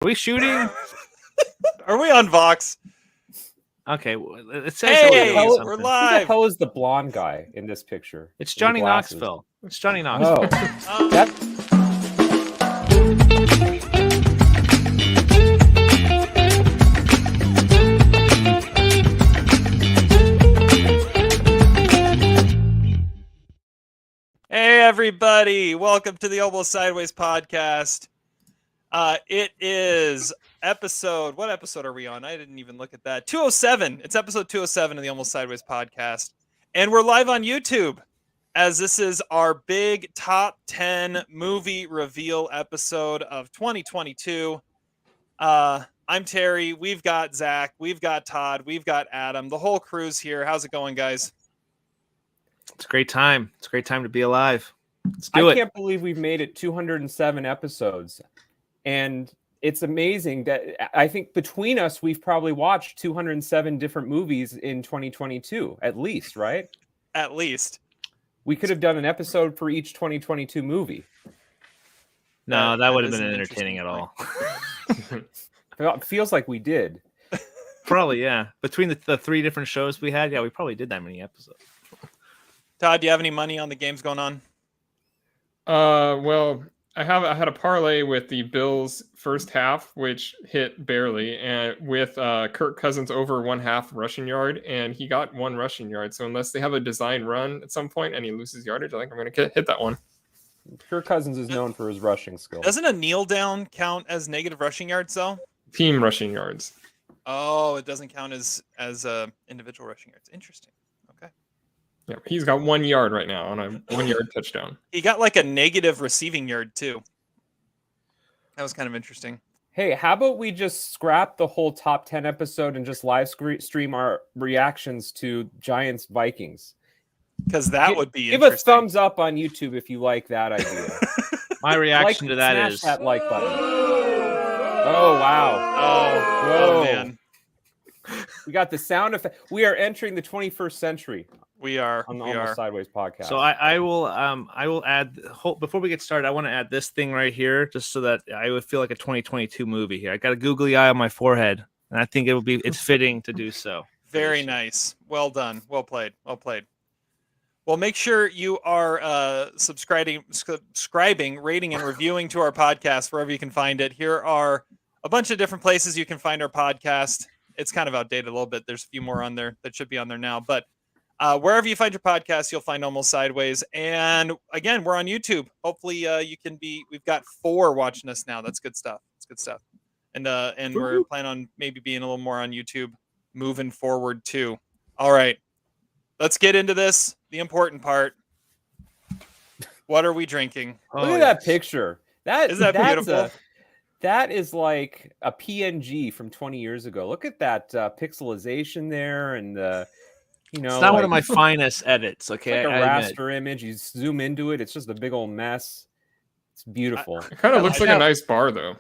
Are we shooting? Are we on Vox? Okay, it says Hey, we're something. Who the live. hell is the blonde guy in this picture? It's with Johnny glasses? Knoxville. It's Johnny Knoxville. Oh, that Hey, everybody. Welcome to the Almost Sideways podcast. It is episode... What episode are we on? I didn't even look at that. 207. It's episode 207 of the Almost Sideways podcast. And we're live on YouTube, as this is our big top 10 movie reveal episode of 2022. I'm Terry. We've got Zach. We've got Todd. We've got Adam. The whole crew's here. How's it going, guys? It's a great time. It's a great time to be alive. Let's do I it. can't believe we've made it 207 episodes. And it's amazing that I think between us, we've probably watched 207 different movies in 2022, at least, right? At least. We could have done an episode for each 2022 movie. No, that would have is been an entertaining at all. It feels like we did. Probably, yeah. Between the three different shows we had, yeah, we probably did that many episodes. Todd, do you have any money on the games going on? Well, I had a parlay with the Bills first half, which hit barely, and with Kirk Cousins over 1/2 rushing yard, and he got 1 rushing yard. So unless they have a design run at some point and he loses yardage, I think I'm going to hit that one. Kirk Cousins is known for his rushing skills. Doesn't a kneel down count as negative rushing yards, though? Team rushing yards. Oh, it doesn't count as individual rushing yards. Interesting. Okay. Yeah, he's got 1 yard right now on a 1 yard touchdown. He got like a negative receiving yard, too. That was kind of interesting. Hey, how about we just scrap the whole top 10 episode and just live stream our reactions to Giants Vikings? Because that would be Give a interesting. thumbs up on YouTube if you like that idea. My reaction to that smash is that like button. Oh, wow. Oh, man. We got the sound effect. We are entering the 21st century We are. on the We Almost are. Sideways podcast. so I will add before we get started, I want to add this thing right here just so that I would feel like a 2022 movie here. I got a googly eye on my forehead, and I think it's fitting to do so. Very nice. Well done. Well played. Well played. Well, make sure you are subscribing, rating, and reviewing to our podcast wherever you can find it. Here are a bunch of different places you can find our podcast. It's kind of outdated a little bit. There's a few more on there that should be on there now. But wherever you find your podcast, you'll find Almost Sideways. And again, we're on YouTube. Hopefully you can be, we've got 4 watching us now. That's good stuff. It's good stuff. And we're planning on maybe being a little more on YouTube moving forward too. All right. Let's get into this. The important part. What are we drinking? Look at that picture. Isn't that beautiful? That is like a PNG from 20 years ago. Look at that pixelization there, and It's not one of my finest edits. Okay, like a I admit. raster image. You zoom into it, it's just a big old mess. It's beautiful. It kind of looks like a nice bar, though.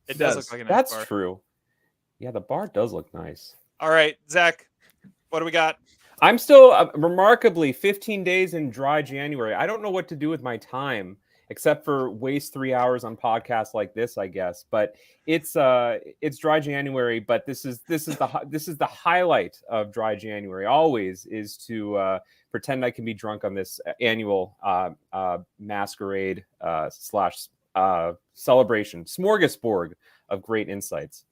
It does look like a nice That's bar. true. Yeah, the bar does look nice. All right, Zach, what do we got? I'm still remarkably 15 days in dry January. I don't know what to do with my time except for waste 3 hours on podcasts like this, I guess. But it's dry January. But this is the highlight of dry January. Always is to pretend I can be drunk on this annual masquerade / celebration smorgasbord of great insights.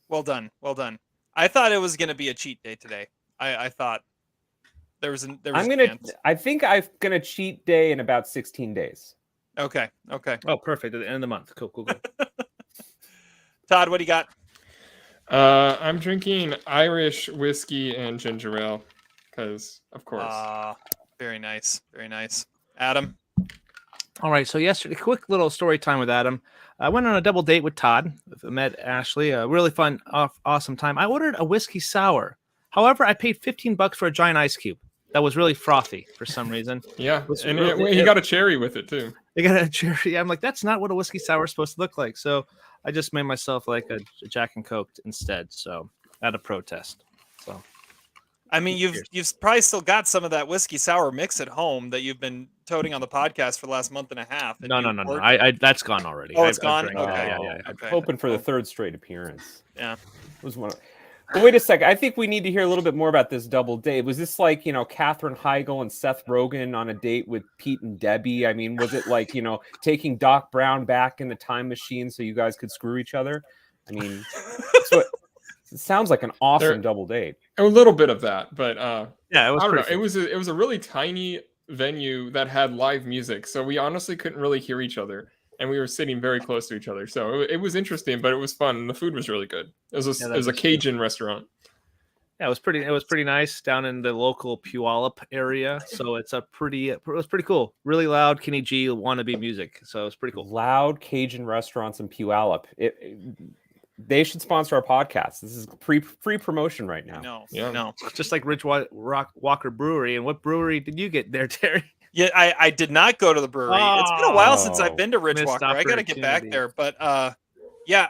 Well done. Well done. I thought it was going to be a cheat day today. I thought there was a chance. I think I'm gonna cheat day in about 16 days. Okay. Oh, perfect. At the end of the month. Cool. Todd, what do you got? I'm drinking Irish whiskey and ginger ale because, of course. Very nice. Very nice. Adam? All right. So yesterday, quick little story time with Adam. I went on a double date with Todd. Met Ashley. A really fun, awesome time. I ordered a whiskey sour. However, I paid $15 for a giant ice cube. That was really frothy for some reason. Yeah, and he got a cherry with it too. They got a cherry. I'm like, that's not what a whiskey sour is supposed to look like. So I just made myself like a Jack and Coke instead. So at a protest. So I mean, you've probably still got some of that whiskey sour mix at home that you've been toting on the podcast for the last month and a half. And No. you poured- I that's gone already. Oh, it's I've gone? drank it. Okay. Yeah. Okay. Hoping for the third straight appearance. Yeah. It was one. But wait a second. I think we need to hear a little bit more about this double date. Was this like, Katherine Heigl and Seth Rogen on a date with Pete and Debbie? I mean, was it like, taking Doc Brown back in the time machine so you guys could screw each other? I mean, it sounds like an awesome double date. A little bit of that, but Yeah, it was I don't know. pretty It was a really tiny venue that had live music, so we honestly couldn't really hear each other, and we were sitting very close to each other. So it was interesting, but it was fun, and the food was really good. It was a Cajun restaurant. Yeah, it was pretty nice down in the local Puyallup area. So it was pretty cool. Really loud Kenny G wannabe music. So it was pretty cool. Loud Cajun restaurants in Puyallup. They should sponsor our podcast. This is free promotion right now. No. Just like Ridge Walker Brewery. And what brewery did you get there, Terry? Yeah, I did not go to the brewery. It's been a while since I've been to Missed Ridgewalker. I got to get back there. But yeah,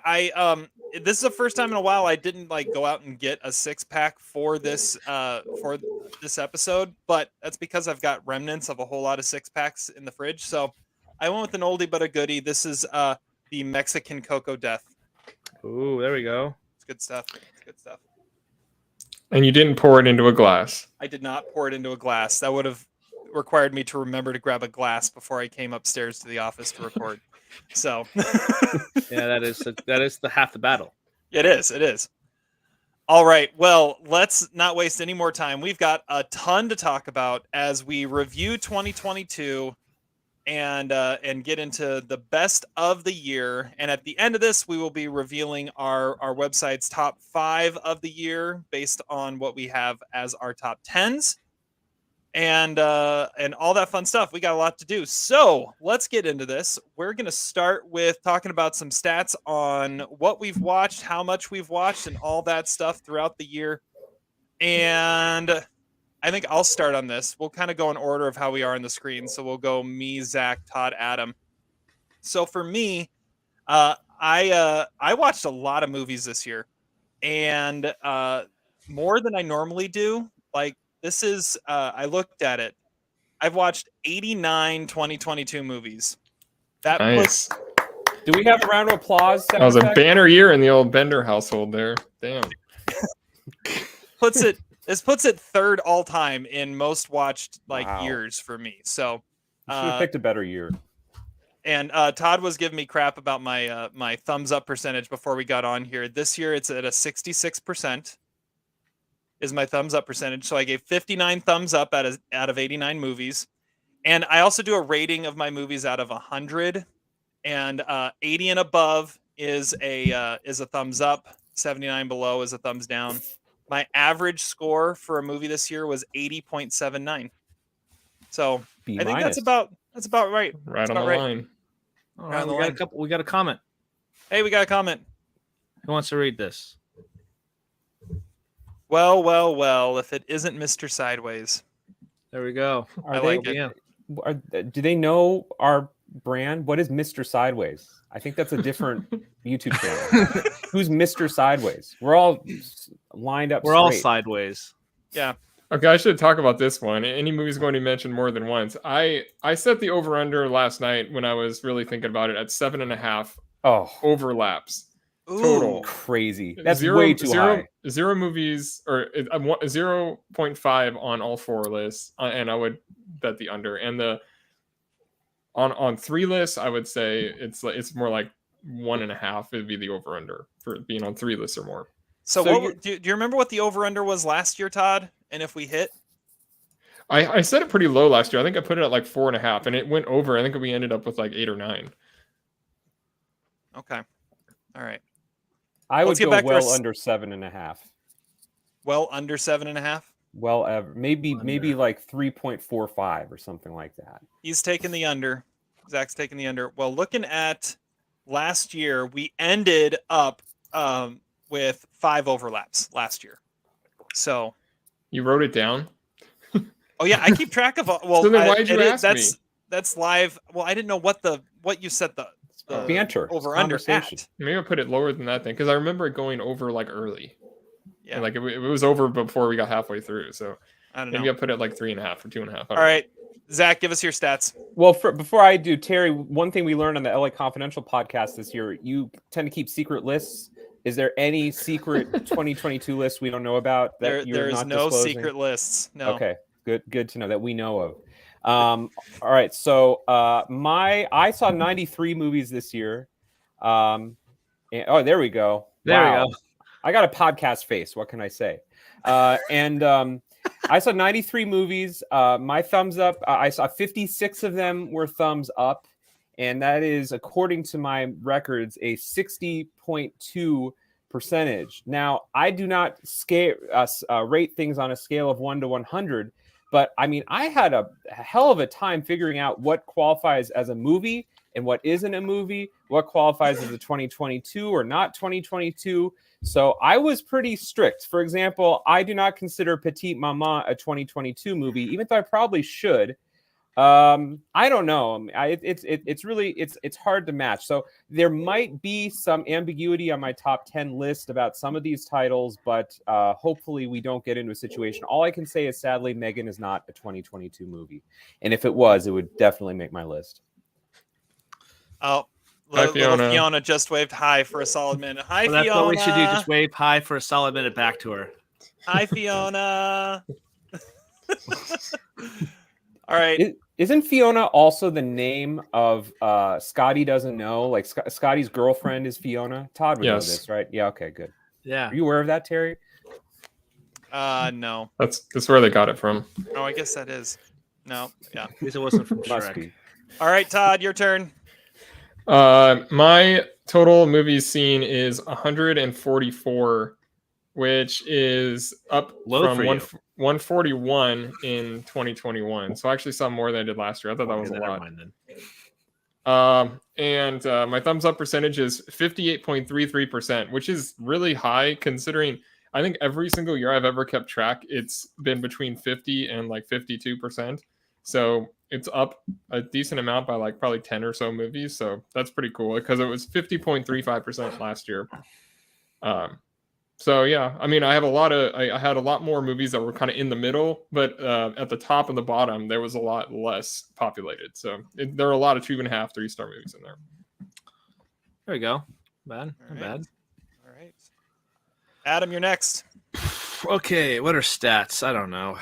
this is the first time in a while I didn't like go out and get a 6-pack for this episode, but that's because I've got remnants of a whole lot of 6-packs in the fridge. So I went with an oldie but a goodie. This is the Mexican Cocoa Death. Ooh, there we go. It's good stuff. And you didn't pour it into a glass. I did not pour it into a glass. That would have required me to remember to grab a glass before I came upstairs to the office to record. So yeah, that is the half the battle. It is. All right. Well, let's not waste any more time. We've got a ton to talk about as we review 2022 and get into the best of the year. And at the end of this, we will be revealing our website's top 5 of the year based on what we have as our top 10s. And all that fun stuff. We got a lot to do. So let's get into this. We're going to start with talking about some stats on what we've watched, how much we've watched, and all that stuff throughout the year. And I think I'll start on this. We'll kind of go in order of how we are on the screen. So we'll go me, Zach, Todd, Adam. So for me, I watched a lot of movies this year, and more than I normally do. Like, this is, I looked at it. I've watched 89 2022 movies. That Nice. Do we have a round of applause? That was a banner year in the old Bender household there. Damn. puts it third all time in most watched years for me. So you should have picked a better year. And Todd was giving me crap about my my thumbs up percentage before we got on here. This year it's at a 66%. Is my thumbs up percentage. So I gave 59 thumbs up out of 89 movies. And I also do a rating of my movies out of 100, and 80 and above is a thumbs up. 79 below is a thumbs down. My average score for a movie this year was 80.79. So I think that's about right. Right on the line. All right, we got a comment. Hey, we got a comment. Who wants to read this? Well, if it isn't Mr. Sideways. There we go. I like it. Yeah. Do they know our brand? What is Mr. Sideways? I think that's a different YouTube channel. Who's Mr. Sideways? We're all lined up. We're all sideways. Yeah. Okay, I should talk about this one. Any movie's going to be mentioned more than once. I set the over-under last night when I was really thinking about it at 7.5 overlaps. Ooh. Total. Crazy. That's way too high. 0 movies, or 0.5 on all 4 lists, and I would bet the under. And the on 3 lists, I would say it's more like 1.5 would be the over-under for being on 3 lists or more. So do you remember what the over-under was last year, Todd? And if we hit? I set it pretty low last year. I think I put it at like 4.5, and it went over. I think we ended up with like 8 or 9. Okay. All right. I would go well under 7.5. Well under 7.5? Well, maybe like 3.45 or something like that. He's taking the under. Zach's taking the under. Well, looking at last year, we ended up with 5 overlaps last year. So you wrote it down? Oh yeah, I keep track of. Well, so then why did you ask me? That's live. Well, I didn't know what you set the banter over under at. Maybe I put it lower than that then, because I remember it going over like early. Yeah, and like it was over before we got halfway through. So I don't know. Maybe I put it like 3.5 or 2.5. All right. Zach, give us your stats. Well, before I do, Terry, one thing we learned on the LA Confidential podcast this year, you tend to keep secret lists. Is there any secret 2022 list we don't know about that you're There is not no disclosing? secret lists. No. Okay, good to know that we know of. All right, so I saw 93 movies this year. There we go. There we go. I got a podcast face. What can I say? I saw 93 movies. My thumbs up, I saw 56 of them were thumbs up. And that is, according to my records, a 60.2 percentage. Now, I do not rate things on a scale of 1 to 100. But I mean, I had a hell of a time figuring out what qualifies as a movie and what isn't a movie, what qualifies as a 2022 or not 2022. So I was pretty strict. For example, I do not consider Petite Maman a 2022 movie, even though I probably should. I don't know. It's hard to match. So there might be some ambiguity on my top 10 list about some of these titles, but hopefully we don't get into a situation. All I can say is, sadly, Megan is not a 2022 movie, and if it was, it would definitely make my list. Oh, Hi, little Fiona. Fiona just waved hi for a solid minute. Hi, Well, that's Fiona. what we should do. Just wave hi for a solid minute back to her. Hi, Fiona. All right. Isn't Fiona also the name of Scotty Doesn't Know? Like Scotty's girlfriend is Fiona. Todd would know Yes. this, right? Yeah. Okay. Good. Yeah. Are you aware of that, Terry? No. That's where they got it from. Oh, I guess that is. No. Yeah. At least it wasn't from Must Shrek. be. All right, Todd, your turn. My total movies seen is 144, which is up Low from for you. 141 in 2021. So I actually saw more than I did last year. I thought that was a Never lot. mind then. And my thumbs up percentage is 58.33%, which is really high considering I think every single year I've ever kept track, it's been between 50 and like 52%. So it's up a decent amount by like probably 10 or so movies. So that's pretty cool because it was 50.35% last year. So yeah, I mean, I had a lot more movies that were kind of in the middle, but at the top and the bottom, there was a lot less populated. So there are a lot of 2.5, 3-star movies in there. There we go. Bad. All Not right. bad. All right. Adam, you're next. Okay, what are stats? I don't know.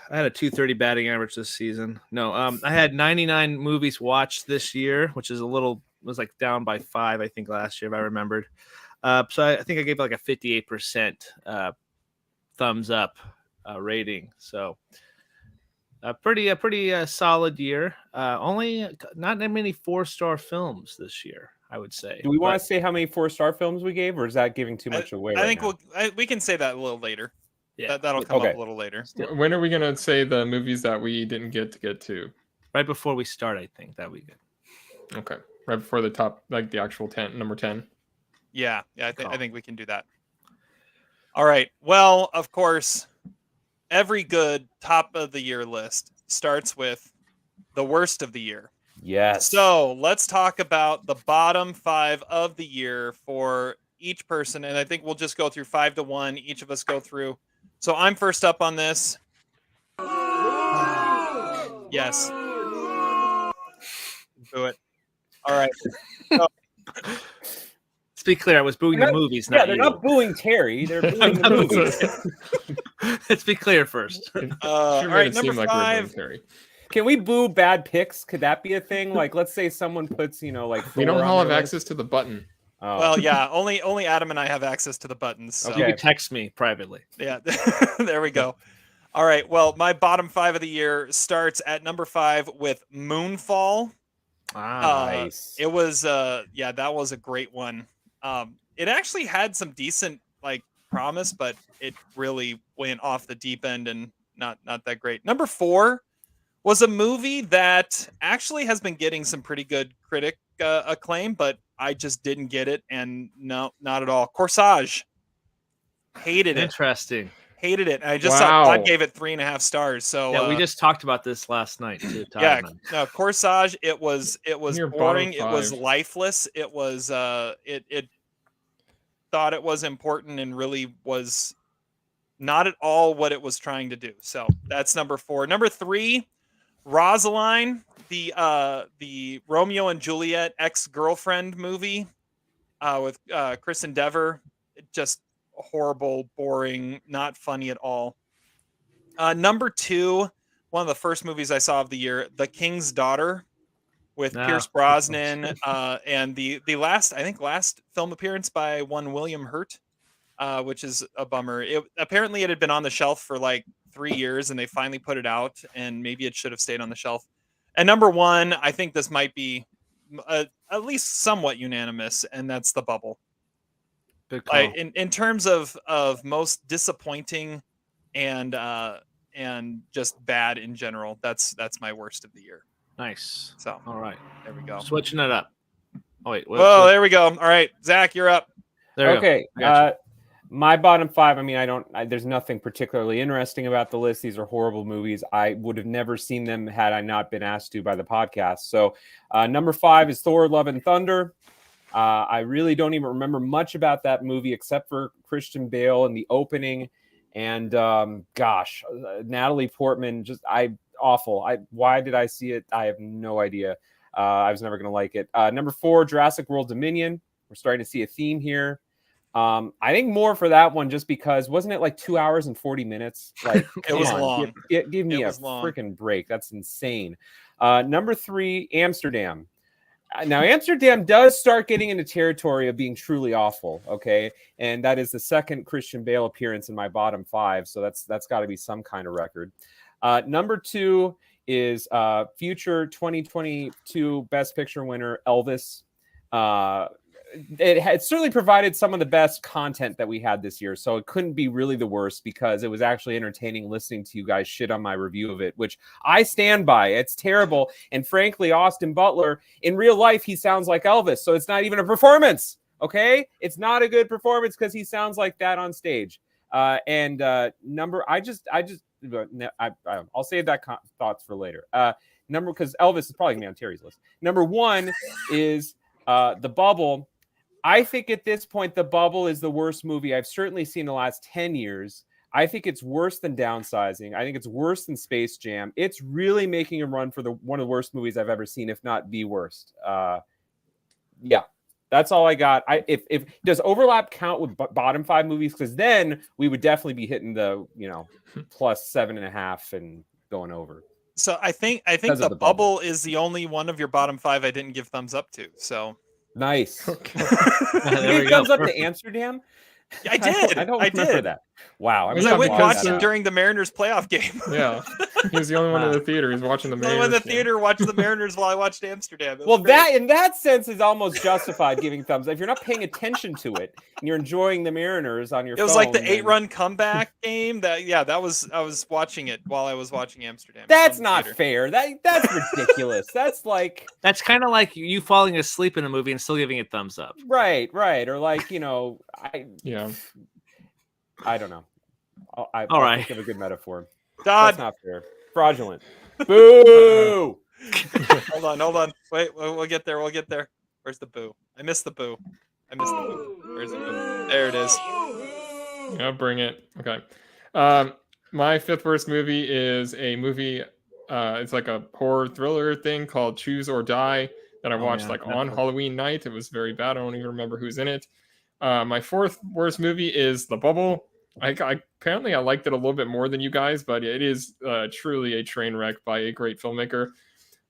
I had a 230 batting average this season. No, I had 99 movies watched this year, which is was like down by 5, I think, last year, if I remembered. So I think I gave like a 58% thumbs up rating. So a pretty solid year. Only not that many 4-star films this year, I would say. Do we want to say how many 4-star films we gave, or is that giving too much away? I right think now? we can say that a little later. Yeah. That'll come Okay. up a little later. When are we going to say the movies that we didn't get to? Right before we start, I think that we good. Okay. Right before the top, like the actual number 10. Yeah, I think we can do that. All right. Well, of course, every good top of the year list starts with the worst of the year. Yes. So let's talk about the bottom 5 of the year for each person, and I think we'll just go through 5 to 1. Each of us go through. So I'm first up on this. Yes. Do it. All right. So, Let's be clear. I was booing the movies, Yeah, not they're you. not booing Terry. They're booing the Not booing movies. Let's be clear first. all right, number 5. Terry. Can we boo bad picks? Could that be a thing? Like, let's say someone puts, like We don't Thor on all have their access to the button. Oh. Well, yeah, only Adam and I have access to the buttons. So. Okay. You can text me privately. Yeah, there we go. All right. Well, my bottom 5 of the year starts at number 5 with Moonfall. Nice. It was that was a great one. It actually had some decent promise, but it really went off the deep end and not that great. Number 4 was a movie that actually has been getting some pretty good critic acclaim, but I just didn't get it, and no, not at all. Corsage. Hated it. Interesting. Hated it. And I just Wow. saw Todd gave it 3.5 stars. So Yeah, we just talked about this last night too. Todd yeah, and I. no, Corsage. It was Your boring. It bottom was 5. lifeless. It was it thought it was important and really was not at all what it was trying to do. So that's number 4. Number 3 Rosaline, the Romeo and Juliet ex-girlfriend movie with Kristen Dever, just horrible, boring, not funny at all. Number 2, one of the first movies I saw of the year, The King's Daughter, with Pierce Brosnan, and the last film appearance by one William Hurt, which is a bummer. Apparently it had been on the shelf for like 3 years, and they finally put it out, and maybe it should have stayed on the shelf. And number 1, I think this might be at least somewhat unanimous, and that's The Bubble. In terms of most disappointing and just bad in general, that's my worst of the year. Nice. So all right, there we go. Switching it up. Oh wait. Well, there we go. All right, Zach, you're up. There okay. My bottom 5. I mean, there's nothing particularly interesting about the list. These are horrible movies. I would have never seen them had I not been asked to by the podcast. So, number 5 is Thor: Love and Thunder. I really don't even remember much about that movie except for Christian Bale and the opening. And Natalie Portman, awful. Why did I see it? I have no idea. I was never going to like it. Number 4, Jurassic World Dominion. We're starting to see a theme here. I think more for that one just because wasn't it like 2 hours and 40 minutes? Like it was long. Give me a freaking break. That's insane. Number 3, Amsterdam. Now, Amsterdam does start getting into territory of being truly awful, okay? And that is the second Christian Bale appearance in my bottom 5, so that's got to be some kind of record. Number 2 is future 2022 Best Picture winner, Elvis. It had certainly provided some of the best content that we had this year, so it couldn't be really the worst because it was actually entertaining listening to you guys shit on my review of it, which I stand by. It's terrible, and frankly, Austin Butler, in real life, he sounds like Elvis, so it's not even a performance, okay? It's not a good performance because he sounds like that on stage. I'll save that thoughts for later. Because Elvis is probably going to be on Terry's list. Number 1 is The Bubble. I think at this point, The Bubble is the worst movie I've certainly seen in the last 10 years. I think it's worse than Downsizing. I think it's worse than Space Jam. It's really making a run for one of the worst movies I've ever seen, if not the worst. Yeah, that's all I got. If does overlap count with bottom 5 movies? Because then we would definitely be hitting the plus 7.5 and going over. So I think the bubble is the only one of your bottom 5 I didn't give thumbs up to. So. Nice. Okay. There we go. Thumbs up to Amsterdam? I did. I don't remember that. Wow. I went and watched it during the Mariners playoff game. Yeah. He was the only one in the theater. He was watching the Mariners. The only one in the theater watching the Mariners while I watched Amsterdam. Well, that in that sense is almost justified giving thumbs up. If you're not paying attention to it and you're enjoying the Mariners on your phone. It was like the 8-run I was watching it while I was watching Amsterdam. That's not fair. That's ridiculous. That's kind of like you falling asleep in a movie and still giving it thumbs up. Right. Or like, I don't know. All right. Think of a good metaphor. Todd. That's not fair. Fraudulent. Boo! Hold on. Wait, we'll get there. Where's the boo? I missed the boo. Where's the boo? There it is. Yeah, bring it. Okay. My 5th worst movie is a movie. It's like a horror thriller thing called Choose or Die that I watched on Halloween night. It was very bad. I don't even remember who's in it. My 4th worst movie is The Bubble. Apparently I liked it a little bit more than you guys, but it is truly a train wreck by a great filmmaker.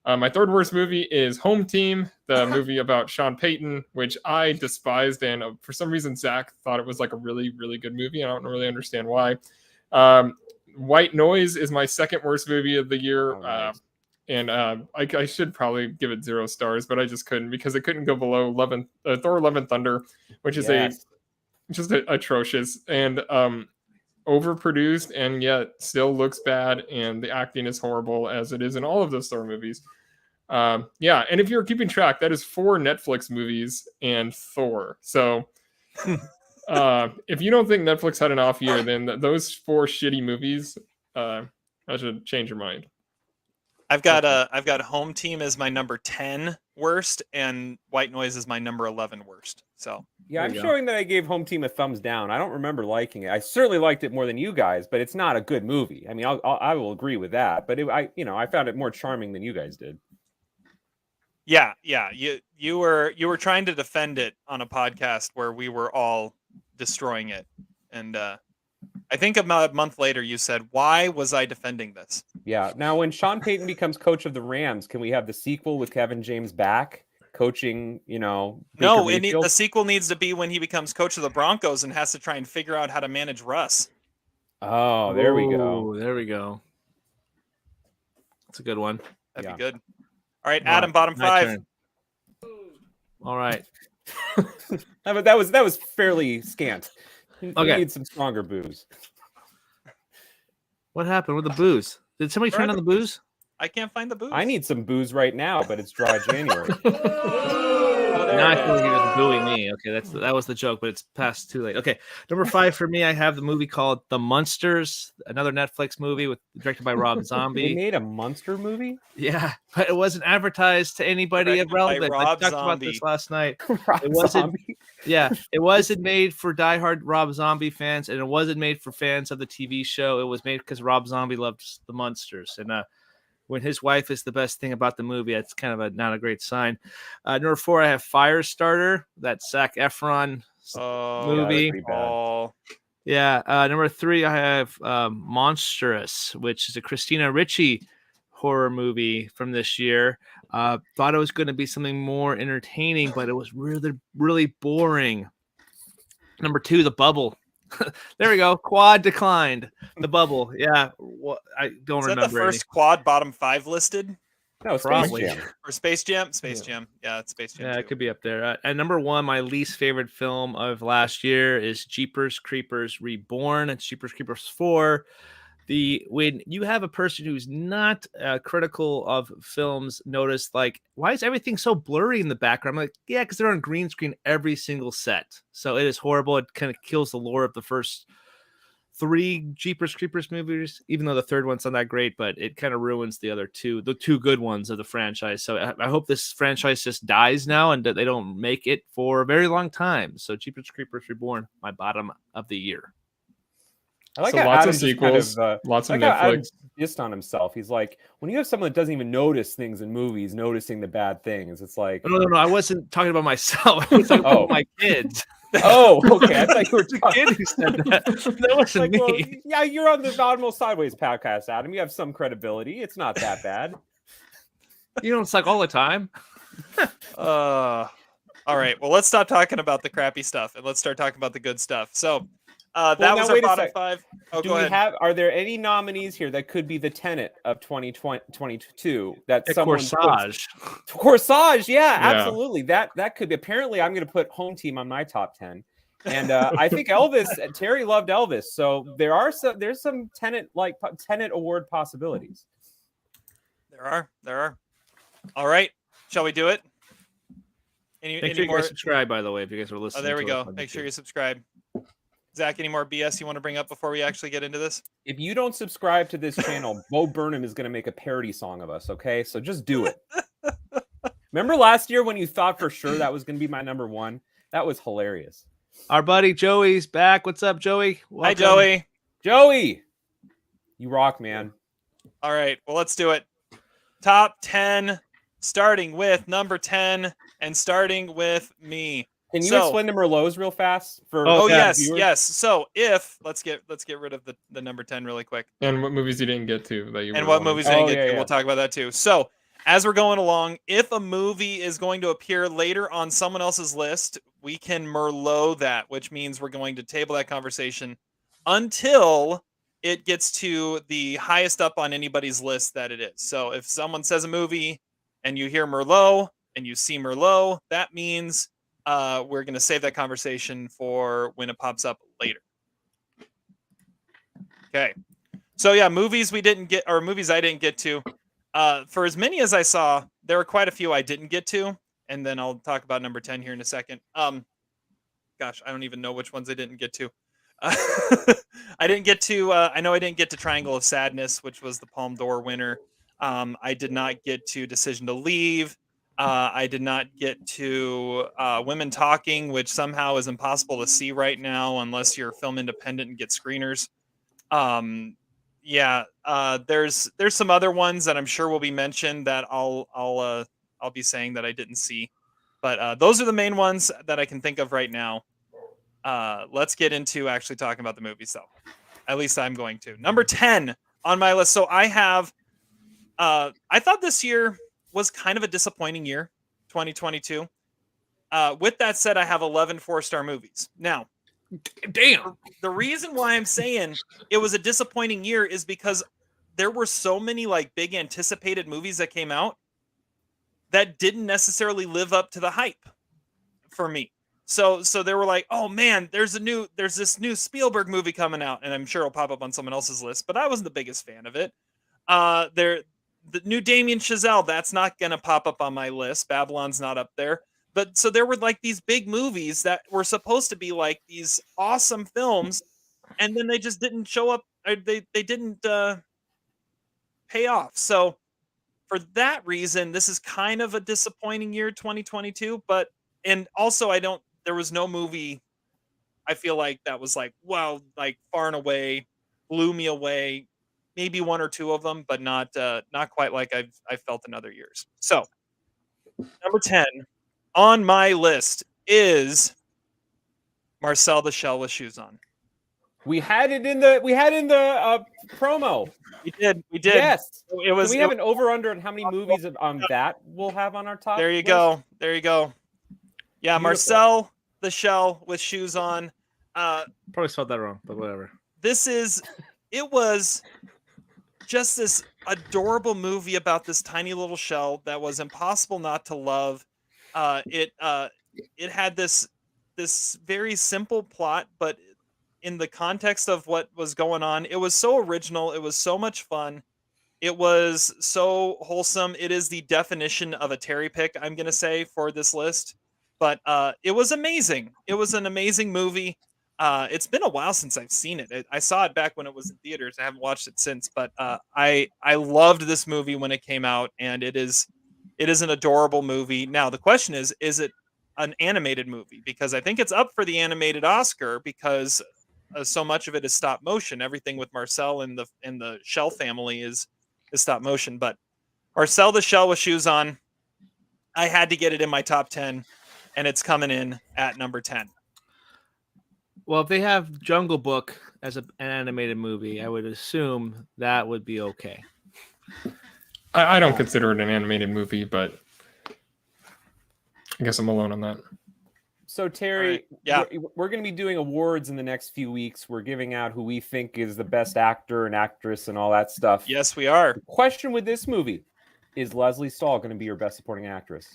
My 3rd worst movie is Home Team, the movie about Sean Payton, which I despised, and for some reason Zach thought it was like a really, really good movie. I don't really understand why. White Noise is my 2nd worst movie of the year. Nice. And I should probably give it 0 stars, but I just couldn't because it couldn't go below Thor: Love and Thunder, which is just atrocious and overproduced, and yet still looks bad, and the acting is horrible as it is in all of those Thor movies. And if you're keeping track, that is 4 Netflix movies and Thor. So if you don't think Netflix had an off year, then those 4 shitty movies, that should change your mind. I've got Home Team as my number 10 worst, and White Noise is my number 11 worst. So Yeah, There I'm you go. showing that I gave Home Team a thumbs down. I don't remember liking it. I certainly liked it more than you guys, but it's not a good movie. I mean, I will agree with that. But I found it more charming than you guys did. yeah, you were trying to defend it on a podcast where we were all destroying it, and I think a month later you said, "Why was I defending this?" Yeah. Now, when Sean Payton becomes coach of the Rams, can we have the sequel with Kevin James back coaching? Baker No, Mayfield? the sequel needs to be when he becomes coach of the Broncos and has to try and figure out how to manage Russ. Oh, there we go. Ooh, there we go. That's a good one. That'd Yeah. be good. All right, All Adam, right, bottom my 5. turn. All right. That was fairly scant. We Okay. need some stronger booze. What happened with the booze? Did somebody turn on the booze? I can't find the booze. I need some booze right now, but it's dry January. Now I feel like you're just booing me. Okay, that was the joke, but it's past too late. Okay, number 5 for me, I have the movie called The Munsters, another Netflix movie directed by Rob They Zombie. made a monster movie? Yeah, but it wasn't advertised to anybody Directed by relevant. I Rob talked about Zombie. this last night. Rob It wasn't- Zombie? Yeah, it wasn't made for diehard Rob Zombie fans, and it wasn't made for fans of the TV show. It was made because Rob Zombie loves the Munsters, and when his wife is the best thing about the movie, it's kind of not a great sign. Number 4, I have Firestarter, that Zac Efron movie. pretty bad. Yeah. Number 3, I have Monstrous, which is a Christina Ricci horror movie from this year. Thought it was going to be something more entertaining, but it was really, really boring. Number 2, The Bubble. There we go. Quad declined. The Bubble. Yeah. I don't Is that remember. the first quad bottom 5 listed? No, Space Probably. Jam. Or Space Jam? Space Yeah. Jam. Yeah, it's Space Jam. Yeah, it too. could be up there. And number 1, my least favorite film of last year is Jeepers Creepers Reborn. It's Jeepers Creepers 4. When you have a person who's not critical of films notice, like, why is everything so blurry in the background? I'm like, yeah, because they're on green screen every single set. So it is horrible. It kind of kills the lore of the first 3 Jeepers Creepers movies, even though the third one's not that great, but it kind of ruins the other 2, the 2 good ones of the franchise. So I hope this franchise just dies now and that they don't make it for a very long time. So Jeepers Creepers Reborn, my bottom of the year. I like So how lots Adam of just sequels, kind of, lots I of like how Adam Netflix. dissed on himself. He's like, when you have someone that doesn't even notice things in movies, noticing the bad things, it's like, No. I wasn't talking about myself. I was talking Oh. about my kids. oh, okay. I thought you were The talking. kid who said that. That wasn't Like, well, me. yeah, you're on the Bottomless Sideways podcast, Adam. You have some credibility. It's not that bad. You don't suck all the time. All right. Well, let's stop talking about the crappy stuff and let's start talking about the good stuff. So that now was our wait a bottom sec. 5. Oh, Do go we ahead. are there any nominees here that could be the Tenet of 2022 that A someone corsage. Corsage, yeah, Yeah. absolutely. That could be. Apparently, I'm going to put Home Team on my top 10, and I think Elvis. Terry loved Elvis, so there's some Tenet award possibilities. There are. All right. Shall we do it? Make Any sure you more? guys subscribe, by the way, if you guys are listening. Oh, there we to go. us on Make sure YouTube. you subscribe. Zach, any more BS you want to bring up before we actually get into this? If you don't subscribe to this channel, Bo Burnham is going to make a parody song of us. Okay, so just do it. Remember last year when you thought for sure that was going to be my number 1? That was hilarious. Our buddy Joey's back. What's up, Joey? Hi, Welcome. Joey. Joey, you rock, man. All right. Well, let's do it. Top 10, starting with number 10 and starting with me. Can you So- explain the Merlots real fast for Oh, yeah, yes, viewers? yes. So let's get rid of the number 10 really quick. And what movies you didn't get to that you And were what wanting movies to- I didn't Oh, get yeah, to. yeah. We'll talk about that too. So as we're going along, if a movie is going to appear later on someone else's list, we can Merlot that, which means we're going to table that conversation until it gets to the highest up on anybody's list that it is. So if someone says a movie and you hear Merlot and you see Merlot, that means we're going to save that conversation for when it pops up later. Okay. So yeah, movies we didn't get, or movies I didn't get to. For as many as I saw, there were quite a few I didn't get to, and then I'll talk about number 10 here in a second. Gosh, I don't even know which ones I didn't get to. I didn't get to. I know I didn't get to Triangle of Sadness, which was the Palme d'Or winner. I did not get to Decision to Leave. I did not get to Women Talking, which somehow is impossible to see right now unless you're film independent and get screeners. There's some other ones that I'm sure will be mentioned that I'll be saying that I didn't see, but those are the main ones that I can think of right now. Let's get into actually talking about the movies, though. At least I'm going to. Number 10 on my list. So I have. I thought this year was kind of a disappointing year, 2022. With that said, I have 11 4-star movies. Now, Damn. the reason why I'm saying it was a disappointing year is because there were so many like big anticipated movies that came out that didn't necessarily live up to the hype for me. So they were like, oh man, there's this new Spielberg movie coming out, and I'm sure it'll pop up on someone else's list, but I wasn't the biggest fan of it. The new Damien Chazelle, that's not going to pop up on my list. Babylon's not up there. But so there were like these big movies that were supposed to be like these awesome films, and then they just didn't show up. Or they didn't pay off. So for that reason, this is kind of a disappointing year, 2022. And also there was no movie I feel like that was like, wow, like far and away, blew me away. Maybe one or two of them, but not quite like I've felt in other years. So number 10 on my list is Marcel the Shell with Shoes On. We had it in the promo. We did. Yes. It was. Do we have an over under on how many movies on that we'll have on our top? There you list? go. There you go. Yeah, Beautiful. Marcel the Shell with Shoes On. Probably spelled that wrong, but whatever. It was just this adorable movie about this tiny little shell that was impossible not to love. It had this very simple plot, but in the context of what was going on, it was so original. It was so much fun. It was so wholesome. It is the definition of a Terry pick, I'm going to say, for this list. But it was amazing. It was an amazing movie. It's been a while since I've seen it. I saw it back when it was in theaters. I haven't watched it since, but I loved this movie when it came out, and it is an adorable movie. Now the question is it an animated movie? Because I think it's up for the animated Oscar because so much of it is stop motion. Everything with Marcel and the Shell family is stop motion. But Marcel the Shell with Shoes On, I had to get it in my top 10, and it's coming in at number 10. Well, if they have Jungle Book as an animated movie, I would assume that would be okay. I don't consider it an animated movie, but I guess I'm alone on that. So Terry, right. Yeah, we're going to be doing awards in the next few weeks. We're giving out who we think is the best actor and actress and all that stuff. Yes, we are. The question with this movie, is Leslie Stahl going to be your best supporting actress?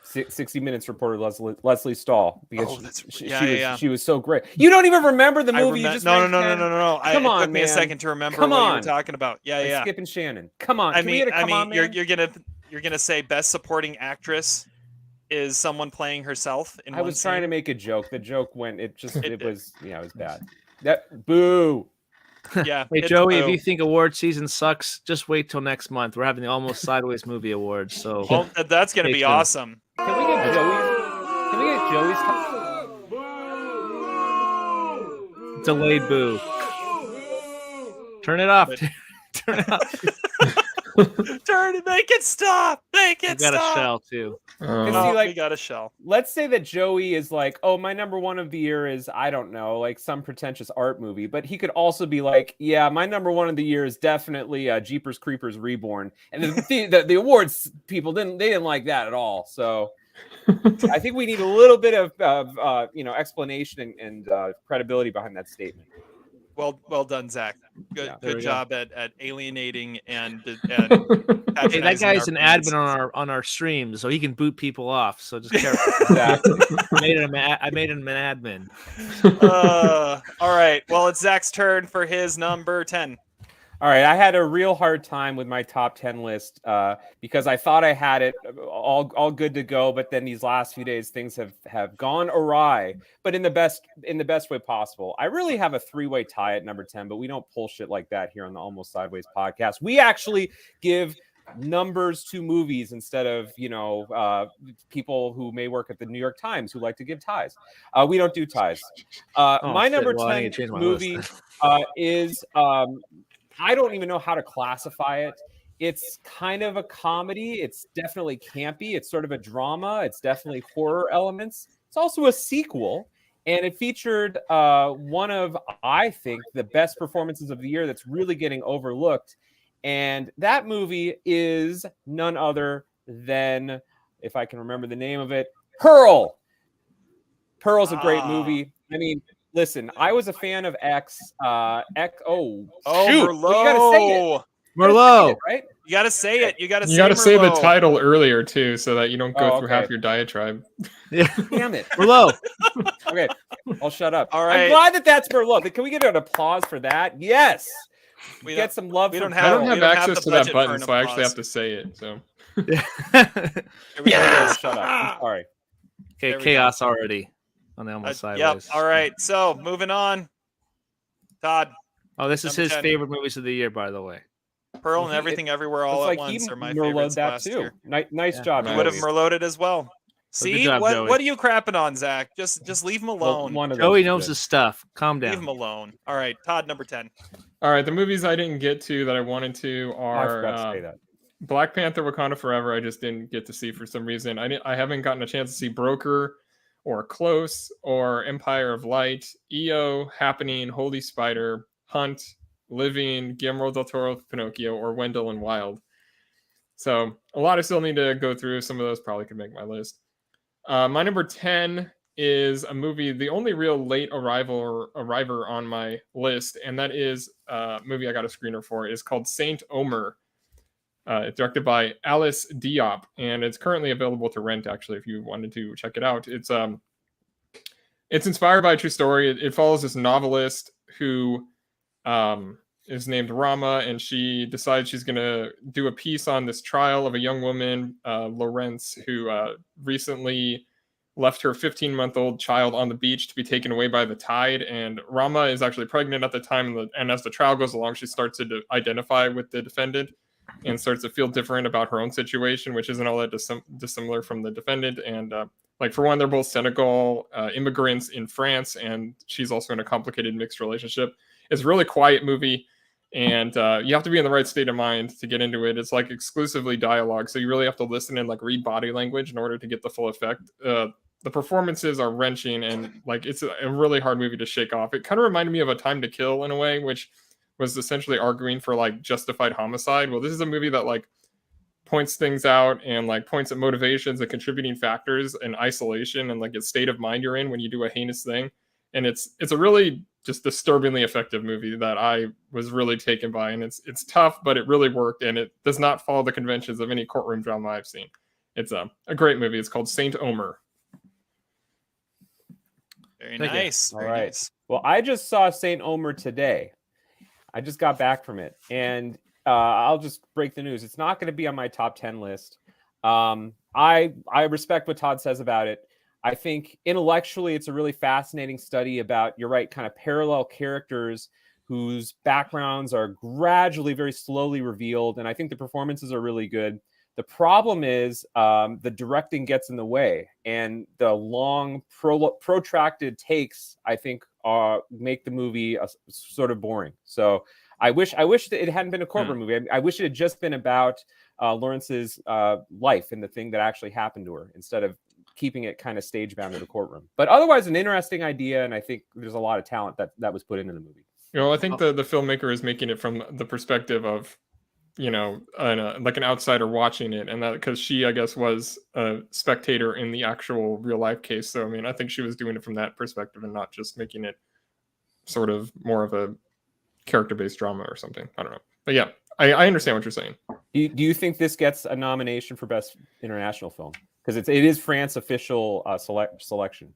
60 Minutes reporter Leslie Stahl, because she was so great. You don't even remember the movie. You just no. Come on, it took me a second to remember what you were talking about. Yeah. Skip and Shannon. Come on. You're gonna say best supporting actress is someone playing herself. I was trying to make a joke. The joke went. It was bad. That boo. Yeah. Hey Joey, if you think award season sucks, just wait till next month. We're having the Almost Sideways Movie Awards, so that's gonna be awesome. Can we get Joey's? Delayed boo. Turn it off. Turn it off. Make it stop. Make it stop. We got a shell too. We got a shell. Let's say that Joey is like, oh, my number one of the year is, I don't know, like some pretentious art movie. But he could also be like, yeah, my number one of the year is definitely Jeepers Creepers Reborn. And the awards people didn't like that at all. So I think we need a little bit of explanation and credibility behind that statement. Well done, Zach. Good job at alienating and hey, that guy's an admin on our streams, so he can boot people off. So just careful. Exactly. I made him an admin. All right. Well, it's Zach's turn for his number 10. All right, I had a real hard time with my top 10 list because I thought I had it all good to go, but then these last few days things have gone awry, but in the best way possible. I really have a three-way tie at number 10, but we don't pull shit like that here on the Almost Sideways podcast. We actually give numbers to movies instead of people who may work at the New York Times who like to give ties. We don't do ties. My number 10 movie is I don't even know how to classify it. It's kind of a comedy. It's definitely campy. It's sort of a drama. It's definitely horror elements. It's also a sequel, and it featured one of, I think, the best performances of the year that's really getting overlooked. And that movie is none other than, if I can remember the name of it, Pearl. Pearl's a great movie. I mean, listen, I was a fan of X. Merlot. Well, you gotta say it. Merlot, right? You gotta say it. You gotta say the Merlot. title earlier too, so that you don't go through half your diatribe. Yeah. Damn it. Merlot. Okay, I'll shut up. All right. I'm glad that's Merlot. Can we get an applause for that? Yes. We Get some love. we from don't I don't we have don't access have to the that budget button, for an so I actually applause. have to say it. So Yeah. Shut up. I'm sorry. Okay, There we chaos already on the Almost Yep. Sideways. All right. So moving on. Todd, Oh, this is Number his 10. favorite movies of the year, by the way. Pearl, Well, and Everything Everywhere All It's at like Once he are my Merlot favorites that last too. year. Nice Yeah. job. You would have Joey. Merloted as well. Good See, job, what Joey. are you crapping on, Zach? Just leave him Well, alone. one of Joey those knows is his stuff. Calm Leave him down. alone. All right, Todd, number 10. all right, the movies I didn't get to that I wanted to good. I forgot to are say that. Black Panther: Wakanda Forever. I just didn't get to see for some reason. I haven't gotten a chance to see Broker, or Close, or Empire of Light, EO, Happening, Holy Spider, Hunt, Living, Guillermo del Toro's Pinocchio, or Wendell and Wild. So a lot I still need to go through. Some of those probably could make my list. My number 10 is a movie, the only real late arriver on my list, and that is a movie I got a screener for. It's called Saint Omer. It's directed by Alice Diop, and it's currently available to rent, actually, if you wanted to check it out. It's inspired by a true story. It follows this novelist who is named Rama, and she decides she's going to do a piece on this trial of a young woman, Lawrence, who recently left her 15-month-old child on the beach to be taken away by the tide. And Rama is actually pregnant at the time, and as the trial goes along, she starts to identify with the defendant and starts to feel different about her own situation, which isn't all that dissimilar from the defendant. And like, for one, they're both Senegal immigrants in France, and she's also in a complicated mixed relationship. It's a really quiet movie, and you have to be in the right state of mind to get into it. It's like exclusively dialogue, so you really have to listen and like read body language in order to get the full effect. The performances are wrenching, and like, it's a really hard movie to shake off. It kind of reminded me of A Time to Kill in a way, which was essentially arguing for like justified homicide. Well, this is a movie that like points things out and like points at motivations and contributing factors and isolation and like a state of mind you're in when you do a heinous thing. And it's a really just disturbingly effective movie that I was really taken by. And it's tough, but it really worked, and it does not follow the conventions of any courtroom drama I've seen. It's a great movie. It's called Saint Omer. Very Thank you. nice. All Very right. nice. Well, I just saw Saint Omer today. I just got back from it, and I'll just break the news. It's not going to be on my top 10 list. I respect what Todd says about it. I think intellectually it's a really fascinating study about, you're right, kind of parallel characters whose backgrounds are gradually, very slowly revealed. And I think the performances are really good. The problem is the directing gets in the way, and the long, protracted takes, I think, make the movie sort of boring. So I wish that it hadn't been a courtroom movie. I wish it had just been about Lawrence's life and the thing that actually happened to her, instead of keeping it kind of stage bound to the courtroom. But otherwise, an interesting idea, and I think there's a lot of talent that was put into the movie. You know, I think the filmmaker is making it from the perspective of, you know, like an outsider watching it, and that because she, I guess, was a spectator in the actual real life case. So, I mean, I think she was doing it from that perspective and not just making it sort of more of a character-based drama or something. I don't know. But yeah, I understand what you're saying. Do you think this gets a nomination for Best International Film? Because it is France's official selection.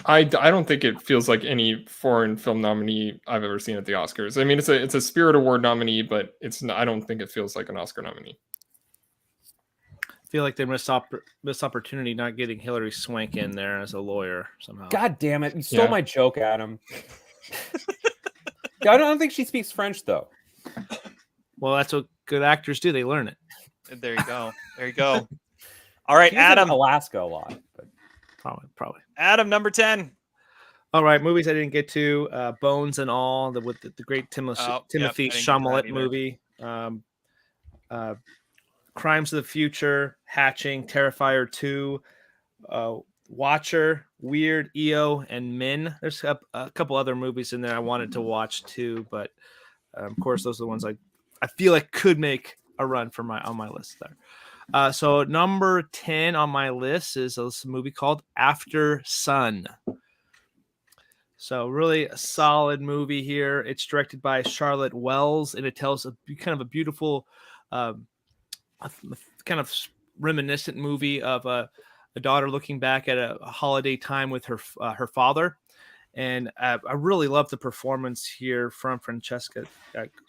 I don't think it feels like any foreign film nominee I've ever seen at the Oscars. I mean, it's a Spirit Award nominee, but it's not, I don't think it feels like an Oscar nominee. I feel like they missed opportunity not getting Hilary Swank in there as a lawyer somehow. God damn it! You stole my joke, Adam. I don't think she speaks French though. Well, that's what good actors do. They learn it. There you go. There you go. All right, She was Adam. in Alaska a lot. But... Probably. Adam, number 10. All right, movies I didn't get to. Bones and All, with the great Timothy I didn't get that Chalamet either. movie. Crimes of the Future, Hatching, Terrifier 2, Watcher, Weird, EO, and Min. There's a couple other movies in there I wanted to watch too, but of course those are the ones I feel like could make a run for on my list there. So number 10 on my list is a movie called After Sun. So really a solid movie here. It's directed by Charlotte Wells, and it tells a kind of a beautiful, kind of reminiscent movie of a daughter looking back at a holiday time with her father. And I really love the performance here from Francesca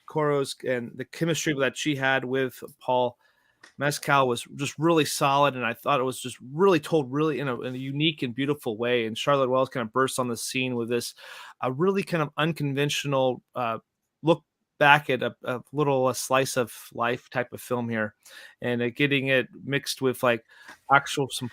Coros, and the chemistry that she had with Paul Mescal was just really solid, and I thought it was just really told really in a unique and beautiful way. And Charlotte Wells kind of bursts on the scene with this a really kind of unconventional look back at a little slice of life type of film here, and getting it mixed with like actual some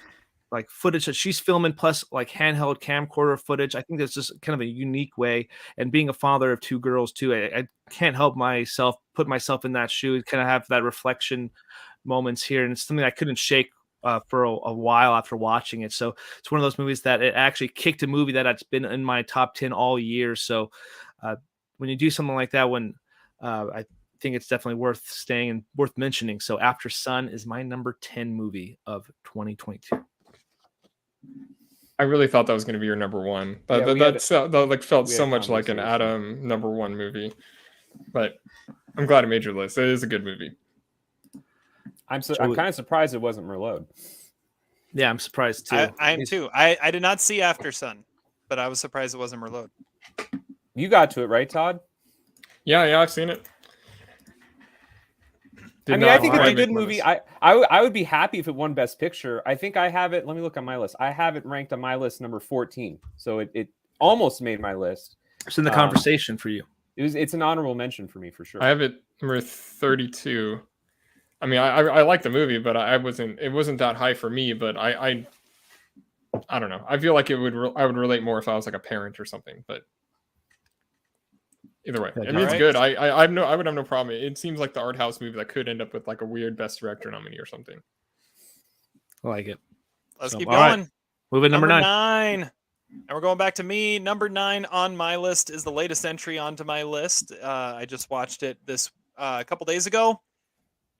like footage that she's filming plus like handheld camcorder footage. I think that's just kind of a unique way. And being a father of two girls too, I can't help myself put myself in that shoe, kind of have that reflection moments here, and it's something I couldn't shake for a while after watching it. So it's one of those movies that it actually kicked a movie that's been in my top 10 all year. So when you do something like that, when I think it's definitely worth staying and worth mentioning. So After Sun is my number 10 movie of 2022. I really thought that was going to be your number one. That felt so much like an Adam number one movie, but I'm glad it made your list. It is a good movie. I'm kind of surprised it wasn't Merlot. Yeah, I'm surprised too. I am too. I did not see After Sun, but I was surprised it wasn't Merlot. You got to it, right, Todd? Yeah, I've seen it. I think it's a good movie. I would be happy if it won Best Picture. I think I have it. Let me look on my list. I have it ranked on my list number 14. So it almost made my list. It's in the conversation for you. It's an honorable mention for me for sure. I have it number 32. I mean, I like the movie, but it wasn't that high for me. But I don't know. I feel like I would relate more if I was like a parent or something. But either way, I mean, it's good. I would have no problem. It seems like the art house movie that could end up with like a weird Best Director nominee or something. I like it. Let's keep going. Right. Moving number 9. And we're going back to me. Number 9 on my list is the latest entry onto my list. I just watched it this a couple days ago.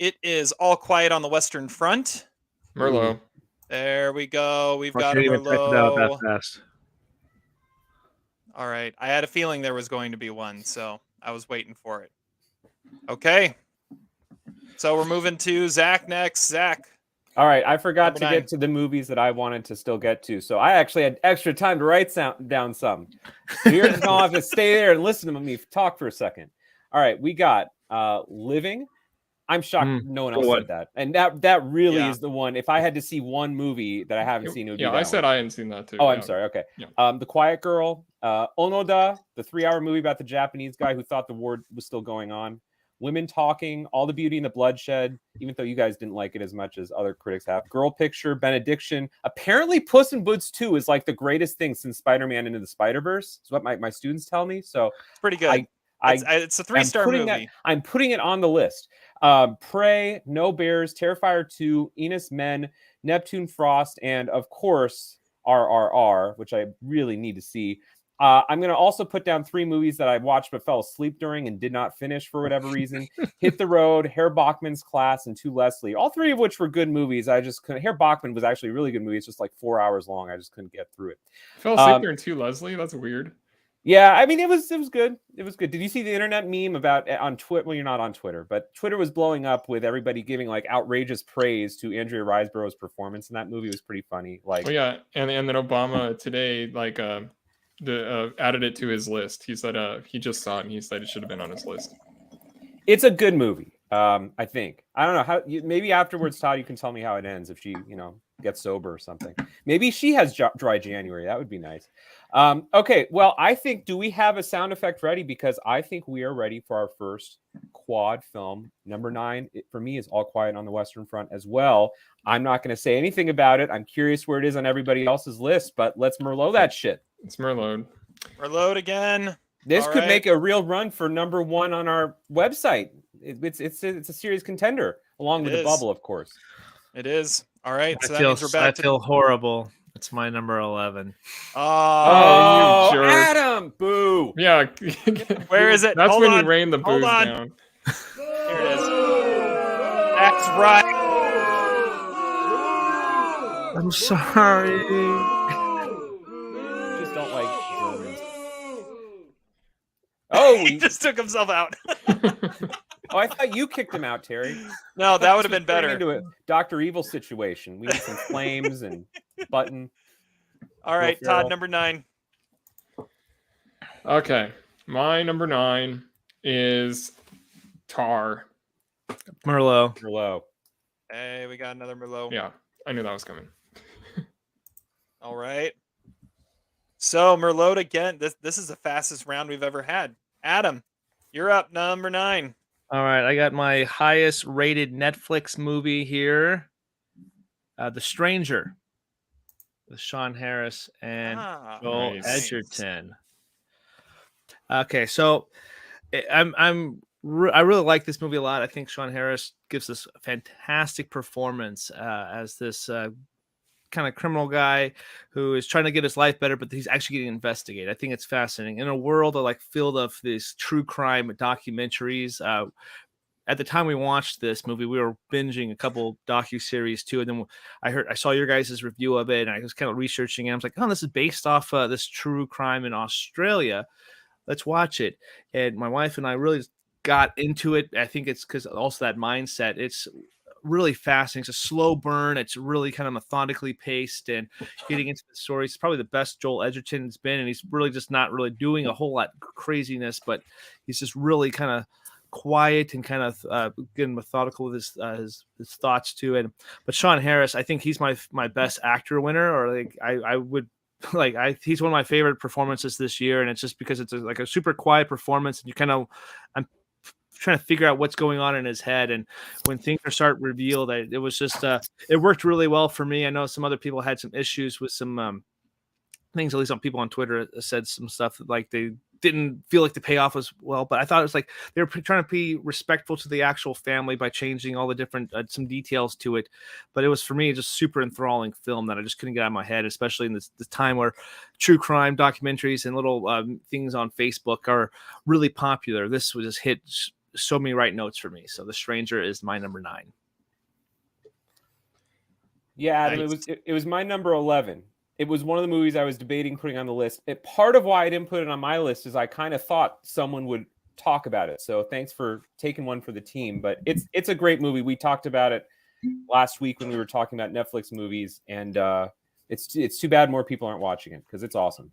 It is All Quiet on the Western Front. Merlot. There we go. We've got a Merlot. That fast. All right. I had a feeling there was going to be one, so I was waiting for it. Okay. So we're moving to Zach next. Zach. All right. I forgot Number to 9. get to the movies that I wanted to still get to. So I actually had extra time to write down some. So you're just going to have to stay there and listen to me talk for a second. All right. We got Living. I'm shocked no one else said that. And that really is the one. If I had to see one movie that I haven't seen, it would be that I said one. I hadn't seen that too. Oh, I'm sorry. Okay. Yeah. The Quiet Girl, Onoda, the 3-hour movie about the Japanese guy who thought the war was still going on. Women Talking, All the Beauty and the Bloodshed, even though you guys didn't like it as much as other critics have. Girl Picture, Benediction. Apparently, Puss in Boots 2 is like the greatest thing since Spider-Man Into the Spider-Verse. Is what my students tell me. So it's pretty good. It's a 3-star movie. I'm putting it on the list. Prey, No Bears, Terrifier 2, Enos Men, Neptune Frost, and of course RRR, which I really need to see. I'm going to also put down 3 movies that I watched but fell asleep during and did not finish for whatever reason. Hit the Road, Herr Bachmann's Class, and To Leslie. All 3 of which were good movies. I just couldn't. Herr Bachmann was actually a really good movie. It's just like 4 hours long. I just couldn't get through it. I fell asleep during To Leslie? That's weird. Yeah, I mean, it was good. It was good. Did you see the internet meme about on Twitter? Well, you're not on Twitter, but Twitter was blowing up with everybody giving like outrageous praise to Andrea Riseborough's performance in that movie. It was pretty funny. Like, Oh yeah, and then Obama today like added it to his list. He said he just saw it and he said it should have been on his list. it's a good movie. I think. I don't know how. Maybe afterwards, Todd, you can tell me how it ends if she, gets sober or something. Maybe she has dry January. That would be nice. Okay. Well, I think. Do we have a sound effect ready? Because I think we are ready for our first quad film. Number 9 for me is All Quiet on the Western Front as well. I'm not going to say anything about it. I'm curious where it is on everybody else's list, but let's Merlot that shit. It's Merlot. Merlot again. This All could right. make a real run for number 1 on our website. It's a serious contender, along with the bubble, of course. It is. All right. So that I means we're back feel horrible. It's my number 11. Oh, you jerk. Adam! Boo! Yeah. Where is it? That's Hold when on. you rain the Hold booze on. down. Here it is. That's right. I'm sorry. Just don't like Germans. Oh, He just took himself out. oh! I thought you kicked him out, Terry. No, that would have been Turning better. into a Dr. Evil situation. We need some flames and button. All right, Will Ferrell. Todd, number 9. Okay. My number 9 is Tar. Merlot. Merlot. Hey, we got another Merlot. Yeah, I knew that was coming. All right. So Merlot again. This is the fastest round we've ever had. Adam, you're up. Number 9. All right, I got my highest rated Netflix movie here, The Stranger, with Sean Harris and Joel nice. Edgerton. Okay, so I really like this movie a lot. I think Sean Harris gives this a fantastic performance as this kind of criminal guy who is trying to get his life better, but he's actually getting investigated. I think it's fascinating in a world of filled of these true crime documentaries. At the time we watched this movie, we were binging a couple docuseries too, and then I saw your guys' review of it, and I was kind of researching it. I was like, oh, this is based off this true crime in Australia. Let's watch it. And my wife and I really got into it. I think it's because also that mindset. It's really fascinating. It's a slow burn. It's really kind of methodically paced and getting into the story. It's probably the best Joel Edgerton's been, and he's really just not really doing a whole lot of craziness, but he's just really kind of quiet and kind of getting methodical with his thoughts too. But Sean Harris, I think he's my best actor winner, or I would he's one of my favorite performances this year, and it's just because it's a super quiet performance, and I'm trying to figure out what's going on in his head, and when things start revealed, it was just it worked really well for me. I know some other people had some issues with some things, at least some people on Twitter said some stuff like they didn't feel like the payoff was well, but I thought it was like they were trying to be respectful to the actual family by changing all the different some details to it. But it was, for me, just super enthralling film that I just couldn't get out of my head, especially in this time where true crime documentaries and little things on Facebook are really popular. This was just hit so many right notes for me. So The Stranger is my number 9. Yeah, Adam, Nice. it was my number 11. It was one of the movies I was debating putting on the list. Part of why I didn't put it on my list is I kind of thought someone would talk about it. So thanks for taking one for the team. But it's a great movie. We talked about it last week when we were talking about Netflix movies, and it's too bad more people aren't watching it because it's awesome.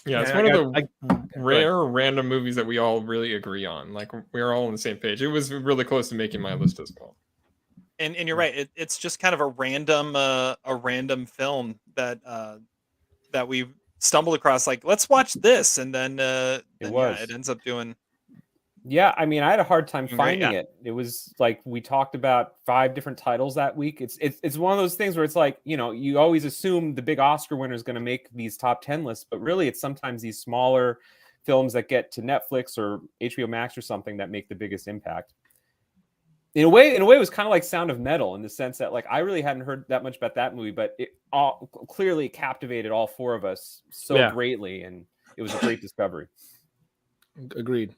Yeah, it's one of the rare random movies that we all really agree on. Like, we're all on the same page. It was really close to making my list as well. And you're right. It's just kind of a random film that we stumbled across. Like, let's watch this, and then it ends up doing. Yeah, I mean, I had a hard time finding yeah. it. It was like we talked about 5 different titles that week. It's one of those things where it's like, you always assume the big Oscar winner is going to make these top 10 lists, but really it's sometimes these smaller films that get to Netflix or HBO Max or something that make the biggest impact. In a way, it was kind of like Sound of Metal in the sense that, like, I really hadn't heard that much about that movie, but it clearly captivated all 4 of us so greatly, and it was a great discovery. Agreed.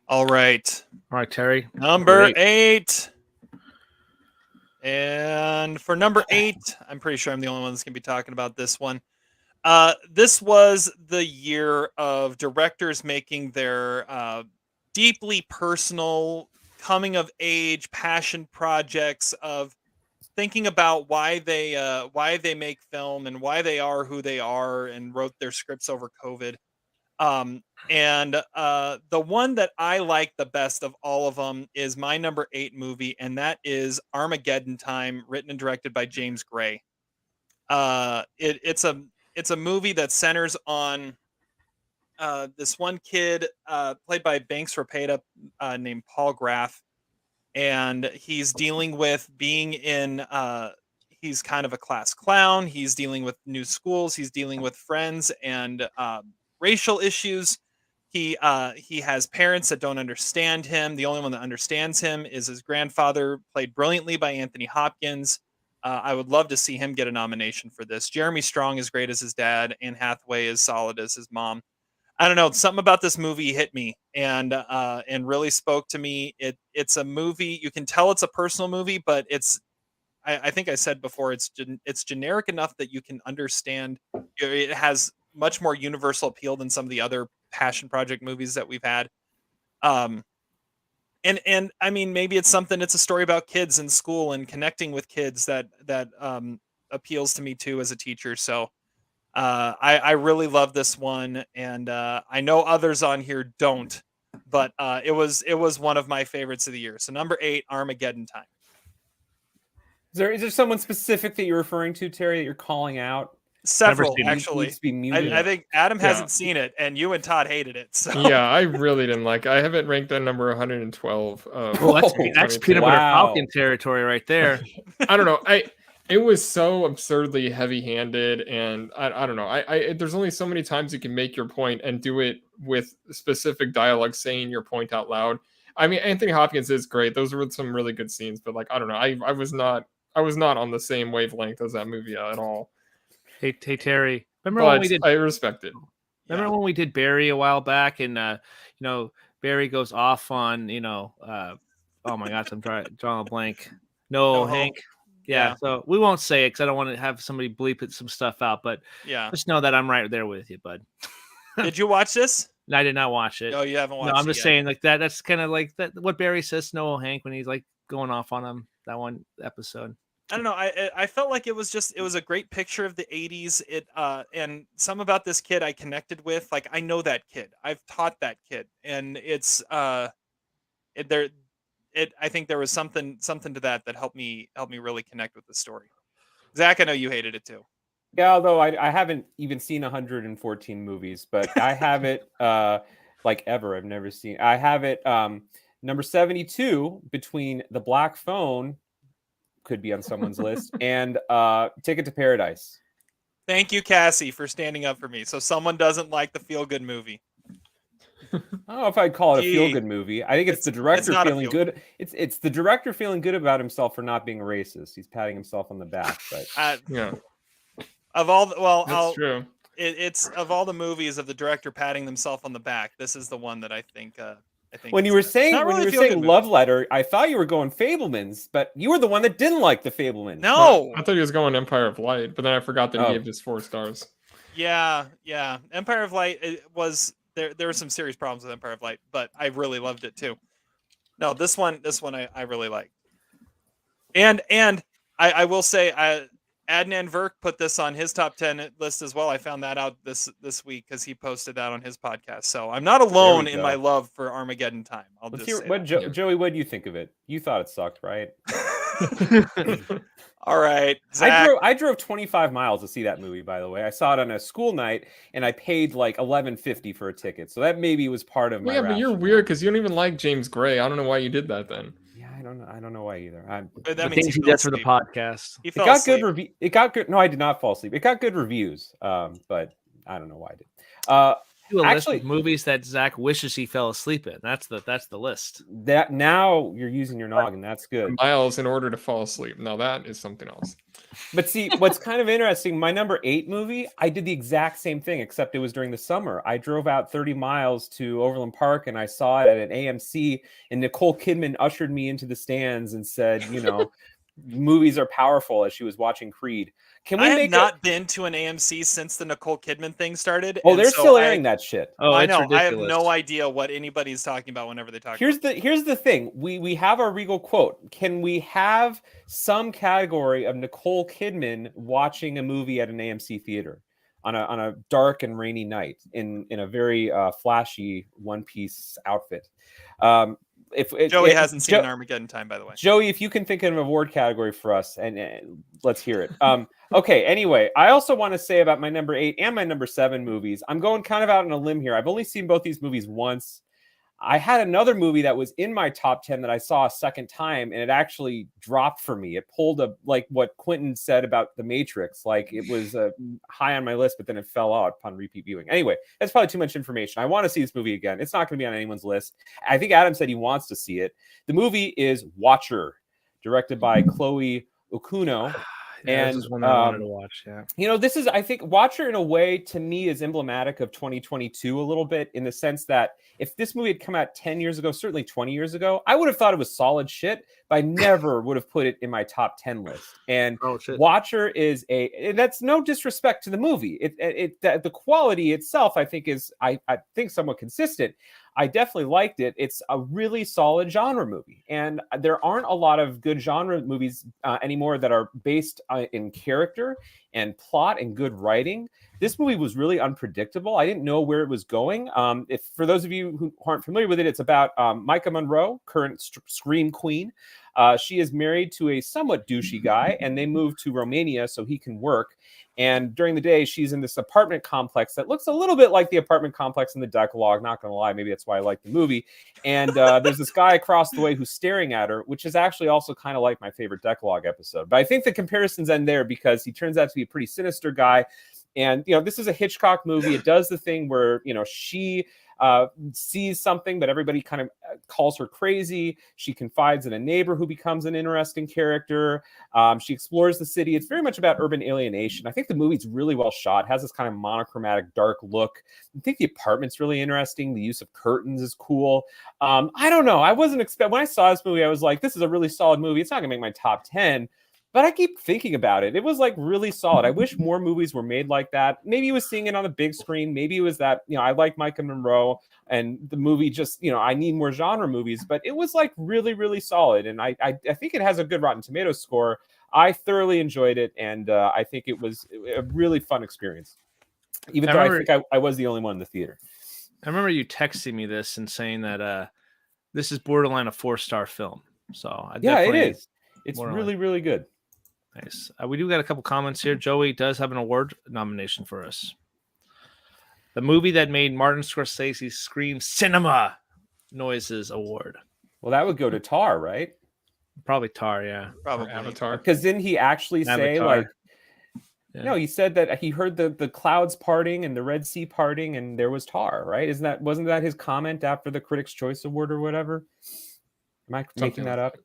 All right, Terry. Number 8. And for number 8, I'm pretty sure I'm the only one that's going to be talking about this one. This was the year of directors making their deeply personal, coming of age, passion projects of thinking about why they make film and why they are who they are, and wrote their scripts over COVID. The one that I like the best of all of them is my number 8 movie, and that is Armageddon Time, written and directed by James Gray. It's a movie that centers on this one kid played by Banks Rapata named Paul Graff, and he's dealing with being in. He's kind of a class clown. He's dealing with new schools. He's dealing with friends and racial issues. He has parents that don't understand him. The only one that understands him is his grandfather, played brilliantly by Anthony Hopkins. I would love to see him get a nomination for this. Jeremy Strong is great as his dad. Anne Hathaway is solid as his mom. I don't know. Something about this movie hit me and really spoke to me. It's a movie. You can tell it's a personal movie, but I think I said before, it's generic enough that you can understand. It has much more universal appeal than some of the other passion project movies that we've had. And I mean, maybe it's a story about kids in school and connecting with kids that appeals to me too as a teacher. So I really love this one, and I know others on here don't, but it was one of my favorites of the year. So number 8, Armageddon Time. Is there someone specific that you're referring to, Terry, that you're calling out? Several, seen it. actually. Needs to be muted. I think Adam hasn't seen it, and you and Todd hated it. So Yeah, I really didn't like it. I have it ranked at number 112. Well, that's peanut butter falcon territory right there. I don't know. It was so absurdly heavy-handed, and I don't know. There's only so many times you can make your point and do it with specific dialogue, saying your point out loud. I mean, Anthony Hopkins is great. Those were some really good scenes, but like, I don't know. I was not on the same wavelength as that movie at all. Hey Terry, remember when we did? I respect it. Remember when we did Barry a while back, and Barry goes off on oh my gosh, I'm drawing a blank. No, Hank. Yeah, so we won't say it because I don't want to have somebody bleep it some stuff out. But just know that I'm right there with you, bud. Did you watch this? No, I did not watch it. No, you haven't watched it. No, I'm just saying like that. That's kind of like that. What Barry says, no, Hank, when he's like going off on him that one episode. I don't know. I felt like it was a great picture of the 80s. And some about this kid I connected with. Like, I know that kid. I've taught that kid, and I think there was something to that helped me really connect with the story. Zach, I know you hated it too. Yeah, although I haven't even seen 114 movies, but I have it like ever. I've never seen. I have it number 72 between The Black Phone, could be on someone's list, and Ticket to Paradise. Thank you, Cassie, for standing up for me. So someone doesn't like the feel-good movie. I don't know if I'd call it a feel-good movie. I think it's the director feeling good. It's the director feeling good about himself for not being racist. He's patting himself on the back. But yeah, of all, that's true. It's of all the movies of the director patting themselves on the back, this is the one that I think when you were saying Love Letter, I thought you were going Fabelmans, but you were the one that didn't like the Fabelmans. No, I thought he was going Empire of Light, but then I forgot that he gave just 4 stars. Yeah. Empire of Light, it was there were some serious problems with Empire of Light, but I really loved it too. No, this one I really like. And I will say Adnan Virk put this on his top 10 list as well. I found that out this week because he posted that on his podcast. So I'm not alone in my love for Armageddon Time. Let's hear what Joey, what do you think of it? You thought it sucked, right? All right, Zach. I drove 25 miles to see that movie, by the way. I saw it on a school night, and I paid like $11.50 for a ticket. So that maybe was part of my Yeah, but you're weird because you don't even like James Gray. I don't know why you did that then. Yeah, I don't know why either. That means he does for the podcast. It got good review. It got good. No, I did not fall asleep. It got good reviews. But I don't know why I did. Do a list of movies that Zach wishes he fell asleep in. That's the list. That now you're using your noggin. That's good. Miles in order to fall asleep. Now that is something else. But see, what's kind of interesting, my number 8 movie, I did the exact same thing, except it was during the summer. I drove out 30 miles to Overland Park and I saw it at an AMC, and Nicole Kidman ushered me into the stands and said, movies are powerful, as she was watching Creed. Can we I have make not been to an AMC since the Nicole Kidman thing started. Oh, and they're so still airing that shit. Oh, I it's know. ridiculous. I have no idea what anybody's talking about whenever they talk. Here's the thing. We have our Regal quote. Can we have some category of Nicole Kidman watching a movie at an AMC theater on a dark and rainy night in a very flashy one-piece outfit? If Joey hasn't seen Armageddon Time, by the way. Joey, if you can think of an award category for us, and let's hear it. Okay, anyway, I also want to say about my number 8 and my number 7 movies, I'm going kind of out on a limb here. I've only seen both these movies once. I had another movie that was in my top 10 that I saw a second time, and it actually dropped for me. It pulled like what Quentin said about The Matrix. Like, it was high on my list, but then it fell out upon repeat viewing. Anyway, that's probably too much information. I want to see this movie again. It's not going to be on anyone's list. I think Adam said he wants to see it. The movie is Watcher, directed by Chloe Okuno. Yeah, And this is one that I wanted to watch. Yeah, this is, I think, Watcher in a way to me is emblematic of 2022 a little bit, in the sense that if this movie had come out 10 years ago, certainly 20 years ago, I would have thought it was solid shit, but I never would have put it in my top 10 list. And Watcher is that's no disrespect to the movie. The quality itself, I think, is I think somewhat consistent. I definitely liked it. It's a really solid genre movie. And there aren't a lot of good genre movies anymore that are based in character and plot and good writing. This movie was really unpredictable. I didn't know where it was going. If for those of you who aren't familiar with it, it's about Micah Monroe, current Scream Queen. She is married to a somewhat douchey guy, and they move to Romania so he can work. And during the day, she's in this apartment complex that looks a little bit like the apartment complex in the Decalogue. Not going to lie, maybe that's why I like the movie. And there's this guy across the way who's staring at her, which is actually also kind of like my favorite Decalogue episode. But I think the comparisons end there because he turns out to be a pretty sinister guy. And, this is a Hitchcock movie. It does the thing where, she sees something, but everybody kind of calls her crazy. She confides in a neighbor who becomes an interesting character. She explores the city. It's very much about urban alienation. I think the movie's really well shot. It has this kind of monochromatic, dark look. I think the apartment's really interesting. The use of curtains is cool. I don't know. I wasn't expecting, when I saw this movie, I was like, this is a really solid movie. It's not going to make my top 10. But I keep thinking about it. It was like really solid. I wish more movies were made like that. Maybe it was seeing it on the big screen. Maybe it was that, I like Micah Monroe and the movie just, I need more genre movies. But it was like really, really solid. And I think it has a good Rotten Tomatoes score. I thoroughly enjoyed it. And I think it was a really fun experience. Even though I think I was the only one in the theater. I remember you texting me this and saying that this is borderline a 4-star film. So it is. It's really, really good. Nice. We do got a couple comments here. Joey does have an award nomination for us. The movie that made Martin Scorsese scream cinema noises award. Well, that would go to Tar, right? Probably Tar, yeah. Probably Avatar. Because didn't he actually say No, he said that he heard the clouds parting and the Red Sea parting, and there was tar, right? Wasn't that his comment after the Critics' Choice Award or whatever? Am I making that up?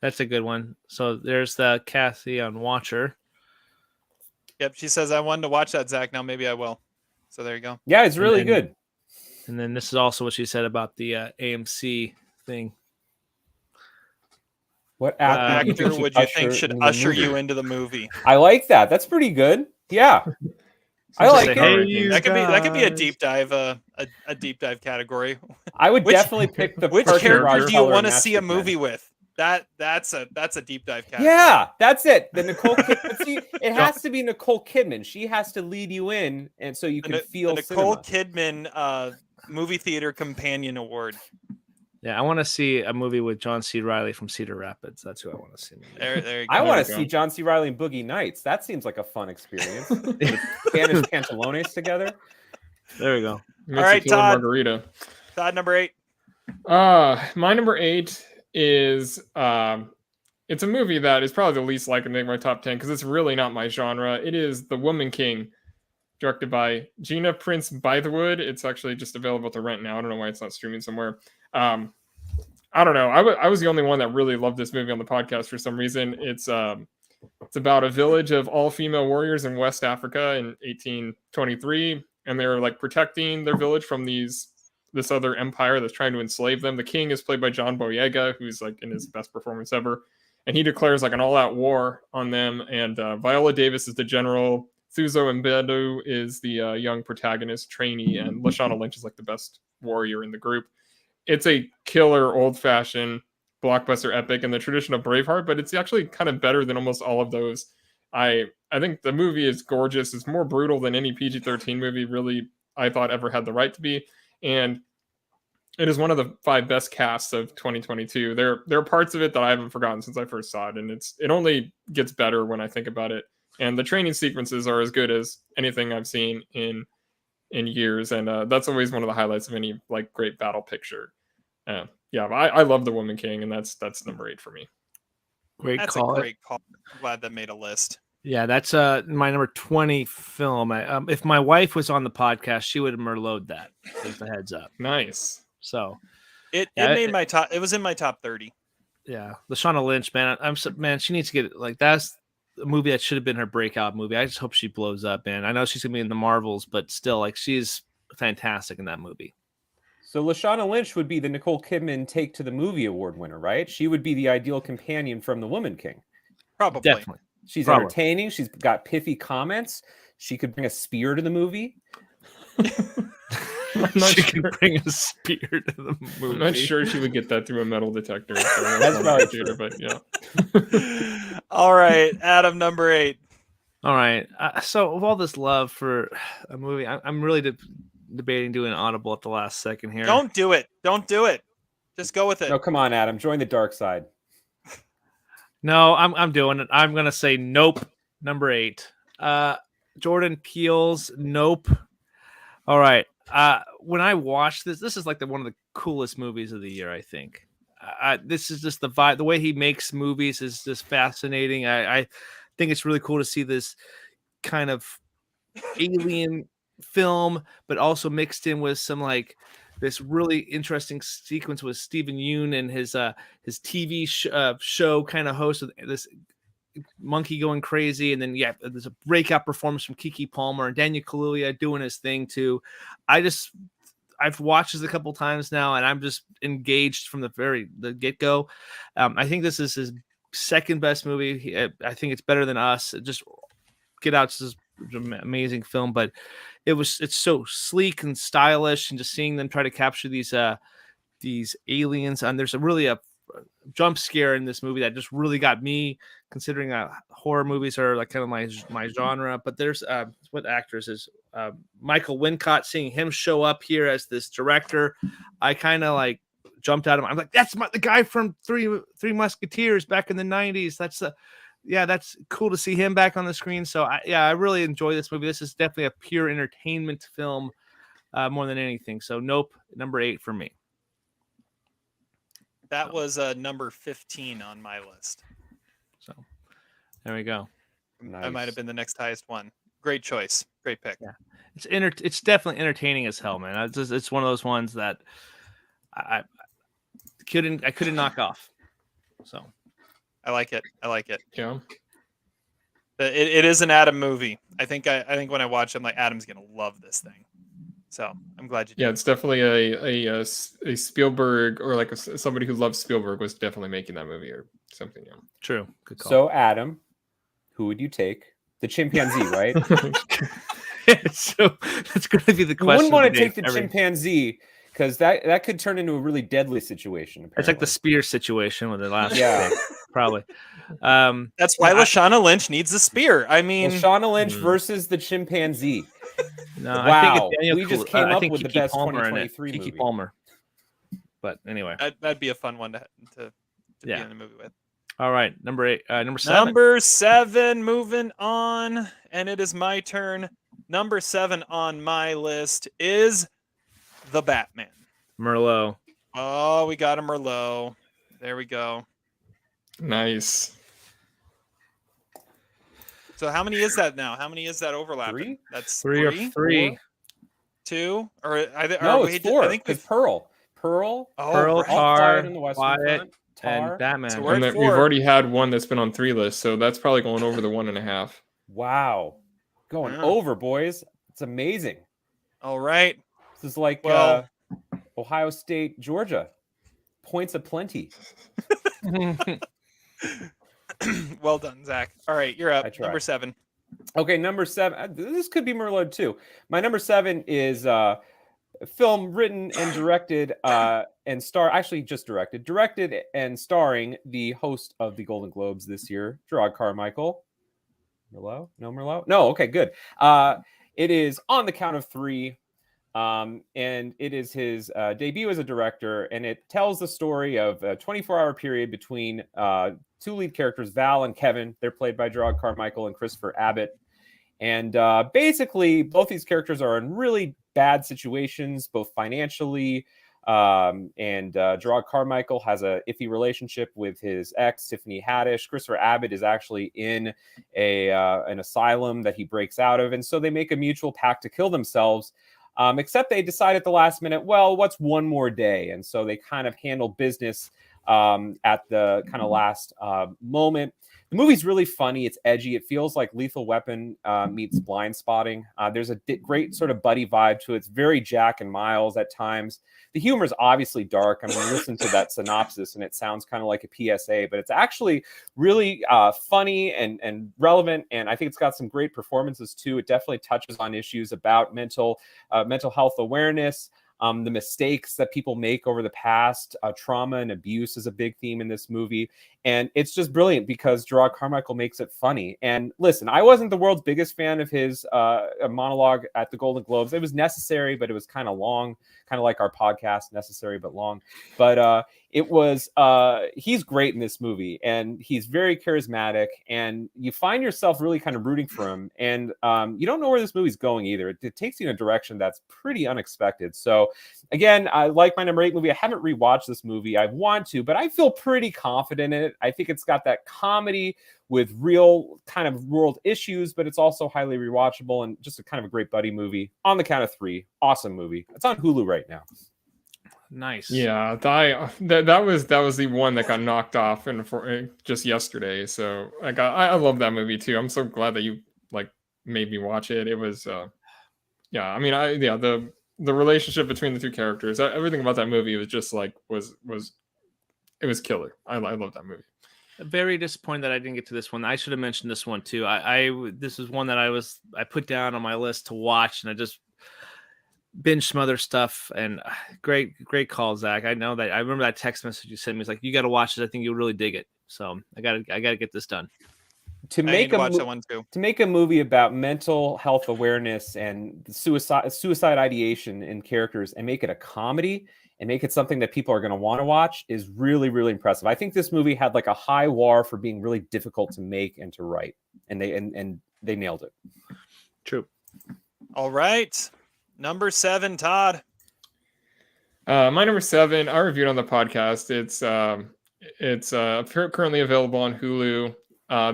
That's a good one. So there's the Kathy on Watcher. Yep, she says, I wanted to watch that, Zach. Now maybe I will. So there you go. Yeah, it's really good. And then this is also what she said about the AMC thing. What actor would you think should usher you into the movie? I like that. That's pretty good. Yeah. I like it. That could be a deep dive, a deep dive category. I would definitely pick the which character do you want to see a movie with? That's a deep dive category. Yeah, that's it. The Nicole Kidman. See, it has to be Nicole Kidman. She has to lead you in, and so you can feel the Nicole Kidman movie theater companion award. Yeah, I want to see a movie with John C. Reilly from Cedar Rapids. That's who I want to see. There you go. I want to see John C. Reilly and Boogie Nights. That seems like a fun experience. Spanish Pantalones together. There we go. All right, Todd. Margarita. Todd, number 8. My number 8 is it's a movie that is probably the least likely to make my top 10 because it's really not my genre. It is The Woman King, directed by Gina Prince Bythewood. It's actually just available to rent now. I don't know why it's not streaming somewhere. I don't know. I was the only one that really loved this movie on the podcast for some reason. It's about a village of all-female warriors in West Africa in 1823, and they're like protecting their village from this other empire that's trying to enslave them. The king is played by John Boyega, who's like in his best performance ever. and he declares like an all-out war on them. And Viola Davis is the general. Thuzo Mbedu is the young protagonist trainee, and Lashana Lynch is like the best warrior in the group. It's a killer, old-fashioned blockbuster epic in the tradition of Braveheart, but it's actually kind of better than almost all of those. I think the movie is gorgeous. It's more brutal than any PG-13 movie really I thought ever had the right to be, and it is one of the 5 best casts of 2022. There are parts of it that I haven't forgotten since I first saw it, and it only gets better when I think about it. And the training sequences are as good as anything I've seen in years, and that's always one of the highlights of any like great battle picture. I love The Woman King, and that's number 8 for me. That's a great call. I'm glad that made a list. Yeah, that's my number 20 film. If my wife was on the podcast, she would have Merlot that. Just a heads up. Nice. So it made my top. It was in my top 30. Yeah, Lashana Lynch, man, she needs to get like that's a movie that should have been her breakout movie. I just hope she blows up, man. I know she's gonna be in the Marvels, but still, like she's fantastic in that movie. So Lashana Lynch would be the Nicole Kidman Take to the Movie Award winner, right? She would be the ideal companion from The Woman King. Probably. Definitely. She's entertaining. She's got pithy comments. She could bring a spear to the movie. She could bring a spear to the movie. I'm not sure she would get that through a metal detector. So That's probably true. But yeah. All right, Adam, number 8. All right. So with all this love for a movie, I'm really debating doing an audible at the last second here. Don't do it. Don't do it. Just go with it. No, come on, Adam. Join the dark side. No, I'm doing it. I'm gonna say nope. Number 8. Jordan Peele's Nope. All right. When I watched this is like one of the coolest movies of the year, I think. This is just the vibe. The way he makes movies is just fascinating. I think it's really cool to see this kind of alien film, but also mixed in with some like this really interesting sequence with Stephen Yeun and his TV show kind of host with this monkey going crazy, and then there's a breakout performance from Keke Palmer and Daniel Kaluuya doing his thing too. I've watched this a couple times now, and I'm just engaged from the get-go. I think this is his second best movie. I think it's better than Us. Just Get Out's is an amazing film, but it's so sleek and stylish, and just seeing them try to capture these aliens. And there's a jump scare in this movie that just really got me, considering horror movies are like kind of my genre. But there's what actors is Michael Wincott, seeing him show up here as this director, I kind of like jumped out of him. I'm like, that's the guy from Three Musketeers back in the 90s. That's cool to see him back on the screen. So I really enjoy this movie. This is definitely a pure entertainment film more than anything. So nope, number 8 for me. That was number 15 on my list. So there we go. Nice. I might have been the next highest one. Great choice. Great pick. Yeah, it's definitely entertaining as hell, man. It's one of those ones that I couldn't knock off. So I like it. Yeah. It is an Adam movie. I think when I watch it, I'm like, Adam's gonna love this thing. So I'm glad you did. Yeah, it's definitely a Spielberg, or like somebody who loves Spielberg was definitely making that movie or something. Yeah. True. Good call. So Adam, who would you take? The chimpanzee, right? So that's going to be the question. You wouldn't want to take the chimpanzee because that could turn into a really deadly situation. Apparently. It's like the spear situation with the last pick, probably. That's why Lashana Lynch needs a spear. I mean, Lashana Lynch versus the chimpanzee. No, wow, I think it's we just came up with Keke the best Palmer 2023 movie. Keke Palmer. But anyway, that'd be a fun one to be in the movie with. All right, number 8, number 7. Number 7, moving on, and it is my turn. Number 7 on my list is The Batman. Merlot. Oh, we got a Merlot. There we go. Nice. So how many is that now? How many is that overlapping? 3? That's 3 or 3. 2? Or no, it's 4. I think it's Pearl. Tar, Quiet, Front, and Batman. So we're And at we've 4. already had one that's been on 3 lists, so that's probably going over the 1.5. Wow. Going Yeah. over, boys. It's amazing. All right. This is like Ohio State, Georgia. Points aplenty. Well done, Zach. All right, you're up. I tried. Number 7. Okay, number 7. This could be Merlot too. My number 7 is a film written and directed directed and starring the host of the Golden Globes this year, Gerard Carmichael. Merlot? No Merlot? No. Okay, good. It is On the Count of Three. And it is his debut as a director, and it tells the story of a 24-hour period between two lead characters, Val and Kevin. They're played by Gerard Carmichael and Christopher Abbott. And basically, both these characters are in really bad situations, both financially. And Gerard Carmichael has a iffy relationship with his ex, Tiffany Haddish. Christopher Abbott is actually in an asylum that he breaks out of. And so they make a mutual pact to kill themselves. Except they decide at the last minute, well, what's one more day? And so they kind of handle business at the kind of last moment. The movie's really funny. It's edgy. It feels like Lethal Weapon meets Blind Spotting. There's a great sort of buddy vibe to it. It's very Jack and Miles at times. The humor is obviously dark. I mean, listen to that synopsis and it sounds kind of like a PSA, but it's actually really funny and relevant. And I think it's got some great performances too. It definitely touches on issues about mental health awareness. The mistakes that people make over the past, trauma and abuse is a big theme in this movie. And it's just brilliant because Gerard Carmichael makes it funny. And listen, I wasn't the world's biggest fan of his monologue at the Golden Globes. It was necessary, but it was kind of long, kind of like our podcast, necessary but long. But he's great in this movie, and he's very charismatic, and you find yourself really kind of rooting for him. And you don't know where this movie's going either. It takes you in a direction that's pretty unexpected. So again, I like my number 8 movie. I haven't rewatched this movie. I want to, but I feel pretty confident in it. I think it's got that comedy with real kind of world issues, but it's also highly rewatchable and just a kind of a great buddy movie. On the Count of Three, awesome movie. It's on Hulu right now. Nice. Yeah, that was the one that got knocked off just yesterday. So I love that movie too. I'm so glad that you made me watch it. It was the relationship between the two characters, everything about that movie was just it was killer. I love that movie. Very disappointed that I didn't get to this one. I should have mentioned this one too. This is one that I put down on my list to watch, and I just binge some other stuff. And great call, Zach. I know that I remember that text message you sent me. It's like, you got to watch this. I think you'll really dig it. So I gotta get this done. To make a movie about mental health awareness and suicide ideation in characters and make it a comedy and make it something that people are going to want to watch is really, really impressive. I think this movie had a high war for being really difficult to make and to write, and they nailed it. True. All right. Number 7, Todd. My number 7, I reviewed on the podcast. It's currently available on Hulu.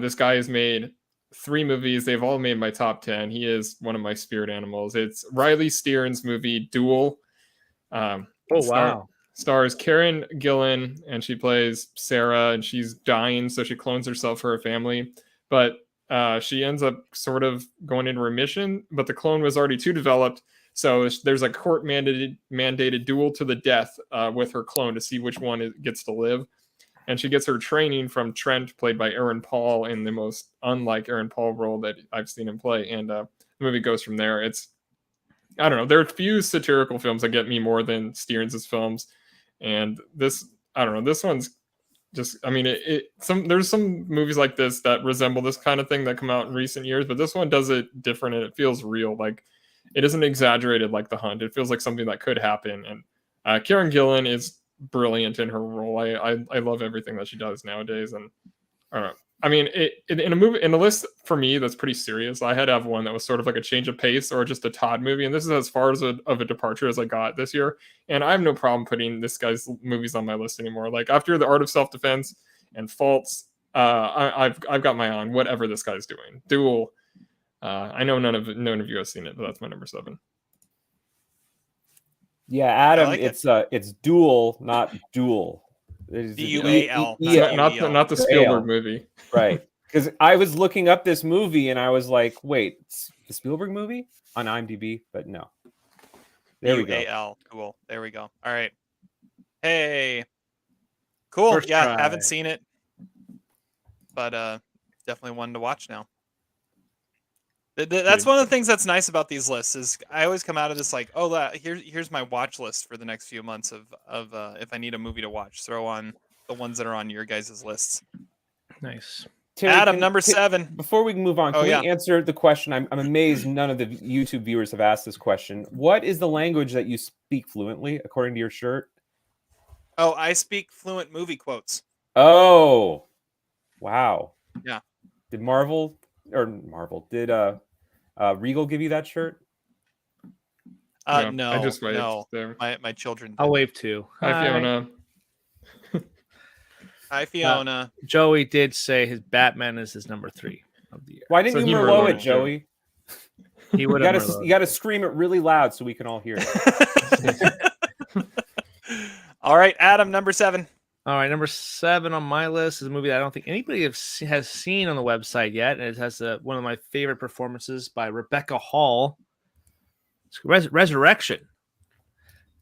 This guy has made 3 movies. They've all made my top 10. He is one of my spirit animals. It's Riley Stearns' movie Duel. Wow. Stars Karen Gillan, and she plays Sarah, and she's dying, so she clones herself for her family. But she ends up sort of going into remission, but the clone was already too developed. So there's a court mandated duel to the death with her clone to see which one gets to live. And she gets her training from Trent, played by Aaron Paul, in the most unlike Aaron Paul role that I've seen him play. And the movie goes from there. I don't know. There are a few satirical films that get me more than Stearns' films. And this one's just, there's some movies like this that resemble this kind of thing that come out in recent years, but this one does it different and it feels real. It isn't exaggerated like The Hunt. It feels like something that could happen. And Karen Gillan is brilliant in her role. I love everything that she does nowadays. And I don't know. In a list for me that's pretty serious, I had to have one that was sort of like a change of pace or just a Todd movie, and this is as far as of a departure as I got this year. And I have no problem putting this guy's movies on my list anymore. After The Art of Self-Defense and Saltz, I've got my eye on whatever this guy's doing. Duel. I know none of you have seen it, but that's my number 7. Yeah, Adam, it's Duel, not Duel. Dual, not the Spielberg movie, right? Because I was looking up this movie and I was like, "Wait, it's the Spielberg movie on IMDb?" But no. There we go. Cool. There we go. All right. Hey. Cool. First try. Haven't seen it. but definitely one to watch now. That's one of the things that's nice about these lists is I always come out of this like, oh, here's my watch list for the next few months of if I need a movie to watch, throw on the ones that are on your guys' lists. Nice. Terry, Adam, number 7. Before we move on, can we answer the question? I'm amazed none of the YouTube viewers have asked this question. What is the language that you speak fluently, according to your shirt? Oh, I speak fluent movie quotes. Oh, wow. Yeah. Did did Regal give you that shirt? No, I just waved no. there. My children did. I'll wave too. Hi, Fiona. Hi, Fiona. Joey did say his Batman is his number 3 of the year. Why didn't So you he Merlot Merloted it, Joey? He would have. You got to scream it really loud so we can all hear it. All right, Adam, number 7. All right, number 7 on my list is a movie that I don't think anybody has seen on the website yet, and it has one of my favorite performances by Rebecca Hall. It's Resurrection.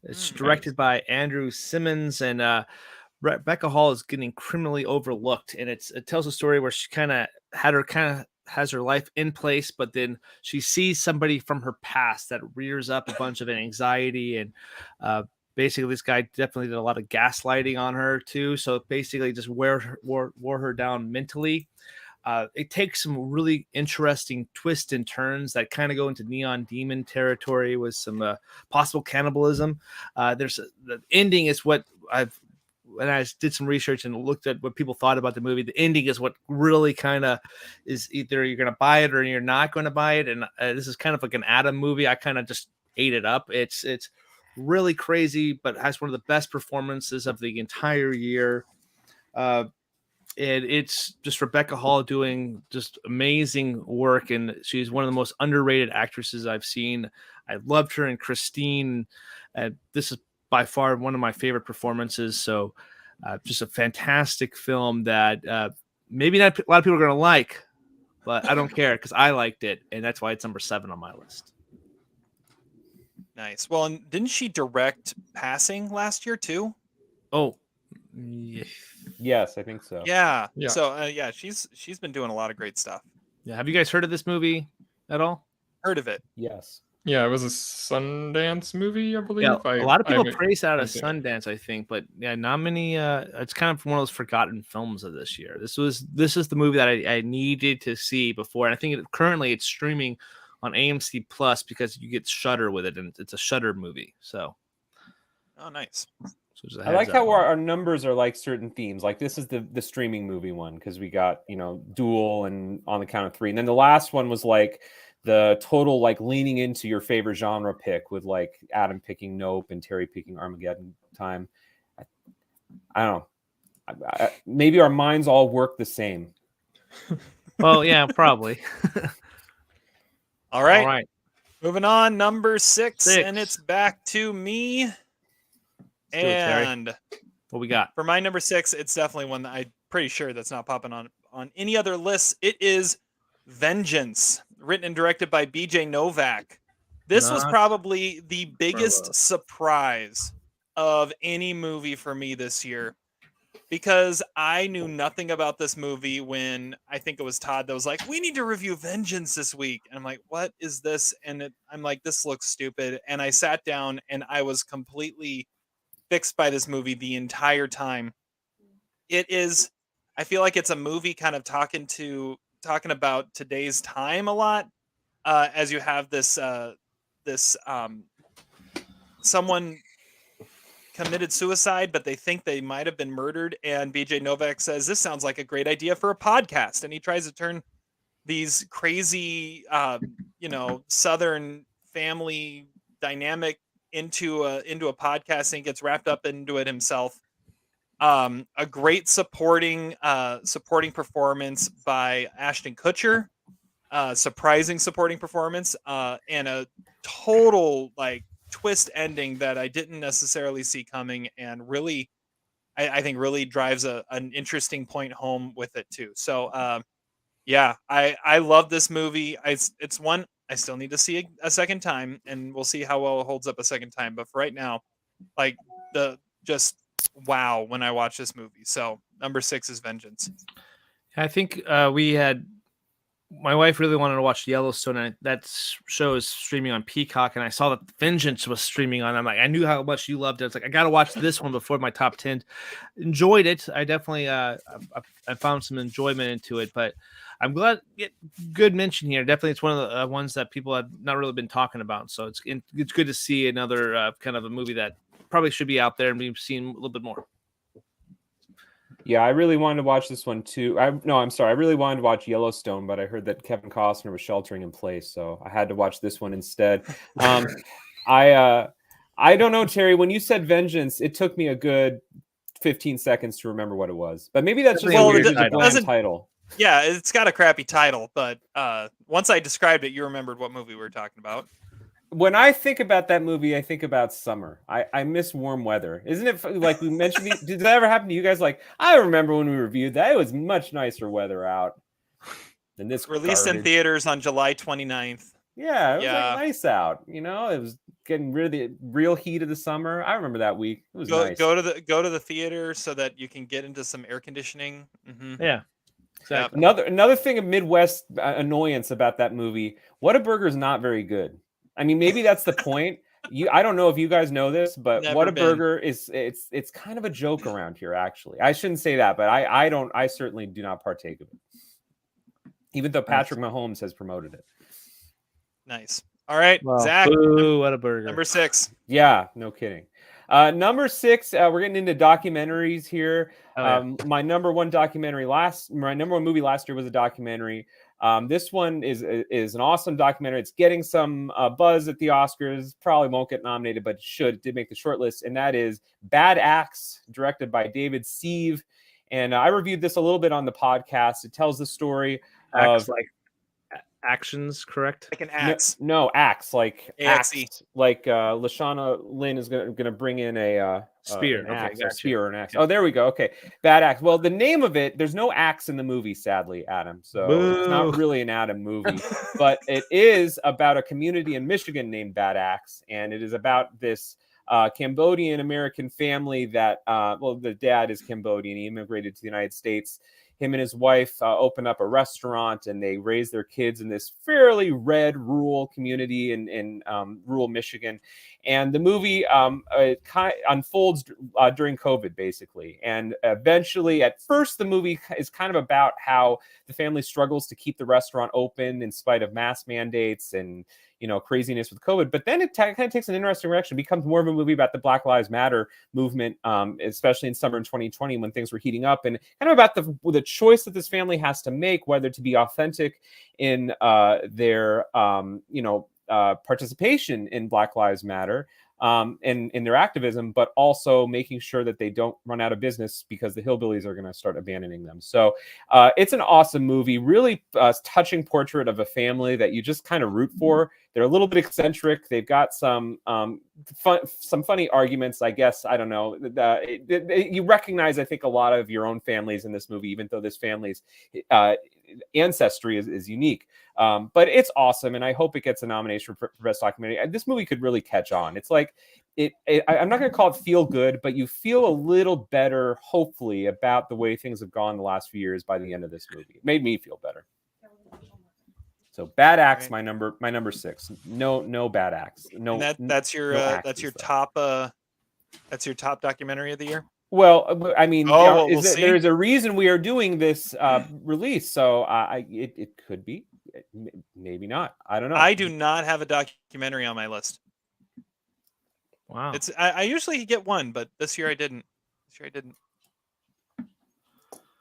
It's directed by Andrew Simmons, and Rebecca Hall is getting criminally overlooked, and it tells a story where she kind of has her life in place, but then she sees somebody from her past that rears up a bunch of anxiety, and basically this guy definitely did a lot of gaslighting on her too. So basically just wore her down mentally. It takes some really interesting twists and turns that kind of go into Neon Demon territory with some possible cannibalism. The ending is what when I did some research and looked at what people thought about the movie, the ending is what really kind of is either you're going to buy it or you're not going to buy it. And this is kind of like an Adam movie. I kind of just ate it up. It's really crazy, but has one of the best performances of the entire year. And it's just Rebecca Hall doing just amazing work. And she's one of the most underrated actresses I've seen. I loved her in Christine. This is by far one of my favorite performances. So just a fantastic film that maybe not a lot of people are going to like, but I don't care because I liked it. And that's why it's number 7 on my list. Nice. Well, and didn't she direct Passing last year too? Oh, yeah. Yes, I think so. Yeah. Yeah. So she's been doing a lot of great stuff. Yeah. Have you guys heard of this movie at all? Heard of it? Yes. Yeah, it was a Sundance movie, I believe. Yeah, a lot of people praise out of I think. Sundance, I think, but yeah, not many. It's kind of one of those forgotten films of this year. This is the movie that I needed to see before, and I think currently it's streaming on AMC Plus because you get Shudder with it, and it's a Shudder movie. So, oh, nice. So I like how our numbers are like certain themes. Like this is the streaming movie one because we got Duel and On the Count of Three, and then the last one was like the total like leaning into your favorite genre pick with like Adam picking Nope and Terry picking Armageddon Time. I don't know. Maybe our minds all work the same. Well, yeah, probably. All right. All right. Moving on, number 6, and it's back to me. And what we got for my number 6, it's definitely one that I'm pretty sure that's not popping on any other lists. It is Vengeance, written and directed by BJ Novak. This was probably the biggest surprise of any movie for me this year because I knew nothing about this movie when I think it was Todd that was like, we need to review Vengeance this week. And I'm like, what is this? And I'm like, this looks stupid. And I sat down and I was completely fixed by this movie the entire time. It is, I feel like it's a movie kind of talking about today's time a lot, as you have this someone committed suicide, but they think they might have been murdered. And BJ Novak says, this sounds like a great idea for a podcast. And he tries to turn these crazy, Southern family dynamic into a podcast, and gets wrapped up into it himself. A great supporting performance by Ashton Kutcher, surprising supporting performance, and a total like twist ending that I didn't necessarily see coming, and really, I think really drives an interesting point home with it too. So, I love this movie. It's one I still need to see a second time, and we'll see how well it holds up a second time. But for right now, like wow when I watch this movie. So number 6 is Vengeance. I think we had my wife really wanted to watch Yellowstone, and that show is streaming on Peacock. And I saw that Vengeance was streaming on. I'm like, I knew how much you loved it. It's like I got to watch this one before my top 10. Enjoyed it. I definitely I found some enjoyment into it, but I'm glad. Good mention here. Definitely, it's one of the ones that people have not really been talking about. So it's good to see another kind of a movie that probably should be out there and we've seen a little bit more. Yeah, I really wanted to watch this one too. I'm sorry. I really wanted to watch Yellowstone, but I heard that Kevin Costner was sheltering in place, so I had to watch this one instead. I don't know, Terry. When you said Vengeance, it took me a good 15 seconds to remember what it was. But maybe that's just a weird bland title. Yeah, it's got a crappy title, but once I described it, you remembered what movie we were talking about. When I think about that movie, I think about summer. I miss warm weather. Isn't it like we mentioned? Did that ever happen to you guys? Like, I remember when we reviewed that, it was much nicer weather out than this. Released in theaters on July 29th. Yeah, it was like nice out. You know, it was getting rid of the real heat of the summer. I remember that week. It was nice. Go to the theater so that you can get into some air conditioning. Mm-hmm. Yeah. Exactly. Another thing of Midwest annoyance about that movie, Whataburger is not very good. I mean, maybe that's the point. I don't know if you guys know this, but Whataburger is it's kind of a joke around here. Actually, I shouldn't say that, but I certainly do not partake of it, even though Patrick Mahomes has promoted it. Nice. All right, well, Zach. Whataburger. Number 6. Yeah, no kidding. Number 6, we're getting into documentaries here. My number one movie last year was a documentary. This one is an awesome documentary. It's getting some buzz at the Oscars. Probably won't get nominated, but it did make the short list. And that is Bad Axe, directed by David Sieve. And I reviewed this a little bit on the podcast. It tells the story of like actions, correct? Like an axe. No, axe, like A-X-E. axe. Like Lashana Lynn is gonna bring in a spear. An axe, a spear or an axe. Oh, there we go. Okay. Bad Axe. Well, the name of it, there's no axe in the movie, sadly, Adam. So it's not really an Adam movie, but it is about a community in Michigan named Bad Axe. And it is about this Cambodian American family that, the dad is Cambodian. He immigrated to the United States. Him and his wife opened up a restaurant, and they raised their kids in this fairly red rural community in rural Michigan. And the movie unfolds during COVID, basically. And eventually, at first, the movie is kind of about how the family struggles to keep the restaurant open in spite of mask mandates and craziness with COVID. But then it kind of takes an interesting direction. It becomes more of a movie about the Black Lives Matter movement, especially in summer in 2020 when things were heating up, and kind of about the choice that this family has to make, whether to be authentic in their participation in Black Lives Matter and in their activism, but also making sure that they don't run out of business because the hillbillies are going to start abandoning them. So it's an awesome movie, really touching portrait of a family that you just kind of root for. They're a little bit eccentric. They've got some funny arguments, I guess. I don't know. You recognize, I think, a lot of your own families in this movie, even though this family's ancestry is unique. But it's awesome, and I hope it gets a nomination for Best Documentary. This movie could really catch on. It's like, I'm not going to call it feel good, but you feel a little better, hopefully, about the way things have gone the last few years by the end of this movie. It made me feel better. So Bad Axe, my number 6. No Bad Axe. No, that's your top documentary of the year. Well, I mean, there's a reason we are doing this release, so it could be, maybe not. I don't know. I do not have a documentary on my list. Wow. I usually get one, but this year I didn't.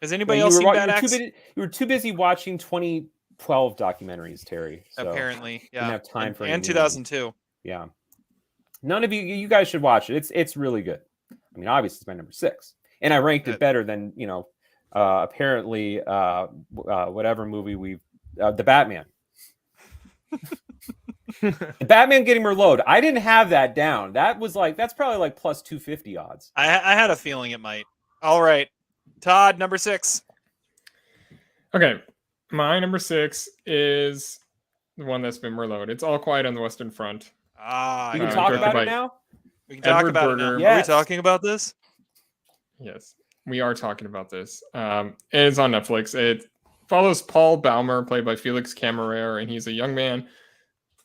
Has anybody else seen Bad Axe? You were too busy watching 2012 documentaries, Terry. So apparently, yeah. Didn't have time for and 2002. Yeah. None of you guys should watch it. It's really good. I mean, obviously it's my number 6, and I ranked it better than apparently whatever movie the Batman. The Batman getting Merlot. I didn't have that down. That's probably like plus 250 odds. I had a feeling it might. All right, Todd, number 6. Okay, my number 6 is the one that's been Merlot. It's All Quiet on the Western Front. We can talk about it now. We can talk about it now. Yes. Are we talking about this? Yes. we are talking about this. It's on Netflix. It follows Paul Baumer, played by Felix Cameraer, and he's a young man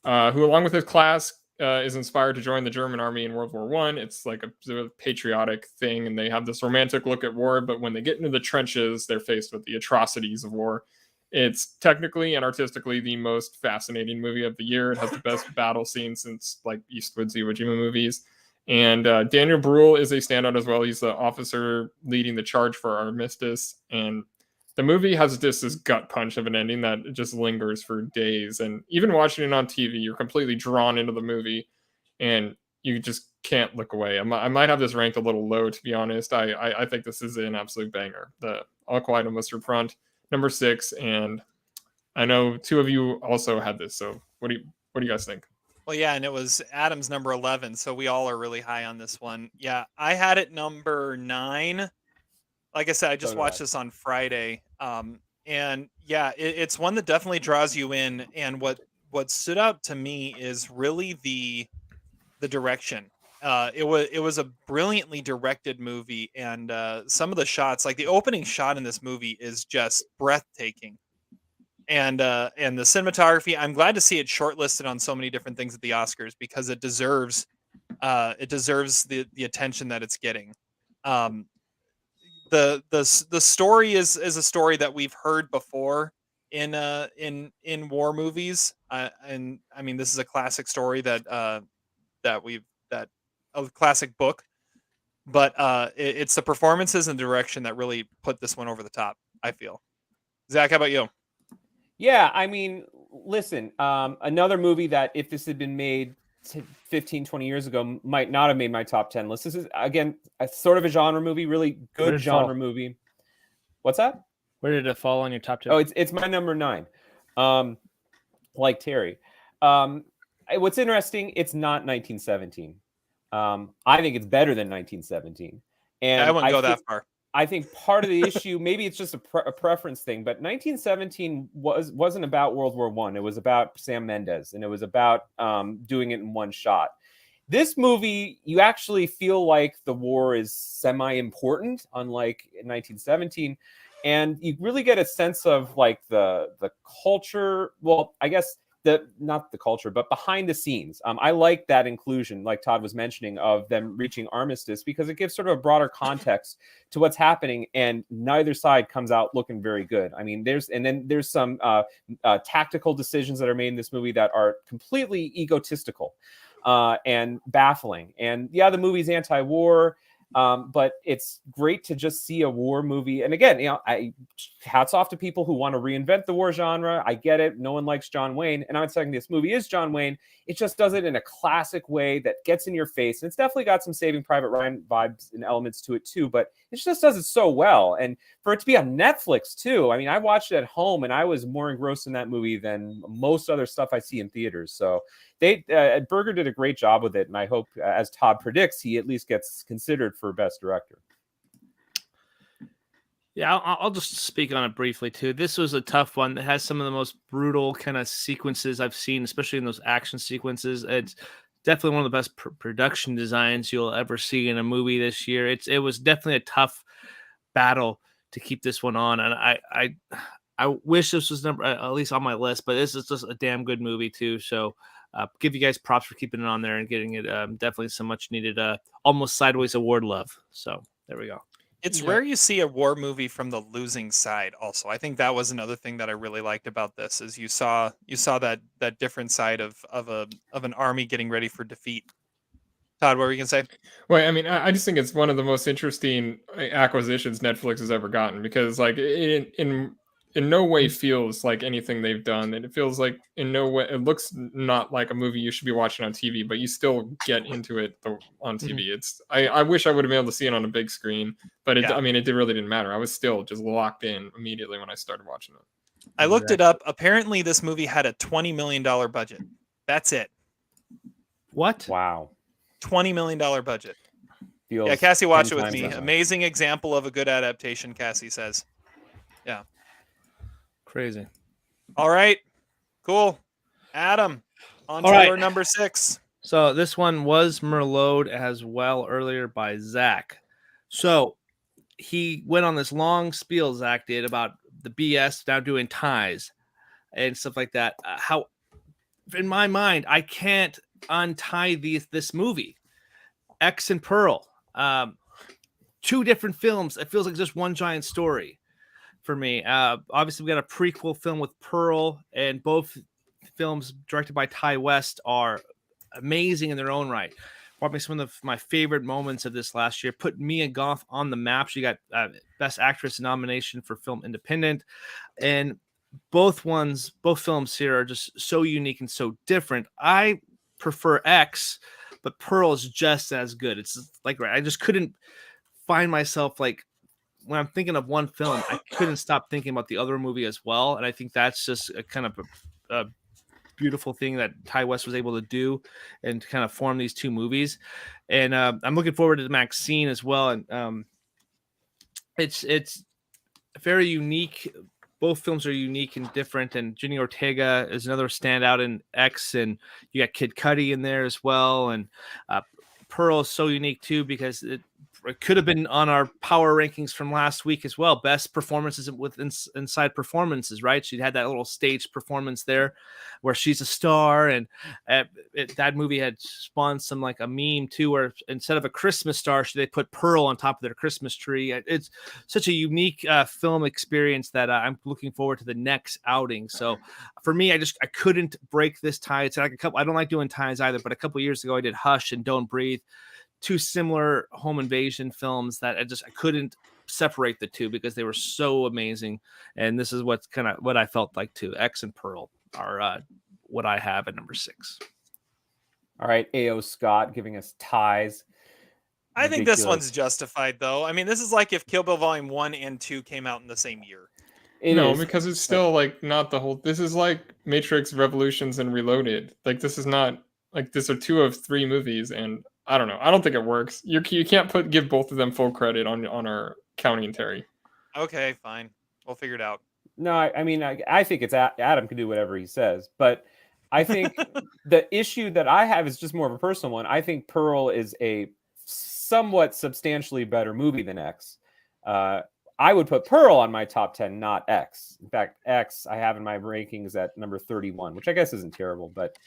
who, along with his class, is inspired to join the German army in World War One. It's like a sort of patriotic thing, and they have this romantic look at war. But when they get into the trenches, they're faced with the atrocities of war. It's technically and artistically the most fascinating movie of the year. It has the best battle scene since like Eastwood's Iwo Jima movies. And Daniel Bruhl is a standout as well. He's the officer leading the charge for Armistice. And the movie has this gut punch of an ending that just lingers for days. And even watching it on TV, you're completely drawn into the movie and you just can't look away. I might have this ranked a little low, to be honest. I think this is an absolute banger. The All Quiet on Western Front, number 6. And I know 2 of you also had this. So what do you guys think? Well, yeah, and it was Adam's number 11, so we all are really high on this one. Yeah, I had it number 9. Like I said, I just watched this on Friday, and yeah, it's one that definitely draws you in. And what stood out to me is really the direction. It was a brilliantly directed movie, and some of the shots, like the opening shot in this movie, is just breathtaking. And the cinematography, I'm glad to see it shortlisted on so many different things at the Oscars because it deserves the attention that it's getting. The story is a story that we've heard before in war movies, and I mean this is a classic story that a classic book, but it's the performances and direction that really put this one over the top, I feel. Zach, how about you? Yeah, I mean, listen, another movie that if this had been made 15, 20 years ago might not have made my top 10 list. This is, again, a sort of a genre movie, really good genre movie. What's that? Where did it fall on your top 10? Oh, it's my number 9. Like Terry. What's interesting, it's not 1917. I think it's better than 1917. And I wouldn't go that far. I think part of the issue, maybe it's just a preference thing, but 1917 wasn't about World War I. It was about Sam Mendes, and it was about doing it in one shot. This movie, you actually feel like the war is semi-important, unlike 1917, and you really get a sense of like the culture. Well, I guess not the culture, but behind the scenes. I like that inclusion, like Todd was mentioning, of them reaching armistice, because it gives sort of a broader context to what's happening, and neither side comes out looking very good. I mean, there's some tactical decisions that are made in this movie that are completely egotistical and baffling. And yeah, the movie's anti-war. But it's great to just see a war movie. And again, hats off to people who want to reinvent the war genre. I get it. No one likes John Wayne. And I'm not saying this movie is John Wayne. It just does it in a classic way that gets in your face. And it's definitely got some Saving Private Ryan vibes and elements to it too, but it just does it so well. And for it to be on Netflix too, I mean, I watched it at home and I was more engrossed in that movie than most other stuff I see in theaters. So Berger did a great job with it, and I hope, as Todd predicts, he at least gets considered for Best Director. Yeah, I'll just speak on it briefly too. This was a tough one. It has some of the most brutal kind of sequences I've seen, especially in those action sequences. It's definitely one of the best production designs you'll ever see in a movie this year. It was definitely a tough battle to keep this one on, and I wish this was at least on my list, but this is just a damn good movie too. So. Give you guys props for keeping it on there and getting it definitely some much needed almost sideways award love. So there we go. It's rare you see a war movie from the losing side also. I think that was another thing that I really liked about this is you saw that different side of an army getting ready for defeat. Todd, what were you going to say? Well, I mean, I just think it's one of the most interesting acquisitions Netflix has ever gotten, because like in no way feels like anything they've done, and it feels like in no way it looks not like a movie you should be watching on TV, but you still get into it on TV. It's I wish I would have been able to see it on a big screen, but I mean, it really didn't matter. I was still just locked in immediately when I started watching it. I looked it up. Apparently, this movie had a $20 million budget. That's it. What? Wow. $20 million budget. Yeah, Cassie watched it with me. Amazing example of a good adaptation, Cassie says. Yeah. Crazy. All right. Cool. Adam, on to your number 6. So this one was Merlot as well earlier by Zach. So he went on this long spiel, Zach did, about the BS now doing ties and stuff like that. How, in my mind, I can't untie this movie, X and Pearl. Two different films. It feels like just one giant story for me. Obviously, we got a prequel film with Pearl, and both films directed by Ty West are amazing in their own right. Probably some of my favorite moments of this last year. Put Mia Goth on the map. She got Best Actress nomination for Film Independent, and both films here are just so unique and so different. I prefer X, but Pearl is just as good. It's like, I just couldn't find myself, like, when I'm thinking of one film, I couldn't stop thinking about the other movie as well. And I think that's just a kind of a beautiful thing that Ty West was able to do and to kind of form these two movies. And I'm looking forward to Maxine as well. And it's very unique. Both films are unique and different. And Jenny Ortega is another standout in X, and you got Kid Cudi in there as well. And Pearl is so unique too, because it could have been on our power rankings from last week as well. Best performances with inside performances, right? She had that little stage performance there where she's a star, and that movie had spawned some, like, a meme too, where instead of a Christmas star, they put Pearl on top of their Christmas tree. It's such a unique film experience that I'm looking forward to the next outing. So for me, I couldn't break this tie. It's like I don't like doing ties either, but a couple years ago I did Hush and Don't Breathe, two similar home invasion films that I couldn't separate the two because they were so amazing. And this is what I felt like too. X and Pearl are what I have at number 6. All right, A.O. Scott giving us ties. I think this one's justified, though. I mean, this is like if Kill Bill Volume 1 and 2 came out in the same year. Because it's still, like, not the whole. This is like Matrix Revolutions and Reloaded. Like, this is not, like, these are 2 of 3 movies, and I don't know. I don't think it works. You can't give both of them full credit on our counting, Terry. Okay, fine. We'll figure it out. No, I mean, I think it's Adam can do whatever he says, but I think the issue that I have is just more of a personal one. I think Pearl is a somewhat substantially better movie than X. I would put Pearl on my top 10, not X. In fact, X I have in my rankings at number 31, which I guess isn't terrible, but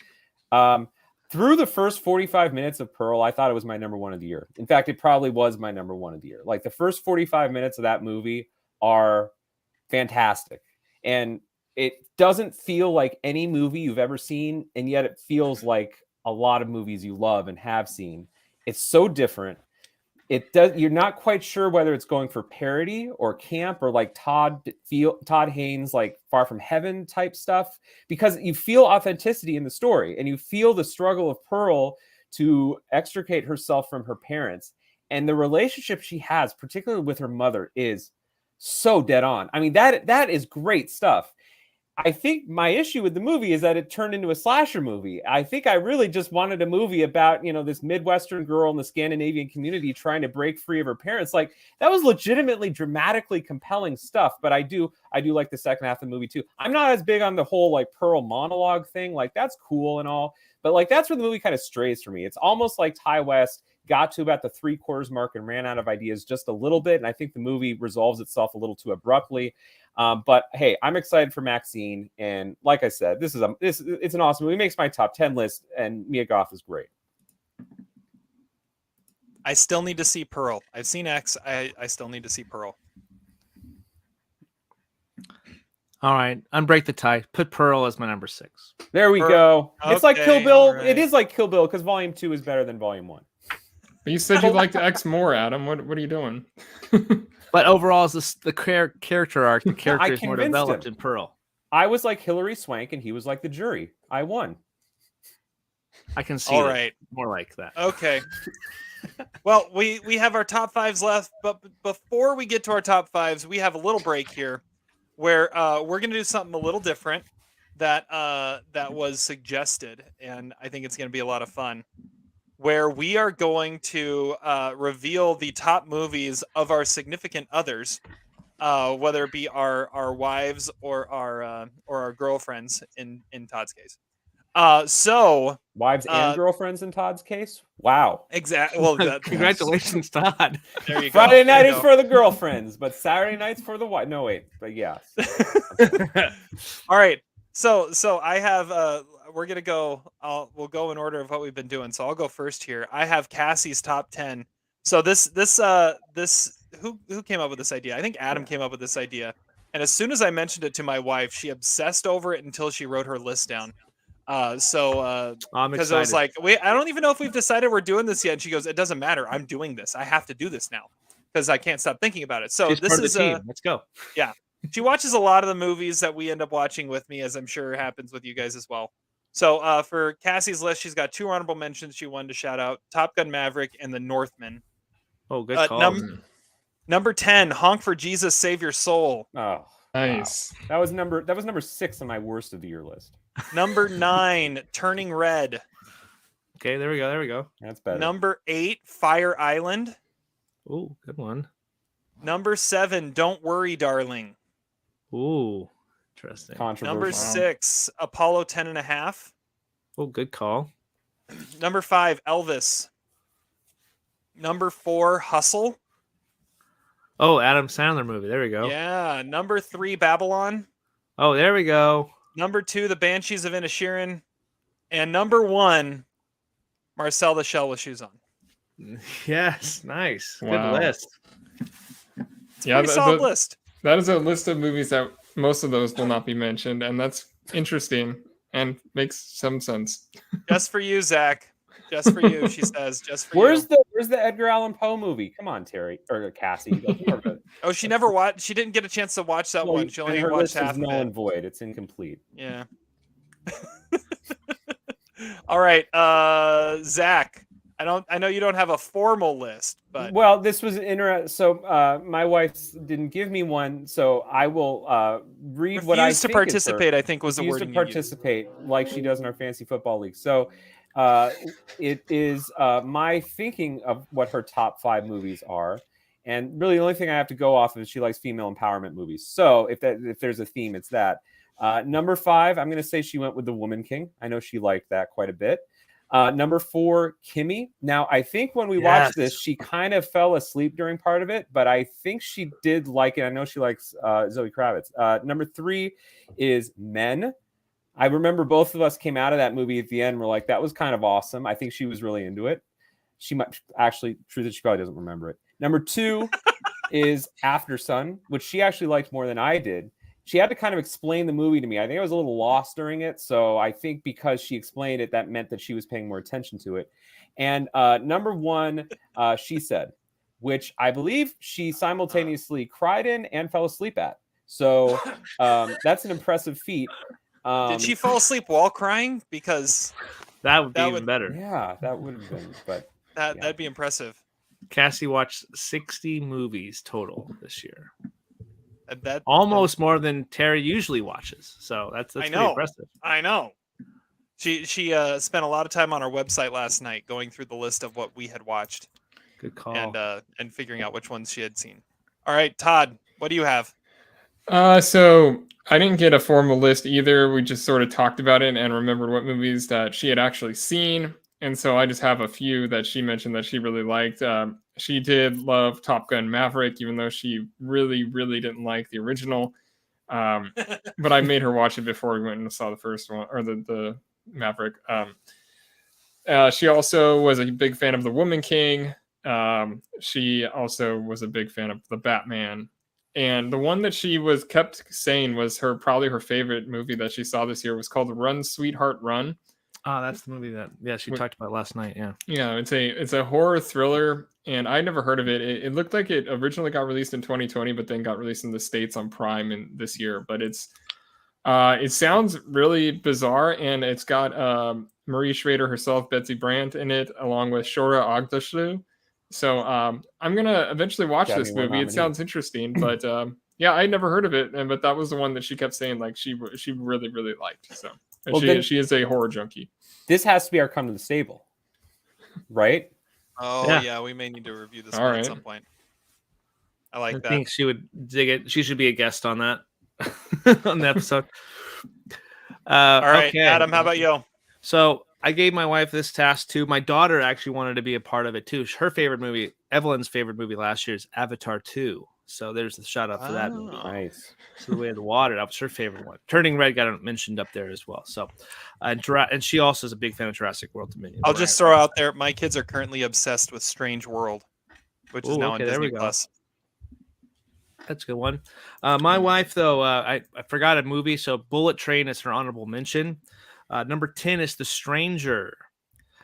through the first 45 minutes of Pearl, I thought it was my number 1 of the year. In fact, it probably was my number 1 of the year. Like, the first 45 minutes of that movie are fantastic. And it doesn't feel like any movie you've ever seen, and yet it feels like a lot of movies you love and have seen. It's so different. You're not quite sure whether it's going for parody or camp or like Todd Haynes, like Far From Heaven type stuff, because you feel authenticity in the story and you feel the struggle of Pearl to extricate herself from her parents. And the relationship she has, particularly with her mother, is so dead on. I mean, that is great stuff. I think my issue with the movie is that it turned into a slasher movie. I think I really just wanted a movie about, this Midwestern girl in the Scandinavian community trying to break free of her parents. Like, that was legitimately dramatically compelling stuff, but I do like the second half of the movie too. I'm not as big on the whole, like, Pearl monologue thing. Like, that's cool and all, but, like, that's where the movie kind of strays for me. It's almost like Ty West got to about the 3/4 mark and ran out of ideas just a little bit. And I think the movie resolves itself a little too abruptly. But hey, I'm excited for Maxine. And like I said, it's an awesome movie. It makes my top 10 list, and Mia Goth is great. I still need to see Pearl. I've seen X. I still need to see Pearl. All right, unbreak the tie. Put Pearl as my number 6. There we go. Okay, it's like Kill Bill. right. It is like Kill Bill because Volume 2 is better than Volume 1. But you said you liked X more, Adam. What are you doing? But overall, is the character arc, the character is more convinced developed him. in Pearl. I was like Hilary Swank, and he was like the jury. I won. I can see All it. right. More like that. Okay. Well, we have our top 5s left, but before we get to our top 5s, we have a little break here where we're going to do something a little different that was suggested, and I think it's going to be a lot of fun, where we are going to reveal the top movies of our significant others, whether it be our wives or our girlfriends in Todd's case. So Wives and girlfriends in Todd's case. Wow. exactly. Well, Congratulations, Todd. there you go. Friday night There you is go. for the girlfriends, but Saturday night's for the wife. No, wait, but yeah. All right. So I have we're gonna go. We'll go in order of what we've been doing. So I'll go first here. I have Cassie's top 10. So this who came up with this idea? I think Adam came up with this idea. And as soon as I mentioned it to my wife, she obsessed over it until she wrote her list down. I'm Because excited. I was like, wait, I don't even know if we've decided we're doing this yet. And she goes, it doesn't matter. I'm doing this. I have to do this now because I can't stop thinking about it. So She's this part of is the team. Let's go. she watches a lot of the movies that we end up watching with me, as I'm sure happens with you guys as well. So for Cassie's list, she's got 2 honorable mentions she wanted to shout out: Top Gun Maverick and The Northman. Oh, good call. Number 10, Honk for Jesus, Save Your Soul. Oh, Nice. wow. That was number 6 on my worst of the year list. Number 9, Turning Red. Okay, there we go. That's better. Number 8, Fire Island. Ooh, good one. Number 7, Don't Worry, Darling. Ooh, interesting. Controversial. Number 6, Apollo 10.5. Oh, good call. Number 5, Elvis. Number 4, Hustle. Oh, Adam Sandler movie. There we go. Yeah. Number 3, Babylon. Oh, there we go. Number 2, The Banshees of Inisherin. And number 1, Marcel the Shell with Shoes On. Yes, nice. Wow. Good list. Pretty solid list. That is a list of movies that most of those will not be mentioned, and that's interesting and makes some sense. Just for you, Zach. Just for you, she says. Just for Where's you. the Edgar Allan Poe movie? Come on, Terry or Cassie. Oh, she never watched. She didn't get a chance to watch that one. She only her watched list half is of null it. and void. It's incomplete. Yeah. All right, Zach. I know you don't have a formal list, but Well, this was interesting. So my wife didn't give me one, so I will read what I refuse to think is her. participate. I think was the Refuse wording to you used. participate like she does in our fantasy football league. So it is my thinking of what her top 5 movies are, and really the only thing I have to go off of is she likes female empowerment movies. So if there's a theme, it's that. Number 5, I'm going to say she went with The Woman King. I know she liked that quite a bit. Number 4, Kimmy. Now, I think when we watched this, she kind of fell asleep during part of it, but I think she did like it. I know she likes Zoe Kravitz. Number 3 is Men. I remember both of us came out of that movie at the end. We're like, that was kind of awesome. I think she was really into it. She might actually, true that she probably doesn't remember it. Number 2 is After Sun, which she actually liked more than I did. She had to kind of explain the movie to me. I think I was a little lost during it. So I think because she explained it, that meant that she was paying more attention to it. And number 1, She Said, which I believe she simultaneously cried in and fell asleep at. So that's an impressive feat. Did she fall asleep while crying? Because That would be even better. Yeah, that would have been. But that'd be impressive. Cassie watched 60 movies total this year. That Almost more than Terry usually watches. So that's pretty impressive. I know. She spent a lot of time on our website last night going through the list of what we had watched. Good call. And figuring out which ones she had seen. All right, Todd, what do you have? So I didn't get a formal list either. We just sort of talked about it and remembered what movies that she had actually seen. And so I just have a few that she mentioned that she really liked. She did love Top Gun Maverick, even though she really, really didn't like the original. But I made her watch it before we went and saw the first one, or the Maverick. She also was a big fan of The Woman King. She also was a big fan of The Batman. And the one that she kept saying was probably her favorite movie that she saw this year was called Run, Sweetheart, Run. Oh, that's the movie that she talked about last night. Yeah. Yeah, it's a horror thriller, and I never heard of it. It looked like it originally got released in 2020, but then got released in the States on Prime this year. But it sounds really bizarre, and it's got Marie Schrader herself, Betsy Brandt in it, along with Shora Agdashlu. So I'm gonna eventually watch this movie. It sounds interesting, but yeah, I never heard of it, but that was the one that she kept saying like she really, really liked. So. She is a horror junkie. This has to be our come to the stable, right? Oh yeah, we may need to review this one at some point. I like that. I think she would dig it. She should be a guest on that on the episode. All right, okay. Adam, how about you? So I gave my wife this task too. My daughter actually wanted to be a part of it too. Her favorite movie, Evelyn's favorite movie last year, is Avatar 2. So there's the shout out for that movie. Nice. So The Way of the Water, that was her favorite one. Turning Red got mentioned up there as well. So, and she also is a big fan of Jurassic World Dominion. I'll just throw out there, my kids are currently obsessed with Strange World, which is now on Disney Plus. That's a good one. My wife, though, I forgot a movie. So Bullet Train is her honorable mention. Number 10 is The Stranger.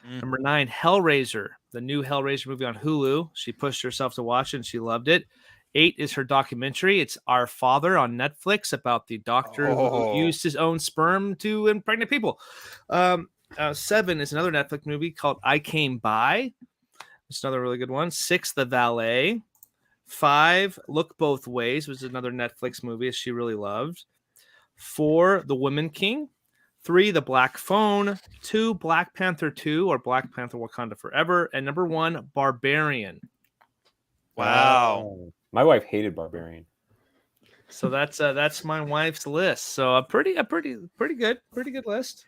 Number 9, Hellraiser, the new Hellraiser movie on Hulu. She pushed herself to watch it and she loved it. 8 is her documentary. It's Our Father on Netflix about the doctor who used his own sperm to impregnate people. 7 is another Netflix movie called I Came By. It's another really good one. 6, The Valet. 5, Look Both Ways, which is another Netflix movie she really loved. 4, The Woman King. 3, The Black Phone. 2, Black Panther 2 or Black Panther Wakanda Forever. And number 1, Barbarian. Wow. My wife hated Barbarian. So that's my wife's list. So a pretty good list.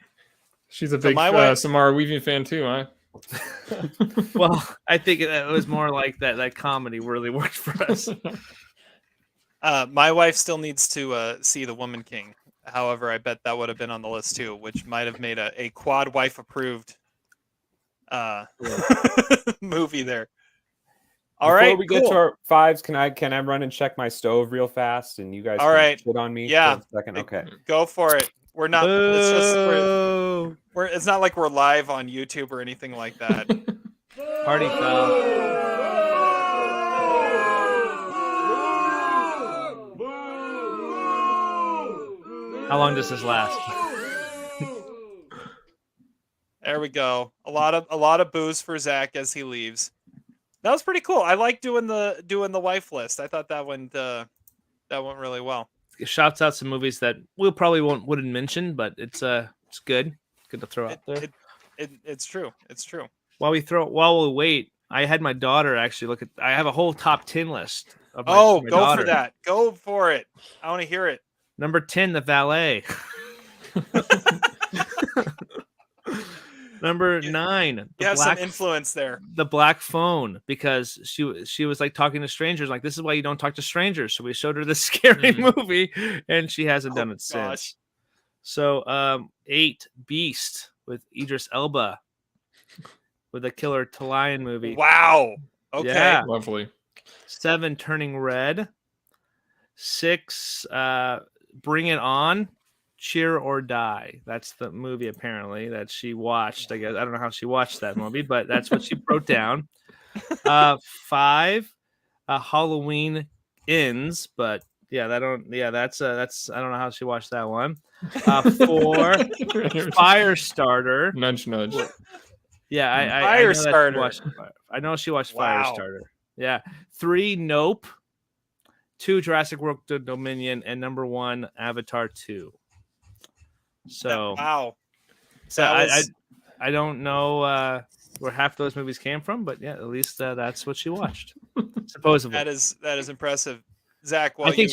She's a big Samara Weaving fan too, huh? Well, I think it was more like that comedy really worked for us. My wife still needs to see The Woman King. However, I bet that would have been on the list too, which might have made a quad wife approved movie there. All right, Before we get to our 5s, can I run and check my stove real fast and you guys can shit on me for a second? Okay. Go for it. We're not it's just it's not like we're live on YouTube or anything like that. Party foul. How long does this last? There we go. A lot of booze for Zach as he leaves. That was pretty cool. I like doing the wife list. I thought that went really well. Shouts out some movies that we probably wouldn't mention, but it's good. Good to throw out there. It's true. It's true. While we wait, I had my daughter actually look at. I have a whole top 10 list. Of my go daughter. for that. Go for it. I want to hear it. Number 10, The Valet. Number 9, you have some influence there. The Black Phone, because she was like talking to strangers, like this is why you don't talk to strangers. So we showed her this scary movie, and she hasn't done it since. So 8, Beast with Idris Elba, with the Killer Talayan movie. Wow. Okay. Yeah. Lovely. 7, Turning Red. 6, Bring It On. Cheer or Die. That's the movie apparently that she watched. I guess I don't know how she watched that movie, but that's what she wrote down. 5, Halloween Ends, but yeah, that's I don't know how she watched that one. 4, Firestarter. Nudge, nudge. Yeah, I know she watched Firestarter. Yeah. 3, Nope. 2, Jurassic World Dominion, and number 1, Avatar 2. So wow. So I don't know where half those movies came from, but yeah, at least that's what she watched. Supposedly. That is impressive. Zach, I think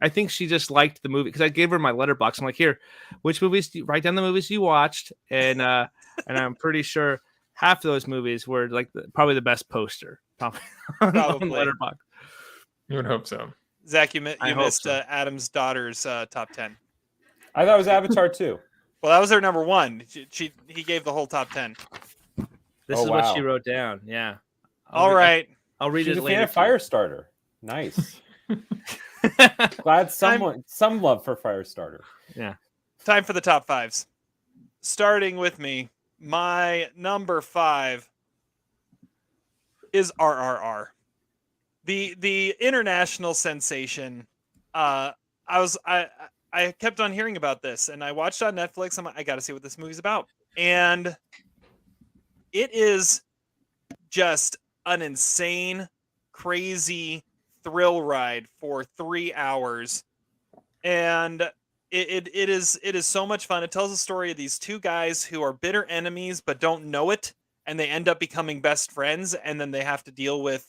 I think she just liked the movie because I gave her my letterbox. I'm like, here, which movies write down the movies you watched, and I'm pretty sure half of those movies were like probably the best poster. Probably. On letterbox. You would hope so. Zach, you missed Adam's daughter's top 10. I thought it was Avatar 2. Well, that was her number 1. He gave the whole top 10. This is what she wrote down. Yeah. All right. I'll read it later. She's a fan of Firestarter. Nice. Glad some love for Firestarter. Yeah. Time for the top 5s. Starting with me, my number 5 is RRR. The international sensation. I kept on hearing about this, and I watched on Netflix. I'm like, I got to see what this movie's about. And it is just an insane, crazy thrill ride for 3 hours. And it is so much fun. It tells the story of these 2 guys who are bitter enemies but don't know it, and they end up becoming best friends, and then they have to deal with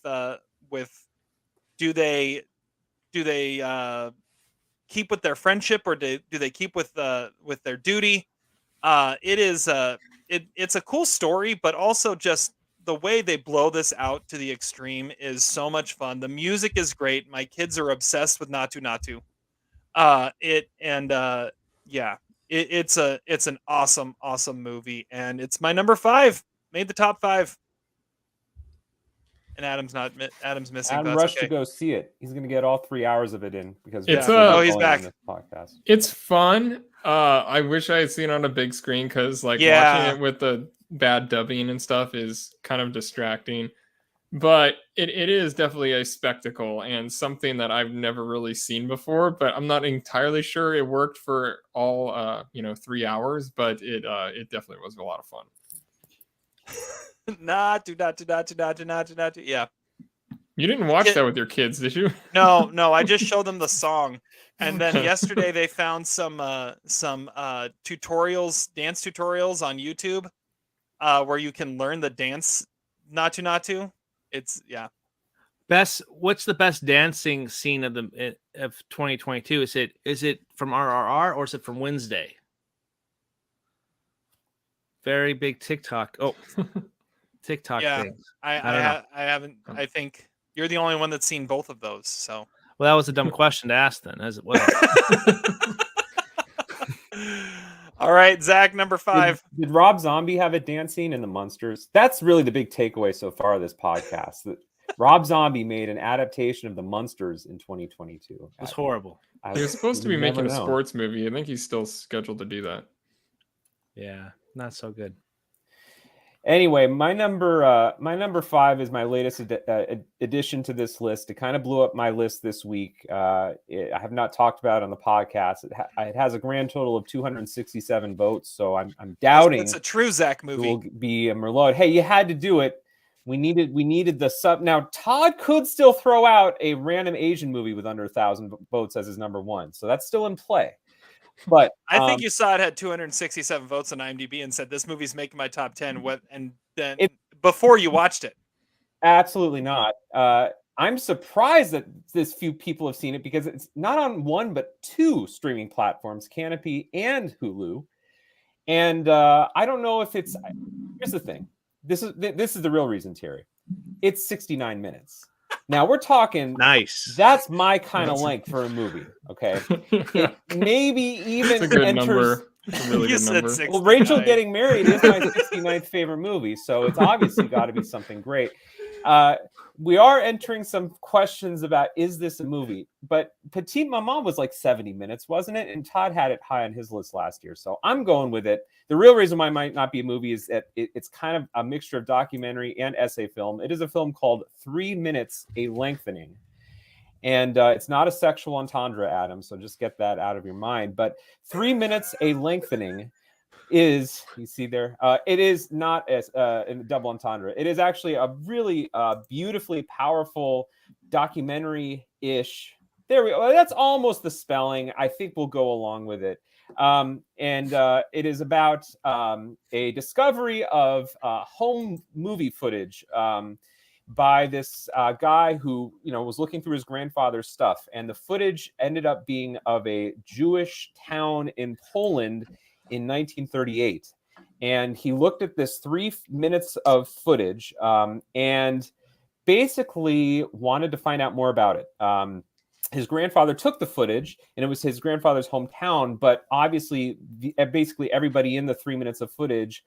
do they keep with their friendship or do they keep with their duty? It is it's a cool story, but also just the way they blow this out to the extreme is so much fun. The music is great. My kids are obsessed with Natu Natu. Yeah, it's an awesome movie, and it's my number 5. Made the top 5. And Adam's missing. Adam But that's rushed to okay. go see it. He's going to get all 3 hours of it in because It's, Oh, he's on back. this podcast. It's fun. I wish I had seen it on a big screen because like Yeah. watching it with the bad dubbing and stuff is kind of distracting. But it is definitely a spectacle and something that I've never really seen before. But I'm not entirely sure it worked for all 3 hours. But it definitely was a lot of fun. Natu. Yeah. You didn't watch that with your kids, did you? No. I just showed them the song, and then yesterday they found some tutorials, dance tutorials on YouTube, where you can learn the dance Natu Natu. It's What's the best dancing scene of 2022? Is it from RRR or is it from Wednesday? Very big TikTok. Oh, TikTok things. I haven't. I think you're the only one that's seen both of those. So well, that was a dumb question to ask then, as it was. All right, Zach, number 5. Did Rob Zombie have a dance scene in The Munsters? That's really the big takeaway so far of this podcast. That Rob Zombie made an adaptation of The Munsters in 2022. It's horrible. He was supposed to be making a know. sports movie. I think he's still scheduled to do that. Yeah, not so good. Anyway, my number 5 is my latest addition to this list. It kind of blew up my list this week. I have not talked about it on the podcast. It has a grand total of 267 votes, so I'm doubting It's a true Zach movie. it will be a Merlot. Hey, you had to do it. We needed the sub. Now Todd could still throw out a random Asian movie with under 1,000 votes as his number 1, so that's still in play. But I think you saw it had 267 votes on IMDb and said this movie's making my top 10. And then before you watched it, absolutely not. I'm surprised that this few people have seen it because it's not on 1 but 2 streaming platforms, Canopy and Hulu. And I don't know if it's. Here's the thing. This is the real reason, Terry. It's 69 minutes. Now we're talking nice. That's my kind of length for a movie. Okay, maybe even it's a good enters. Number. It's a really good number. Well, Rachel Getting Married is my 69th favorite movie, so it's obviously got to be something great. We are entering some questions about is this a movie? But Petite Maman was like 70 minutes, wasn't it? And Todd had it high on his list last year, so I'm going with it. The real reason why it might not be a movie is that it's kind of a mixture of documentary and essay film. It is a film called 3 Minutes, A Lengthening. And it's not a sexual entendre, Adam, so just get that out of your mind. But 3 Minutes, A Lengthening is, you see there, it is not as in double entendre. It is actually a really beautifully powerful documentary-ish. There we go. That's almost the spelling. I think we'll go along with it. It is about a discovery of home movie footage by this guy who, was looking through his grandfather's stuff, and the footage ended up being of a Jewish town in Poland in 1938. And he looked at this 3 minutes of footage and basically wanted to find out more about it. His grandfather took the footage, and it was his grandfather's hometown, but obviously basically everybody in the 3 minutes of footage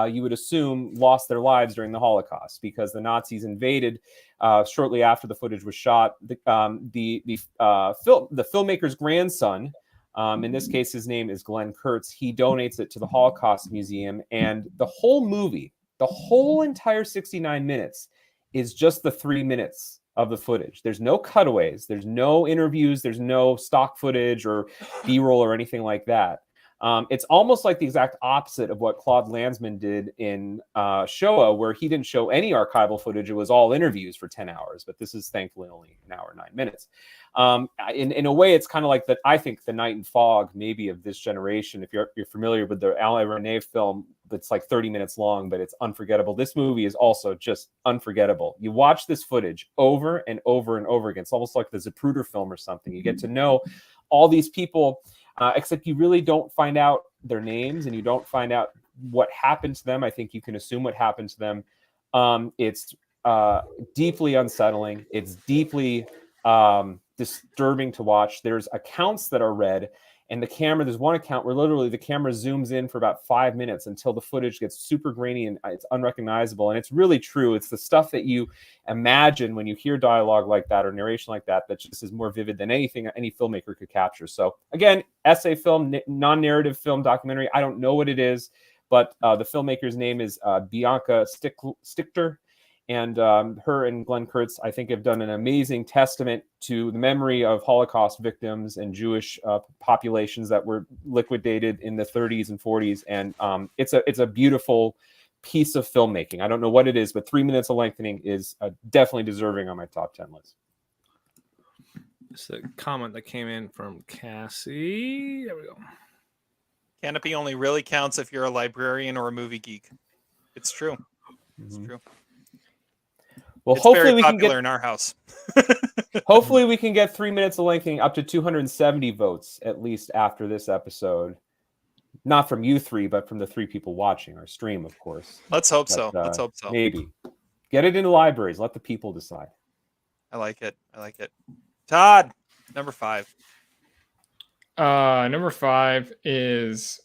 you would assume lost their lives during the Holocaust because the Nazis invaded shortly after the footage was shot. The filmmaker's grandson, in this case, his name is Glenn Kurtz. He donates it to the Holocaust Museum, and the whole movie, the whole entire 69 minutes, is just the 3 minutes of the footage. There's no cutaways, there's no interviews, there's no stock footage or B-roll or anything like that. It's almost like the exact opposite of what Claude Lanzmann did in Shoah, where he didn't show any archival footage. It was all interviews for 10 hours, but this is thankfully only an hour and 9 minutes. In a way, it's kind of like that. I think The Night and Fog, maybe of this generation. If you're familiar with the Alain Resnais film, that's like 30 minutes long, but it's unforgettable. This movie is also just unforgettable. You watch this footage over and over and over again. It's almost like the Zapruder film or something. You get to know all these people. Except you really don't find out their names and you don't find out what happened to them, I think you can assume what happened to them. It's deeply unsettling. It's deeply disturbing to watch. There's accounts that are read, and there's one account where literally the camera zooms in for about 5 minutes until the footage gets super grainy and it's unrecognizable. And it's really true. It's the stuff that you imagine when you hear dialogue like that or narration like that just is more vivid than anything any filmmaker could capture. So again, essay film, non-narrative film, documentary. I don't know what it is, but the filmmaker's name is Bianca Stichter. And her and Glenn Kurtz, I think, have done an amazing testament to the memory of Holocaust victims and Jewish populations that were liquidated in the 30s and 40s. And it's a beautiful piece of filmmaking. I don't know what it is, but 3 minutes of lengthening is definitely deserving on my top 10 list. It's a comment that came in from Cassie. There we go. Canopy only really counts if you're a librarian or a movie geek. It's true. It's true. Well, it's hopefully very we popular can get in our house. hopefully we can get 3 minutes of lengthening up to 270 votes at least after this episode. Not from you three, but from the 3 people watching our stream, of course. Let's hope so. Let's hope so. Maybe get it into libraries. Let the people decide. I like it. Todd, number 5. Number 5 is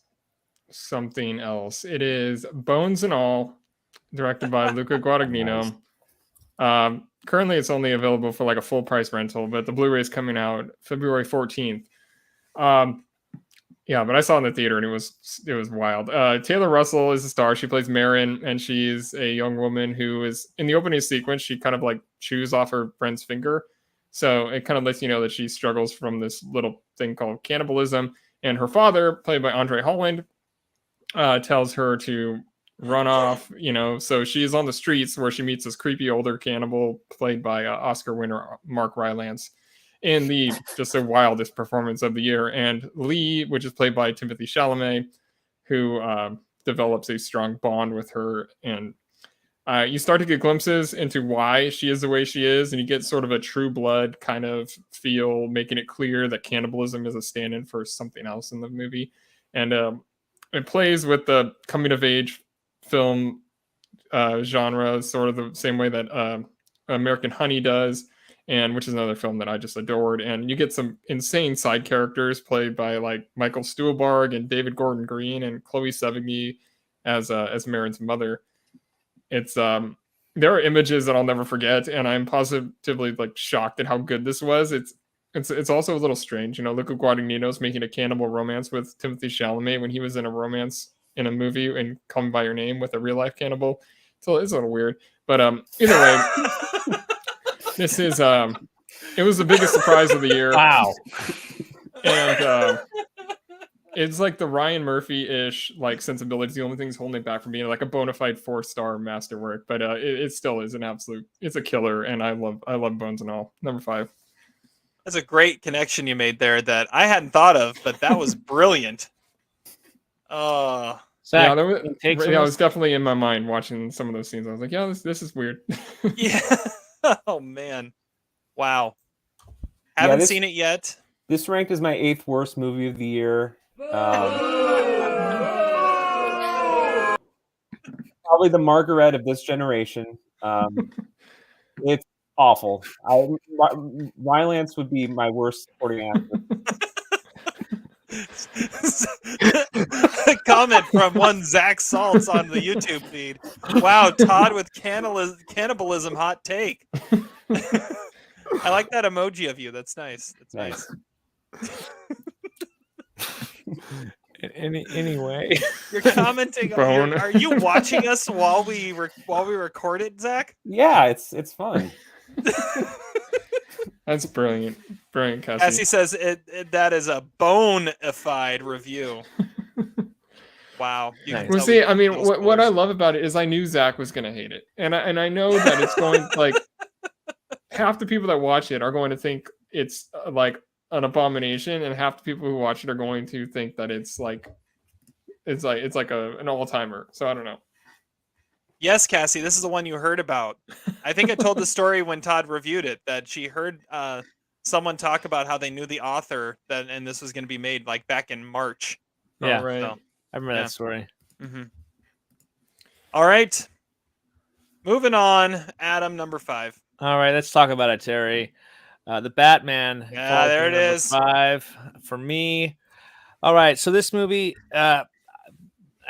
something else. It is Bones and All, directed by Luca Guadagnino. Nice. Currently it's only available for like a full price rental, but the Blu-ray is coming out February 14th. Yeah, but I saw it in the theater and it was wild. Taylor Russell is the star. She plays Marin, and she's a young woman who is in the opening sequence. She kind of like chews off her friend's finger. So it kind of lets you know that she struggles from this little thing called cannibalism. And her father, played by Andre Holland, tells her to run off, so she's on the streets where she meets this creepy older cannibal played by Oscar winner Mark Rylance in just the wildest performance of the year. And Lee, which is played by Timothée Chalamet, who develops a strong bond with her. And you start to get glimpses into why she is the way she is, and you get sort of a True Blood kind of feel, making it clear that cannibalism is a stand-in for something else in the movie. And it plays with the coming-of-age film genre, sort of the same way that American Honey does, and which is another film that I just adored. And you get some insane side characters played by like Michael Stuhlbarg and David Gordon Green and Chloe Sevigny as Marin's mother. It's there are images that I'll never forget, and I'm positively like shocked at how good this was. It's also a little strange, Luca Guadagnino's making a cannibal romance with Timothée Chalamet when he was in a romance in a movie and Call Me by Your Name with a real life cannibal. So it's a little weird, but either way, this is it was the biggest surprise of the year. Wow. And it's like the Ryan Murphy-ish like sensibility. The only thing holding it back from being like a bona fide 4-star masterwork, but it still is it's a killer, and I love Bones and All. Number 5. That's a great connection you made there that I hadn't thought of, but that was brilliant. Zach, yeah, it was definitely in my mind watching some of those scenes. I was like, yeah, this is weird. Yeah. Oh man. Wow. Haven't seen it yet. This ranked as my 8th worst movie of the year. Probably the Margaret of this generation. It's awful. Rylance would be my worst supporting actor. A comment from one Zach Saltz on the YouTube feed. Wow, Todd with cannibalism hot take. I like that emoji of you. That's nice. That's nice. Anyway, you're commenting. Are you watching us while we record it, Zach? Yeah, it's fun. That's brilliant, Cassie. Cassie says that is a bona-fide review. Wow. Well, see, I mean, what I love about it is I knew Zach was going to hate it, and I know that it's going like half the people that watch it are going to think it's like an abomination, and half the people who watch it are going to think that it's like an all-timer. So I don't know. Yes, Cassie, this is the one you heard about. I think I told the story when Todd reviewed it, that she heard someone talk about how they knew the author and this was going to be made like back in March. Yeah. Oh, right. So, I remember Yeah. that story. Mm-hmm. All right. Moving on. Adam, number 5. All right, let's talk about it, Terry. The Batman Yeah, falls there in it number is. 5 for me. All right, so this movie, a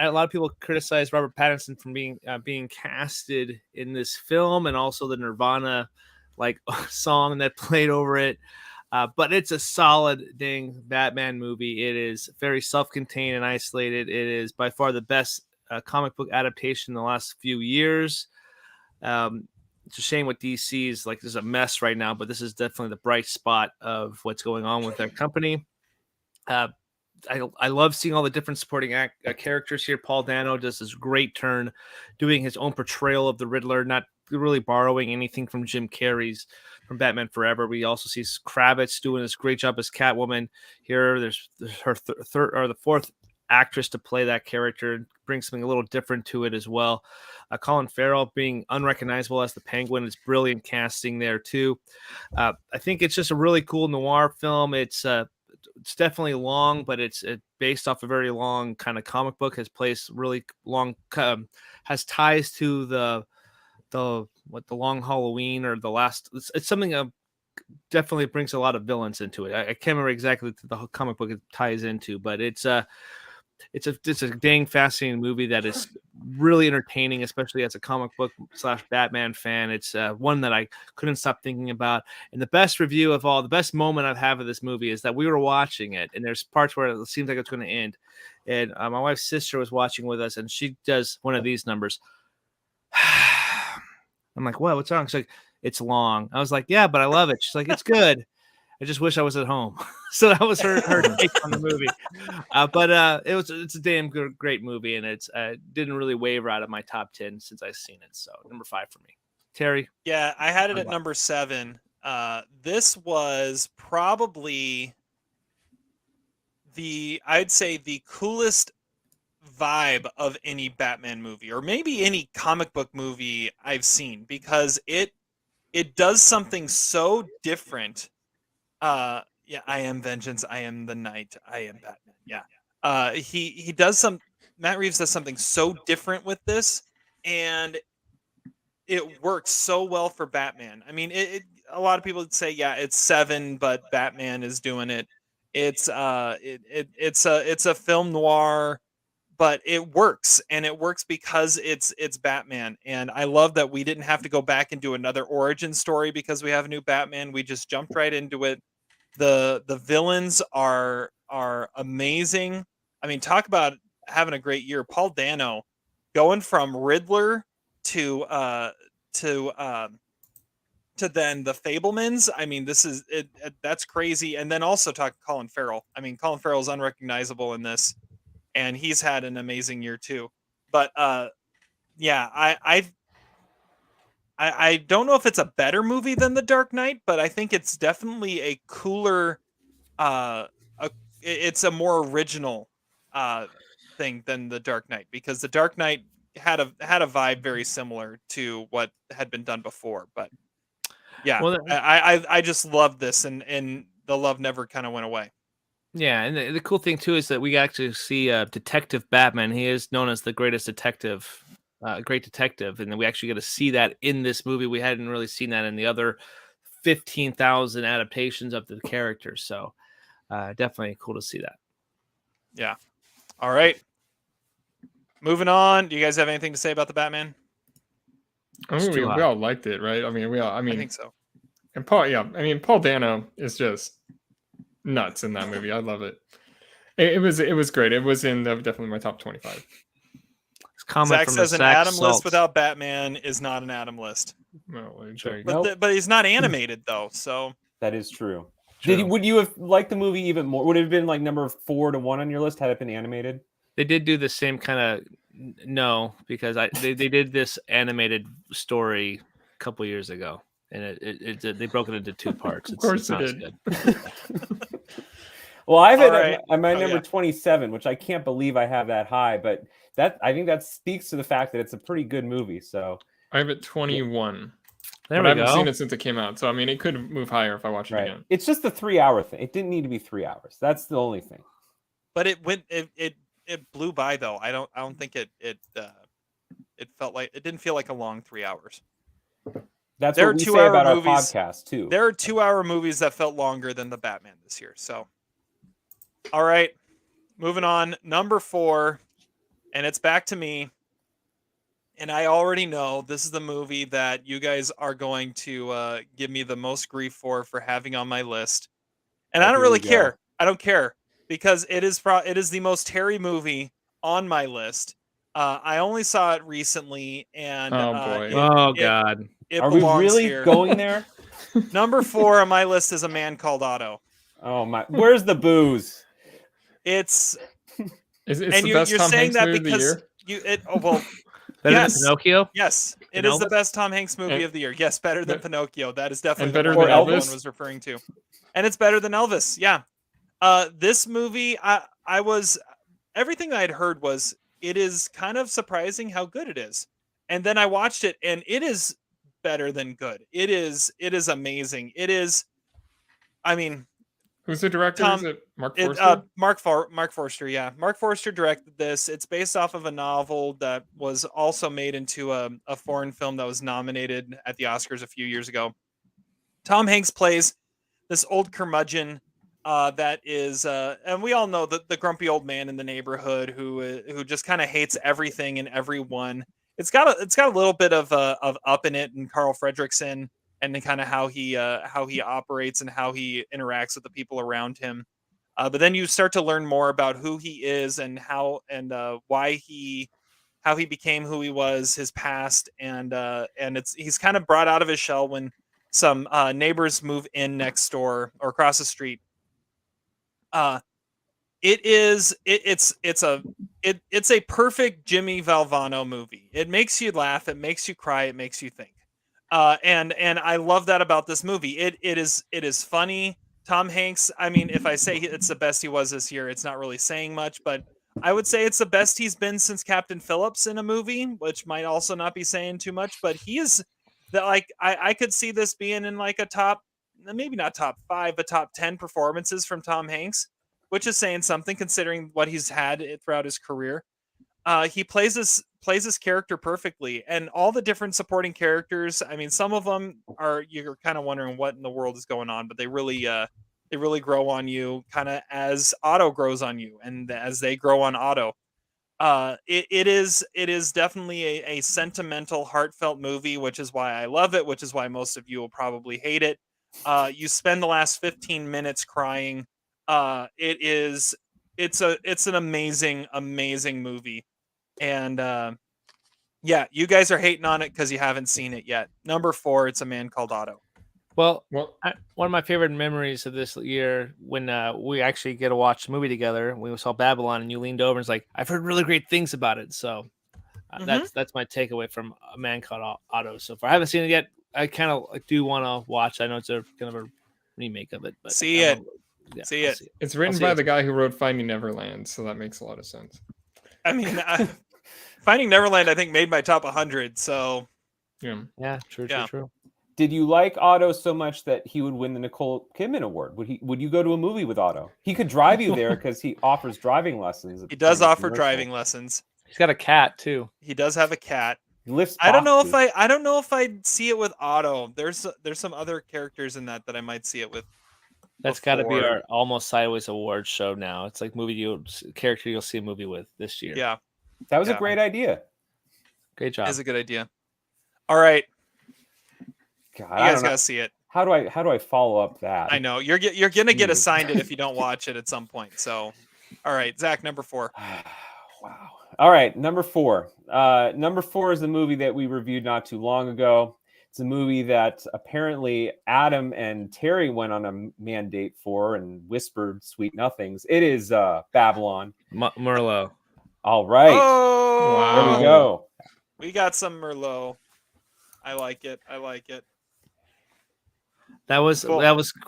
lot of people criticize Robert Pattinson for being casted in this film, and also the Nirvana song that played over it. But it's a solid dang Batman movie. It is very self-contained and isolated. It is by far the best comic book adaptation in the last few years. It's a shame what DC is like. There's a mess right now, but this is definitely the bright spot of what's going on with their company. I love seeing all the different supporting characters here. Paul Dano does this great turn, doing his own portrayal of the Riddler, not really borrowing anything from Jim Carrey's from Batman Forever. We also see Kravitz doing this great job as Catwoman here. There's her third or the fourth actress to play that character and bring something a little different to it as well. Colin Farrell being unrecognizable as the Penguin is brilliant casting there too. I think it's just a really cool noir film. It's definitely long, but it's based off a very long kind of comic book. Has placed really long, has ties to the Long Halloween or the last. It's something definitely brings a lot of villains into it. I can't remember exactly what the comic book it ties into, but it's a dang fascinating movie that is really entertaining, especially as a comic book / Batman fan. It's one that I couldn't stop thinking about. And the best review of all, the best moment I've had of this movie is that we were watching it, and there's parts where it seems like it's going to end. And my wife's sister was watching with us, and she does one of these numbers. I'm like, what? What's wrong? She's like, it's long. I was like, yeah, but I love it. She's like, it's good. I just wish I was at home. So that was her take on the movie. But it's a damn good, great movie, and it's didn't really waver out of my top 10 since I've seen it. So number 5 for me. Terry? Yeah, I had it at number 7. This was probably I'd say the coolest vibe of any Batman movie, or maybe any comic book movie I've seen, because it does something so different. Yeah, I am vengeance. I am the knight. I am Batman. Yeah. He does Matt Reeves does something so different with this, and it works so well for Batman. I mean, a lot of people would say, yeah, it's 7, but Batman is doing it. It's a film noir, but it works, and it works because it's Batman. And I love that we didn't have to go back and do another origin story because we have a new Batman. We just jumped right into it. The villains are amazing. I mean, talk about having a great year. Paul Dano going from Riddler to then the Fablemans. I mean, this is it. That's crazy. And then also talk Colin Farrell. I mean, Colin Farrell's unrecognizable in this, and he's had an amazing year too. But yeah, I don't know if it's a better movie than The Dark Knight, but I think it's definitely a cooler, it's a more original thing than The Dark Knight, because The Dark Knight had a vibe very similar to what had been done before. But yeah, well, I just love this, and the love never kind of went away. Yeah, and the cool thing too is that we actually see Detective Batman. He is known as the greatest detective. Great detective, and then we actually get to see that in this movie. We hadn't really seen that in the other 15,000 adaptations of the character, so definitely cool to see that. Yeah. All right. Moving on. Do you guys have anything to say about the Batman? I mean, we all liked it, right? I mean, I think so. And Paul Dano is just nuts in that movie. I love it. It was great. It was in definitely my top 25. Zach says an Adam list without Batman is not an Adam list. Well, but he's not animated though, so that is true. Would you have liked the movie even more? Would it have been like number 4 to 1 on your list had it been animated? They did do the same kind of no, because they did this animated story a couple years ago, and they broke it into 2 parts. Of course they did. Well, I have it at my number 27, which I can't believe I have that high, but I think that speaks to the fact that it's a pretty good movie. So I have it 21. There but I haven't seen it since it came out, so I mean, it could move higher if I watch it again. It's just the 3-hour thing. It didn't need to be 3 hours. That's the only thing. But it it blew by though. I don't think it felt like it didn't feel like a long 3 hours. That's There what are we say 2-hour about movies. our podcast too. There are 2-hour movies that felt longer than the Batman this year. So, all right, moving on. Number 4, and it's back to me. And I already know this is the movie that you guys are going to give me the most grief for having on my list. And I don't Here really we go. care. I don't care because it is the most Terry movie on my list. I only saw it recently, and Oh, boy. Oh God. it Are we belongs really here. going there? Number 4 on my list is A Man Called Otto. Oh my! Where's the booze? It's It's and the best you're Tom saying Hanks that movie of the because year. Better Yes. than Pinocchio. Yes, it And is the Elvis? best Tom Hanks movie And- of the year. Yes, better than Be- Pinocchio. That is definitely and better the one than that everyone Elvis? was referring to. And it's better than Elvis. Yeah. This movie, I was everything that I'd heard was it is kind of surprising how good it is. And then I watched it, and it is better than good. It is amazing. It is. I mean, Who's the director? Tom- Is it Mark Forster? Mark Forster, yeah. Mark Forster directed this. It's based off of a novel that was also made into a foreign film that was nominated at the Oscars a few years ago. Tom Hanks plays this old curmudgeon that is, and we all know the grumpy old man in the neighborhood who just kind of hates everything and everyone. It's got a little bit of Up in it and Carl Fredricksen and kind of how he operates and how he interacts with the people around him. But then you start to learn more about who he is and how and why how he became who he was, his past, and he's kind of brought out of his shell when some neighbors move in next door or across the street. It's a perfect Jimmy Valvano movie. It makes you laugh, it makes you cry, it makes you think. And I love that about this movie. It is funny. Tom Hanks, I mean, if I say it's the best he was this year, it's not really saying much, but I would say it's the best he's been since Captain Phillips in a movie, which might also not be saying too much, but he is that I could see this being in like a top, maybe not top 5, but top 10 performances from Tom Hanks, which is saying something considering what he's had throughout his career. He plays this character perfectly, and all the different supporting characters. I mean, some of them you're kind of wondering what in the world is going on, but they really grow on you, kind of as Otto grows on you, and as they grow on Otto. It is definitely a sentimental, heartfelt movie, which is why I love it, which is why most of you will probably hate it. You spend the last 15 minutes crying. It's an amazing movie. And yeah, you guys are hating on it because you haven't seen it yet. Number 4, It's a Man Called Otto. Well, Well, one of my favorite memories of this year when we actually get to watch a movie together. We saw Babylon, and you leaned over and was like, "I've heard really great things about it." So that's my takeaway from A Man Called Otto so far. I haven't seen it yet. I kind of do want to watch. I know it's a kind of a remake of it, but See I'll it. it's written by the guy who wrote Finding Neverland, so that makes a lot of sense. I mean, Finding Neverland, I think, made my top 100. So Yeah. True. Did you like Otto so much that he would win the Nicole Kidman Award? Would you go to a movie with Otto? He could drive you there because he offers driving lessons. he does during the offer commercial. driving lessons. He's got a cat too. He does have a cat. He lifts I don't know boxes. if I'd see it with Otto. There's some other characters in that I might see it with. That's got to be before. our almost sideways award show now. It's like character you'll see a movie with this year. Yeah, That was Yeah. a great idea. Great job. is a good idea. All right, God, you I guys don't know. gotta see it. How do I follow up that? I know you're gonna get Jeez. assigned it if you don't watch it at some point. So, all right, Zach, number 4. Wow. All right, number 4. Number 4 is a movie that we reviewed not too long ago. It's a movie that apparently Adam and Terry went on a mandate for and whispered sweet nothings. It is Babylon. Merlot. All right. Oh, There we go. We got some Merlot. I like it. That was Cool.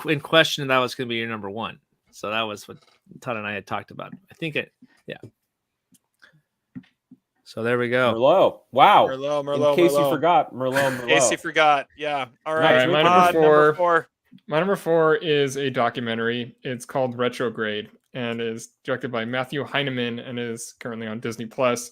in question. That was going to be your number 1. So that was what Todd and I had talked about. I think yeah. So there we go. Merlot. Wow. Merlot. In case you Merlot. forgot, Merlot. In case you forgot, yeah. All right, All right, my number number 4. 4. My number 4 is a documentary. It's called Retrograde. and is directed by Matthew Heineman and is currently on Disney Plus.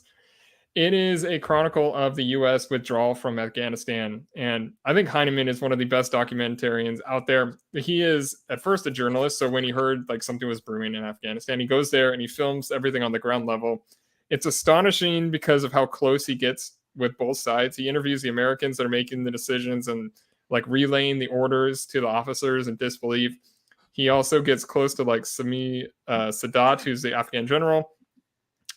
It is a chronicle of the U.S. withdrawal from Afghanistan, and I think Heineman is one of the best documentarians out there. He is at first a journalist, so when he heard like something was brewing in Afghanistan, he goes there and he films everything on the ground level. It's astonishing because of how close he gets with both sides. He interviews the Americans that are making the decisions and like relaying the orders to the officers in disbelief. He also gets close to like Sami Sadat, who's the Afghan general,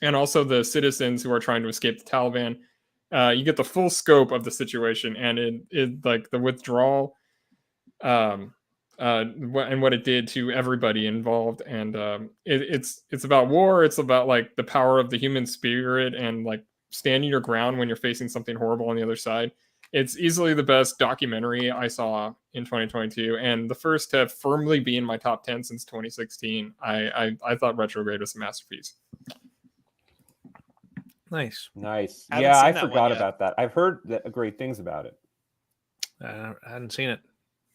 and also the citizens who are trying to escape the Taliban. You get the full scope of the situation, and it like the withdrawal and what it did to everybody involved. And it's about war. It's about like the power of the human spirit and like standing your ground when you're facing something horrible on the other side. It's easily the best documentary I saw in 2022, and the first to firmly be in my top 10 since 2016. I thought Retrograde was a masterpiece. Nice. Yeah, I forgot about that. I've heard great things about it. I hadn't seen it.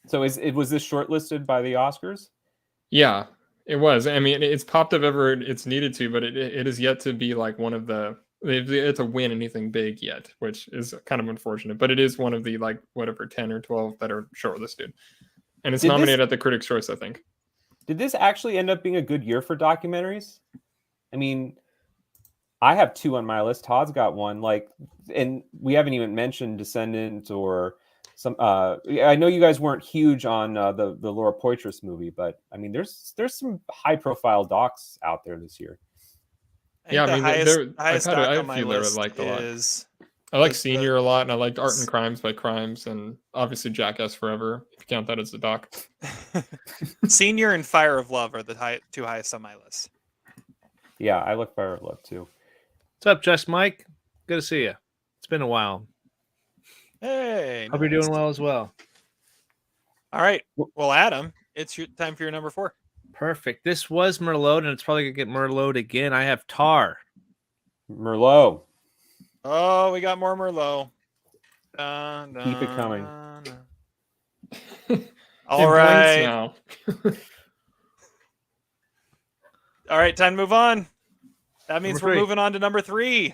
So was this shortlisted by the Oscars? Yeah, it was. I mean, it's popped up ever it's needed to, but it is yet to be like one of the to win anything big yet, which is kind of unfortunate. But it is one of the like whatever 10 or 12 that are shortlisted, and it's nominated at the Critics' Choice, I think. Did this actually end up being a good year for documentaries? I mean, I have 2 on my list. Todd's got 1. Like, and we haven't even mentioned Descendants or some. I know you guys weren't huge on the Laura Poitras movie, but I mean, there's some high profile docs out there this year. Yeah, I mean, I've had a few that I liked a lot. I like Senior a lot, and I liked Art and Crimes by Crimes, and obviously Jackass Forever, if you count that as a doc. Senior and Fire of Love are the 2 highest on my list. Yeah, I like Fire of Love too. What's up, Just Mike? Good to see you. It's been a while. Hey, hope you're doing well as well. All right. Well, Adam, it's time for your number 4. Perfect. This was Merlot, and it's probably going to get Merlot again. I have Tar. Merlot. Oh, we got more Merlot. Keep it coming. All right. Now. All right, time to move on. That means we're moving on to number 3.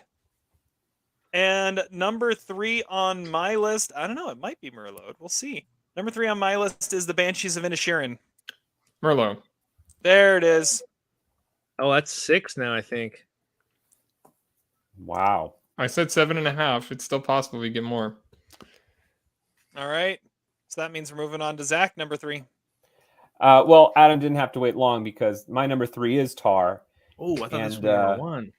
And number 3 on my list, I don't know, it might be Merlot. We'll see. Number 3 on my list is the Banshees of Inisherin. Merlot. There it is. Oh, that's 6 now, I think. Wow. I said 7.5. It's still possible we get more. All right. So that means we're moving on to Zach, number 3. Well, Adam didn't have to wait long because my number 3 is Tar. Oh, I thought this was number 1.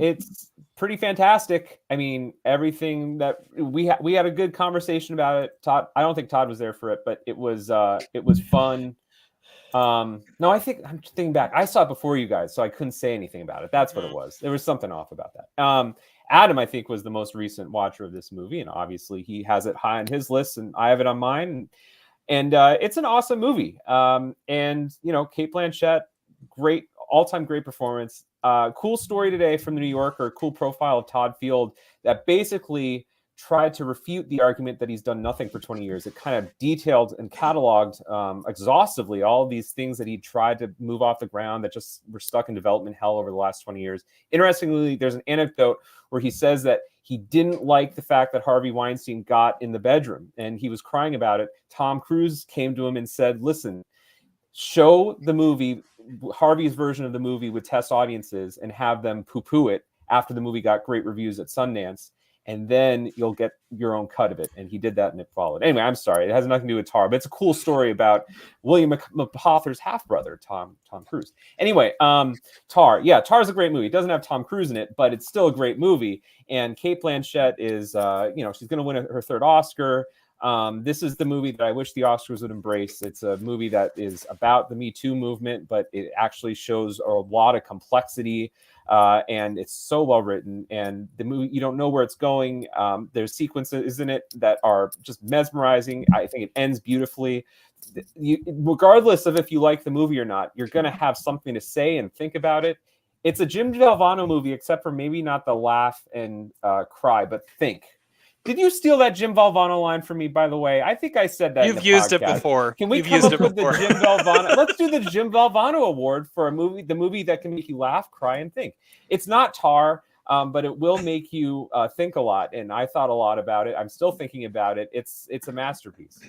It's pretty fantastic. I mean, everything that we had a good conversation about it. Todd, I don't think Todd was there for it, but it was fun. No, I think I'm thinking back. I saw it before you guys, so I couldn't say anything about it. That's what it was. There was something off about that. Adam, I think, was the most recent watcher of this movie, and obviously he has it high on his list, and I have it on mine. And it's an awesome movie. And you know, Cate Blanchett, great, all-time great performance. Cool story today from the New Yorker, cool profile of Todd Field that basically tried to refute the argument that he's done nothing for 20 years. It kind of detailed and cataloged exhaustively all of these things that he tried to move off the ground that just were stuck in development hell over the last 20 years. Interestingly, there's an anecdote where he says that he didn't like the fact that Harvey Weinstein got in the bedroom and he was crying about it. Tom Cruise came to him and said, listen, show the movie, Harvey's version of the movie with test audiences and have them poo-poo it after the movie got great reviews at Sundance. And then you'll get your own cut of it. And he did that and it followed. Anyway, I'm sorry. It has nothing to do with Tar, but it's a cool story about William Hoffer's half-brother, Tom Cruise. Anyway, Tar. Yeah, Tar's a great movie. It doesn't have Tom Cruise in it, but it's still a great movie. And Cate Blanchett is, she's going to win her 3rd Oscar. This is the movie that I wish the Oscars would embrace. It's a movie that is about the Me Too movement, but it actually shows a lot of complexity. And it's so well written, and the movie, you don't know where it's going. There's sequences in it that are just mesmerizing. I think it ends beautifully. Regardless of if you like the movie or not, you're going to have something to say and think about it. It's a Jim Valvano movie, except for maybe not the laugh and cry, but think. Did you steal that Jim Valvano line from me, by the way? I think I said that. You've used it podcast. before. Can we You've come used up it with before. the Jim Valvano? Let's do the Jim Valvano Award for the movie that can make you laugh, cry, and think. It's not Tar, but it will make you think a lot. And I thought a lot about it. I'm still thinking about it. It's a masterpiece.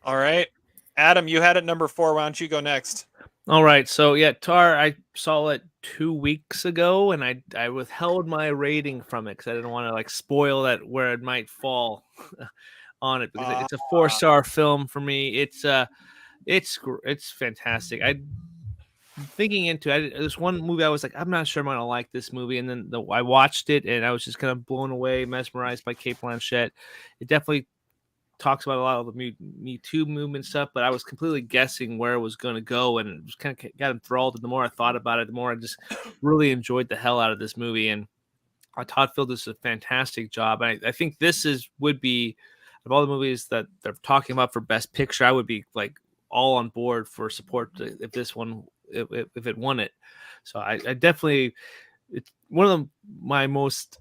All right. Adam, you had it number 4. Why don't you go next? All right, so yeah, Tar, I saw it 2 weeks ago, and I withheld my rating from it because I didn't want to like spoil that where it might fall on it because it's a 4-star film for me. It's fantastic. Thinking into it, there's one movie I was like, I'm not sure I'm gonna like this movie, and then I watched it and I was just kind of blown away, mesmerized by Cate Blanchett. It definitely talks about a lot of the Me Too movement stuff, but I was completely guessing where it was going to go, and it just kind of got enthralled. And the more I thought about it, the more I just really enjoyed the hell out of this movie. And Todd Field does a fantastic job. And I think this would be, of all the movies that they're talking about for Best Picture, I would be like all on board for support if this one, if it won it. So I definitely, it's one of my most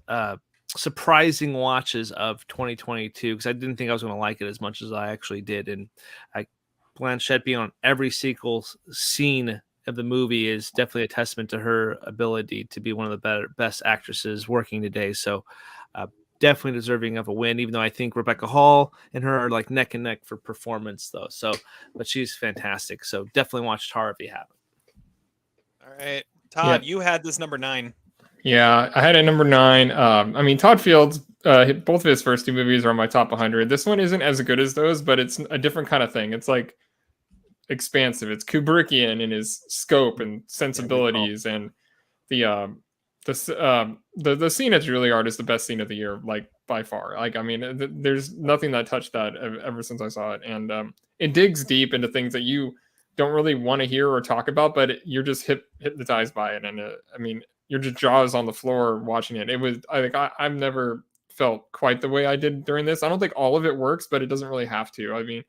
surprising watches of 2022 because I didn't think I was going to like it as much as I actually did. And Blanchett being on every sequel scene of the movie is definitely a testament to her ability to be one of the best actresses working today. So definitely deserving of a win, even though I think Rebecca Hall and her are like neck and neck for performance though. So, but she's fantastic. So definitely watch Tar if you haven't. All right. Todd, you had this number 9. Yeah, I had it number 9. I mean, Todd Field's both of his first 2 movies are on my top 100. This one isn't as good as those, but it's a different kind of thing. It's like expansive. It's Kubrickian in his scope and sensibilities, and the scene at Juilliard is the best scene of the year, like by far. Like, I mean, there's nothing that touched that ever since I saw it, and it digs deep into things that you don't really want to hear or talk about, but you're just hypnotized by it, and I mean, your jaw is on the floor watching it. It was, I think, I've never felt quite the way I did during this. I don't think all of it works, but it doesn't really have to. I mean,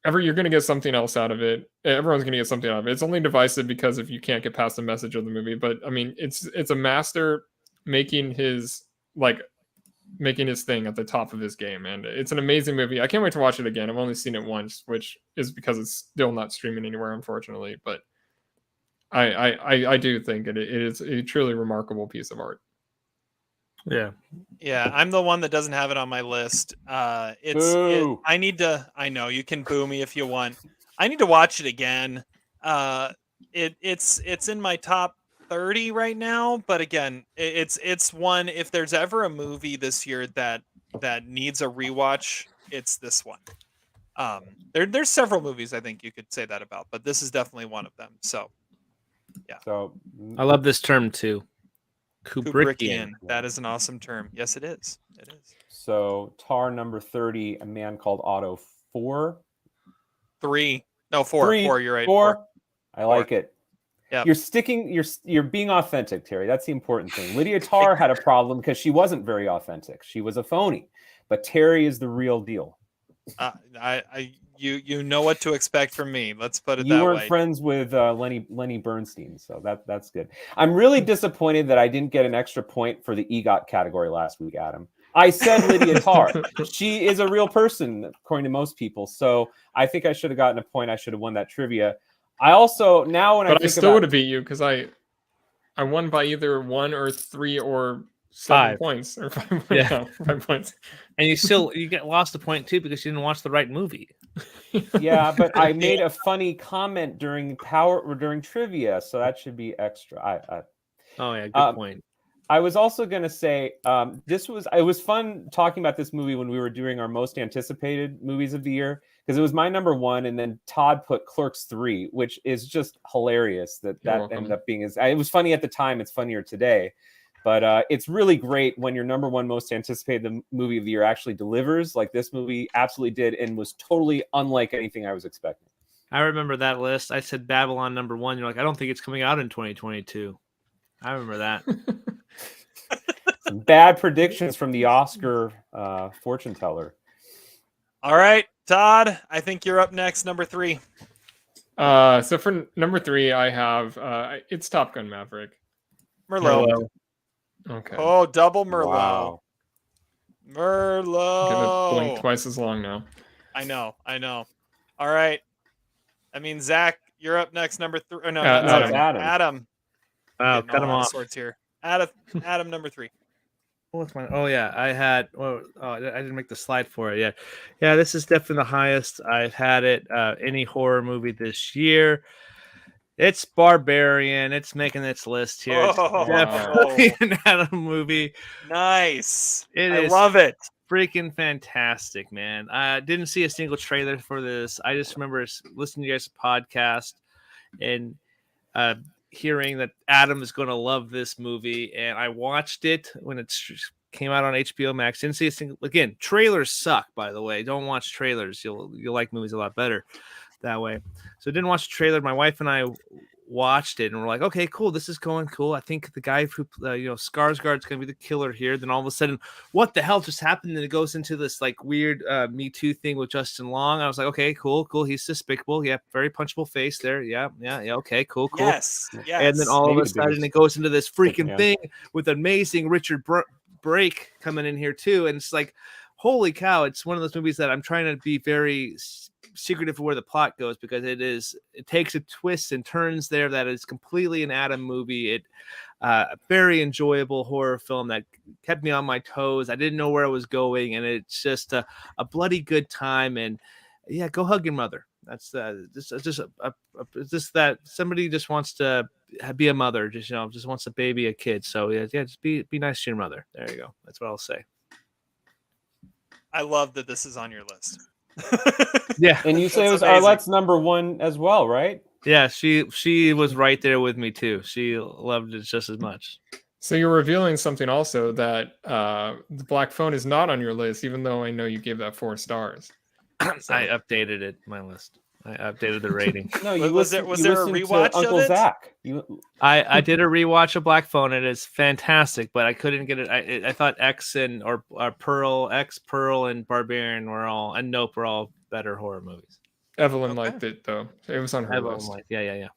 you're going to get something else out of it. Everyone's going to get something out of it. It's only divisive because if you can't get past the message of the movie, but I mean, it's a master making his thing at the top of his game, and it's an amazing movie. I can't wait to watch it again. I've only seen it once, which is because it's still not streaming anywhere, unfortunately, but I do think it is a truly remarkable piece of art. Yeah. I'm the one that doesn't have it on my list. I know you can boo me if you want. I need to watch it again. It's in my top 30 right now, but again, it's one, if there's ever a movie this year that needs a rewatch, it's this one. There's several movies I think you could say that about, but this is definitely one of them. So yeah. So I love this term too. Kubrickian. That is an awesome term. Yes, it is. It is. So Tar number 30, A Man Called Otto 4. 3. No, 4. 3. 4. You're right. 4. I like it. Yep. You're being authentic, Terry. That's the important thing. Lydia Tarr had a problem because she wasn't very authentic. She was a phony. But Terry is the real deal. You know what to expect from me. Let's put it that way. You weren't friends with Lenny Bernstein, so that's good. I'm really disappointed that I didn't get an extra point for the EGOT category last week, Adam. I said Lydia Tarr. She is a real person, according to most people. So I think I should have gotten a point. I should have won that trivia. I still would have beat you because I won by either 1 or 3 or 7 points or 5 points. Yeah. 5 points. And you get lost a point too because you didn't watch the right movie. Yeah, but I made a funny comment during trivia, so that should be extra. Good point. I was also going to say it was fun talking about this movie when we were doing our most anticipated movies of the year, because it was my number 1, and then Todd put Clerks 3, which is just hilarious that ended up being it was funny at the time. It's funnier today. But it's really great when your number 1 most anticipated movie of the year actually delivers, like this movie absolutely did, and was totally unlike anything I was expecting. I remember that list. I said Babylon number 1. You're like, I don't think it's coming out in 2022. I remember that. Some bad predictions from the Oscar fortune teller. All right, Todd, I think you're up next, number 3. So for number 3, I have it's Top Gun Maverick. Merlot. Okay. Oh, double Merlot. Wow. Merlot. Gonna blink twice as long now. I know. All right. I mean, Zach, you're up next. Number 3. Oh, no, No, not it's Zach. Adam. Adam. Wow, Getting cut all him out of off. sorts here. Adam, number 3. What's mine? Oh yeah, I had. Well, I didn't make the slide for it yet. Yeah, this is definitely the highest I've had it. Any horror movie this year. It's Barbarian. It's making its list here. It's Oh, definitely an Adam movie. nice. It I is love it. freaking fantastic, man. I didn't see a single trailer for this. I just remember listening to you guys' podcast and hearing that Adam is going to love this movie, and I watched it when it came out on HBO Max. Didn't see a single. Again, trailers suck, by the way. Don't watch trailers. You'll like movies a lot better that way. So didn't watch the trailer. My wife and I watched it, and we're like, okay, cool. This is going cool. I think the guy who Skarsgård's going to be the killer here. Then all of a sudden, what the hell just happened? And it goes into this like weird Me Too thing with Justin Long. I was like, okay, cool. He's despicable. Yeah, very punchable face there. Yeah. Okay, cool. Yes. And then all Maybe of a the biggest sudden, it goes into this freaking yeah. thing with amazing Richard Brake coming in here too, and it's like, holy cow! It's one of those movies that I'm trying to be very secretive of where the plot goes, because it takes a twist and turns there that is completely an Adam movie. It a very enjoyable horror film that kept me on my toes. I didn't know where I was going, and it's just a bloody good time. And yeah, go hug your mother. That's just that somebody just wants to be a mother, just wants to baby a kid. So yeah, just be nice to your mother. There you go. That's what I'll say. I love that this is on your list. Yeah. And you say it That's was amazing. Arlette's number 1 as well, right? Yeah, she was right there with me too. She loved it just as much. So you're revealing something also, that the Black Phone is not on your list, even though I know you gave that 4 stars. So. I updated it, my list. I updated the rating. No, you Was there a rewatch of Uncle it? Zach. I did a rewatch of Black Phone. It is fantastic, but I couldn't get it. I thought X or Pearl, and Barbarian were all, and Nope were all better horror movies. Evelyn liked it though. It was on her list. Yeah.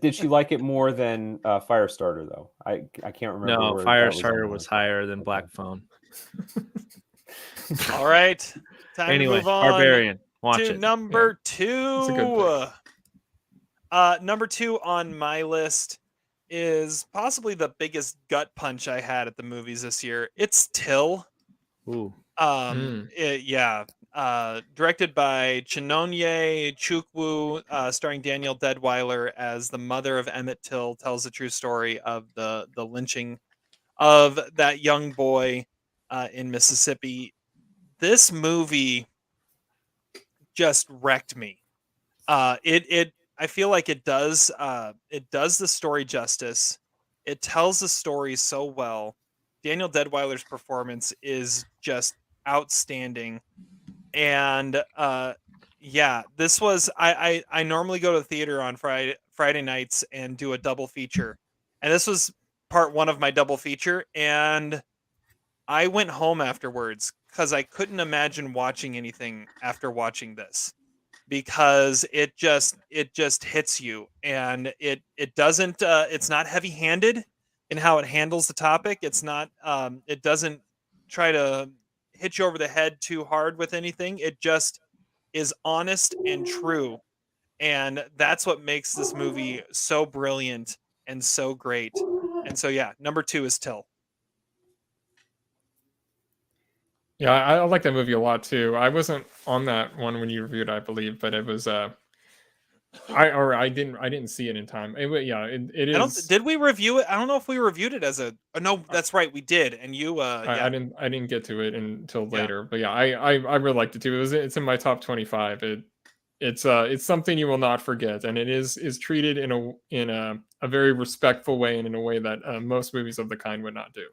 Did she like it more than Firestarter though? I can't remember. No, where that Firestarter on was the- higher than Black Phone. All right. Time Anyway, to move on Barbarian. Watch to it. number It's a good 2. Number 2 on my list is possibly the biggest gut punch I had at the movies this year. It's Till. Ooh. Directed by Chinonye Chukwu, starring Daniel Deadweiler as the mother of Emmett Till, tells the true story of the lynching of that young boy in Mississippi. This movie just wrecked me. I feel like it does the story justice. It tells the story so well. Daniel Deadweiler's performance is just outstanding. And this was I normally go to the theater on Friday nights and do a double feature. And this was part 1 of my double feature, and I went home afterwards because I couldn't imagine watching anything after watching this, because it just hits you, and it doesn't it's not heavy-handed in how it handles the topic. It's not it doesn't try to hit you over the head too hard with anything. It just is honest and true, and that's what makes this movie so brilliant and so great. And so yeah, number 2 is Till. Yeah, I like that movie a lot too. I wasn't on that one when you reviewed, I believe, but it was I didn't see it in time. It is. Did we review it? I don't know if we reviewed it as a. Oh, no, that's right, we did. And you, I didn't get to it until later. But yeah, I really liked it too. It's in my top 25. It's something you will not forget, and it is treated in a very respectful way, and in a way that most movies of the kind would not do.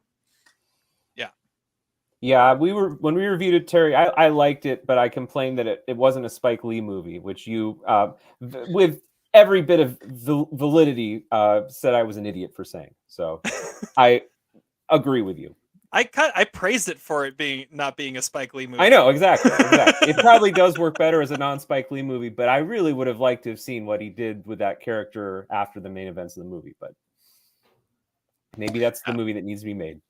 Yeah, when we reviewed it, Terry, I liked it, but I complained that it wasn't a Spike Lee movie, which you, with every bit of validity, said I was an idiot for saying. So I agree with you. I praised it for it not being a Spike Lee movie. I know, exactly. It probably does work better as a non-Spike Lee movie, but I really would have liked to have seen what he did with that character after the main events of the movie. But Maybe that's the movie that needs to be made.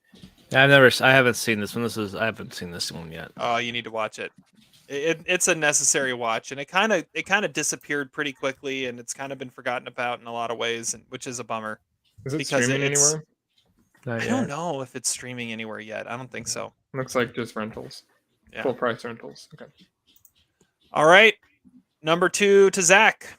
I haven't seen this one. I haven't seen this one yet. Oh, you need to watch it. It's a necessary watch, and it kind of disappeared pretty quickly, and it's kind of been forgotten about in a lot of ways, and which is a bummer. Is it Because streaming it's- anywhere? Not I yet. don't know if it's streaming anywhere yet. I don't think so. Looks like just rentals. Yeah. Full price rentals. Okay. All right, number 2 to Zach.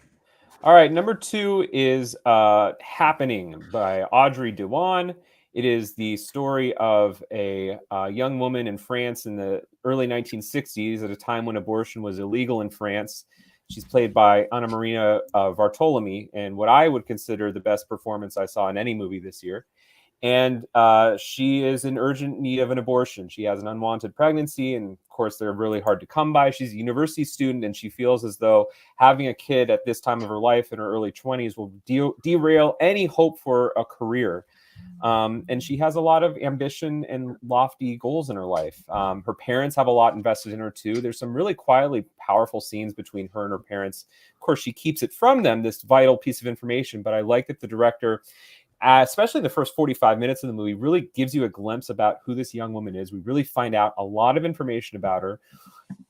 All right, number 2 is Happening by Audrey Diwan. It is the story of a young woman in France in the early 1960s, at a time when abortion was illegal in France. She's played by Anna Marina Bartolome, and what I would consider the best performance I saw in any movie this year. And she is in urgent need of an abortion. She has an unwanted pregnancy, and of course, they're really hard to come by. She's a university student, and she feels as though having a kid at this time of her life in her early 20s will derail any hope for a career. And she has a lot of ambition and lofty goals in her life. Her parents have a lot invested in her too. There's some really quietly powerful scenes between her and her parents. Of course, she keeps it from them, this vital piece of information, but I like that the director, especially the first 45 minutes of the movie, really gives you a glimpse about who this young woman is. We really find out a lot of information about her.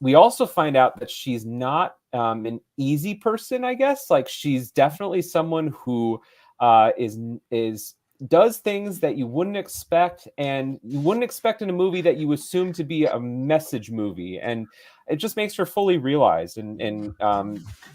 We also find out that she's not an easy person, I guess. Like, she's definitely someone who does things that you wouldn't expect, and you wouldn't expect in a movie that you assume to be a message movie. And it just makes her fully realized and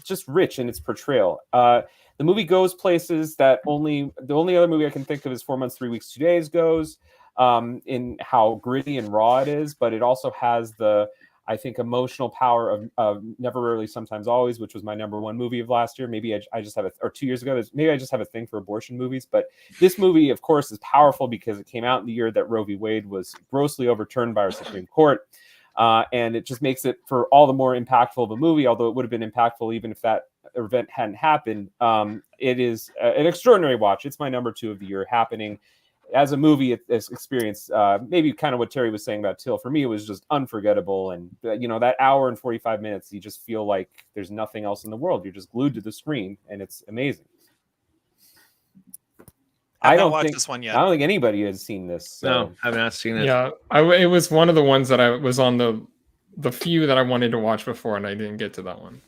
just rich in its portrayal. The movie goes places that the only other movie I can think of is 4 Months, 3 Weeks, 2 Days goes, in how gritty and raw it is, but it also has the, I think, emotional power of Never, Rarely, Sometimes, Always, which was my number 1 movie of last year. Maybe I just have or 2 years ago, maybe I just have a thing for abortion movies. But this movie, of course, is powerful because it came out in the year that Roe v. Wade was grossly overturned by our Supreme Court. And it just makes it for all the more impactful of a movie, although it would have been impactful even if that event hadn't happened. It is an extraordinary watch. It's my number 2 of the year. Happening as a movie, it's experience, maybe kind of what Terry was saying about Till. For me, it was just unforgettable. And, that hour and 45 minutes, you just feel like there's nothing else in the world. You're just glued to the screen, and it's amazing. I don't watched this one yet. I don't think anybody has seen this. So. No, I've not seen it. Yeah, it was one of the ones that I was on the few that I wanted to watch before, and I didn't get to that one.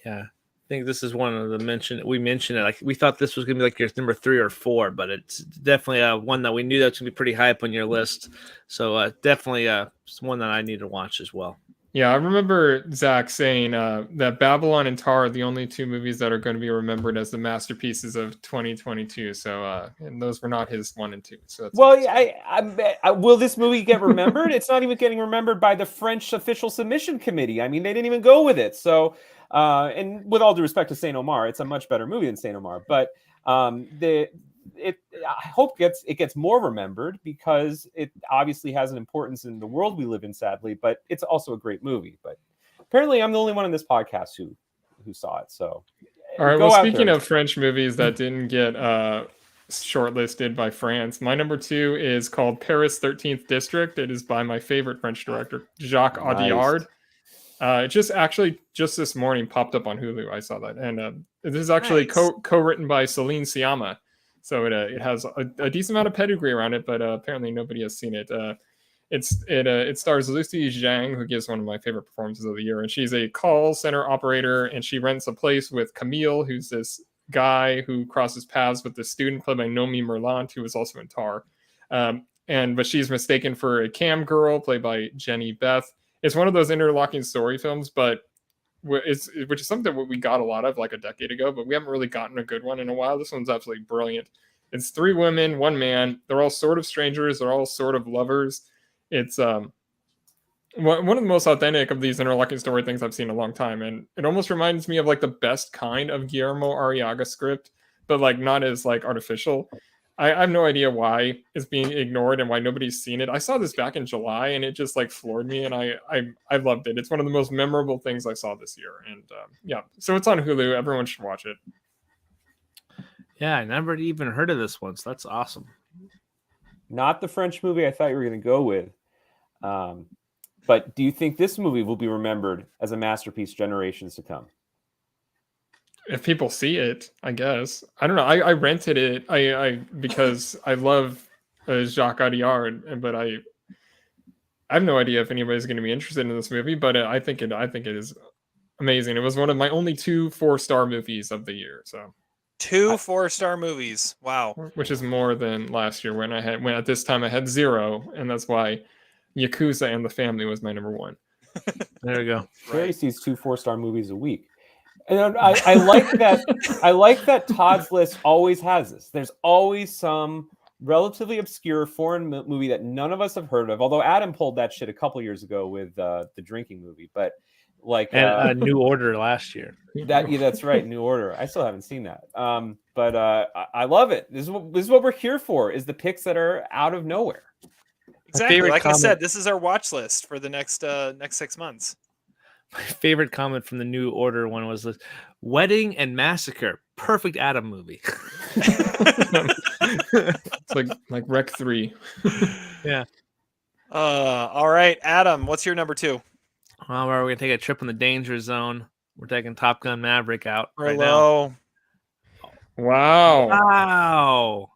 Yeah, I think this is one of the we mentioned it. Like, we thought this was gonna be like your number 3 or 4, but it's definitely one that we knew that's gonna be pretty high up on your list. So definitely it's one that I need to watch as well. Yeah, I remember Zach saying that Babylon and Tar are the only 2 movies that are going to be remembered as the masterpieces of 2022. So, and those were not his 1 and 2. So, will this movie get remembered? It's not even getting remembered by the French official submission committee. I mean, they didn't even go with it. So, and with all due respect to Saint Omar, it's a much better movie than Saint Omar. But I hope it gets more remembered because it obviously has an importance in the world we live in, sadly, but it's also a great movie. But apparently I'm the only one on this podcast who saw it. So all right, well, speaking of French movies that didn't get shortlisted by France, my number 2 is called Paris 13th District. It is by my favorite French director, Jacques Audiard. It just this morning popped up on Hulu. I saw that, and this is actually co-written by Celine Sciamma. So it has a decent amount of pedigree around it, but apparently nobody has seen it. It stars Lucy Zhang, who gives one of my favorite performances of the year, and she's a call center operator, and she rents a place with Camille, who's this guy who crosses paths with the student played by Nomi Merlant, who is also in Tar, but she's mistaken for a cam girl played by Jenny Beth. It's one of those interlocking story films, which is something that we got a lot of like a decade ago, but we haven't really gotten a good one in a while. This one's absolutely brilliant. It's 3 women, 1 man. They're all sort of strangers. They're all sort of lovers. It's one of the most authentic of these interlocking story things I've seen in a long time. And it almost reminds me of like the best kind of Guillermo Arriaga script, but like not as like artificial. I have no idea why it's being ignored and why nobody's seen it. I saw this back in July and it just like floored me, and I loved it. It's one of the most memorable things I saw this year. And so it's on Hulu. Everyone should watch it. Yeah, I never even heard of this one, so that's awesome. Not the French movie I thought you were going to go with. But do you think this movie will be remembered as a masterpiece generations to come? if people see it, I guess. I don't know. I rented it. I because I love Jacques Audiard, but I have no idea if anybody's going to be interested in this movie. But I think it is amazing. It was one of my only 2 4-star movies of the year. So 2 4-star movies. Wow. which is more than last year when at this time I had 0, and that's why Yakuza and The Family was my number 1. There we go. Terry sees 2 4-star movies a week. And I like that. I like that Todd's list always has this. There's always some relatively obscure foreign movie that none of us have heard of. Although Adam pulled that shit a couple years ago with the drinking movie, but like And New Order last year. that's right, New Order. I still haven't seen that. But I love it. This is what we're here for. Is the picks that are out of nowhere. Exactly. Like I said, this is our watch list for the next 6 months. My favorite comment from the New Order one was this: "Wedding and Massacre, perfect Adam movie." It's like Rec 3. Yeah. All right, Adam, what's your number 2? Well, we're gonna take a trip in the danger zone. We're taking Top Gun Maverick out right Merlot. now. Wow. Wow.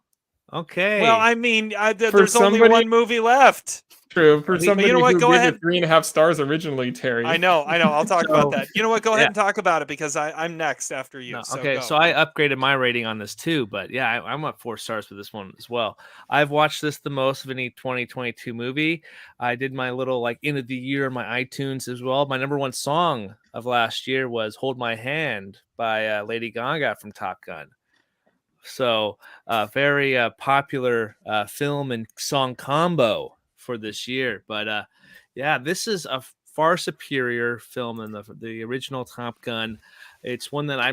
Okay. Well, I mean, there's only one movie left. True. For somebody what? who Go gave ahead. it 3.5 stars originally, Terry. I know. I'll talk about that. You know what? Go ahead and talk about it because I'm next after you. No, So okay, go. so I upgraded my rating on this too, but yeah, I'm up 4 stars for this one as well. I've watched this the most of any 2022 movie. I did my little like end of the year on my iTunes as well. My number 1 song of last year was "Hold My Hand" by Lady Gaga from Top Gun. So very popular film and song combo for this year. But yeah, this is a far superior film than the original Top Gun. It's one that I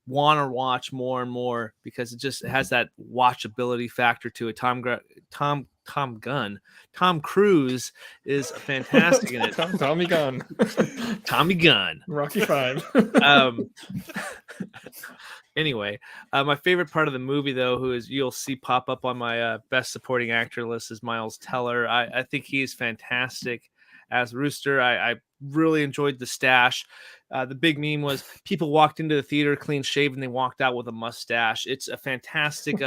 want to watch more and more because it has that watchability factor to it. Tom Cruise is fantastic in it. Tommy Gunn. Tommy Gunn. Rocky 5. Anyway, my favorite part of the movie, though, who is you'll see pop up on my best supporting actor list, is Miles Teller. I think he is fantastic as Rooster. I really enjoyed the stash. The big meme was people walked into the theater clean shaven, they walked out with a mustache. It's a fantastic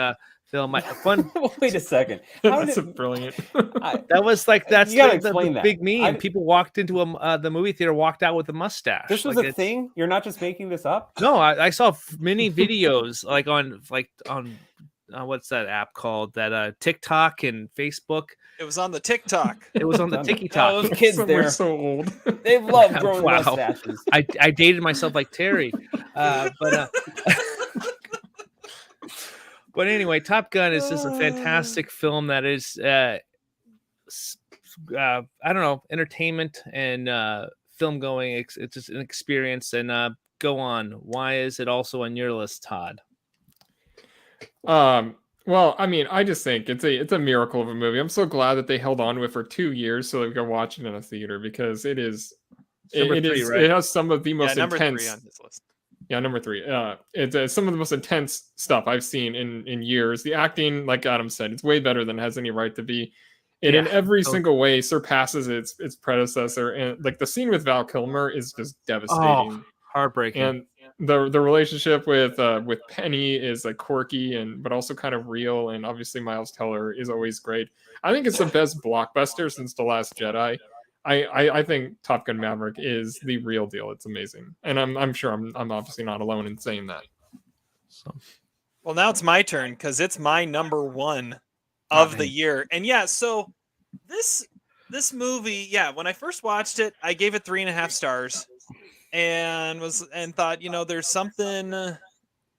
film. Fun. Wait a second. That's brilliant. That was like that's You gotta the explain that. big meme. People walked into the movie theater, walked out with a mustache. This was like, a thing. You're not just making this up. No, I saw many videos like on what's that app called? That TikTok and Facebook. It was on the TikTok. It was on the TikTok. Oh, those kids We're there. so old. They love growing Wow. mustaches. I dated myself like Terry, but anyway, Top Gun is just a fantastic film that is I don't know, entertainment and film going. It's just an experience. And go on. Why is it also on your list, Todd? Well, I mean, I just think it's a miracle of a movie. I'm so glad that they held on to it for 2 years so that we can watch it in a theater because it is Number it 3, is right? it has some of the most number intense 3 on his list. Yeah, number 3. It's some of the most intense stuff I've seen in years. The acting, like Adam said, it's way better than it has any right to be. It in every single way surpasses its predecessor. And like the scene with Val Kilmer is just devastating. Heartbreaking. And the relationship with Penny is like quirky but also kind of real. And obviously Miles Teller is always great. I think it's the best blockbuster since The Last Jedi. I think Top Gun Maverick is the real deal. It's amazing, and I'm sure I'm obviously not alone in saying that. So, well, now it's my turn because it's my number 1 of the year, and yeah, so this movie, yeah, when I first watched it, I gave it 3.5 stars, and thought, there's something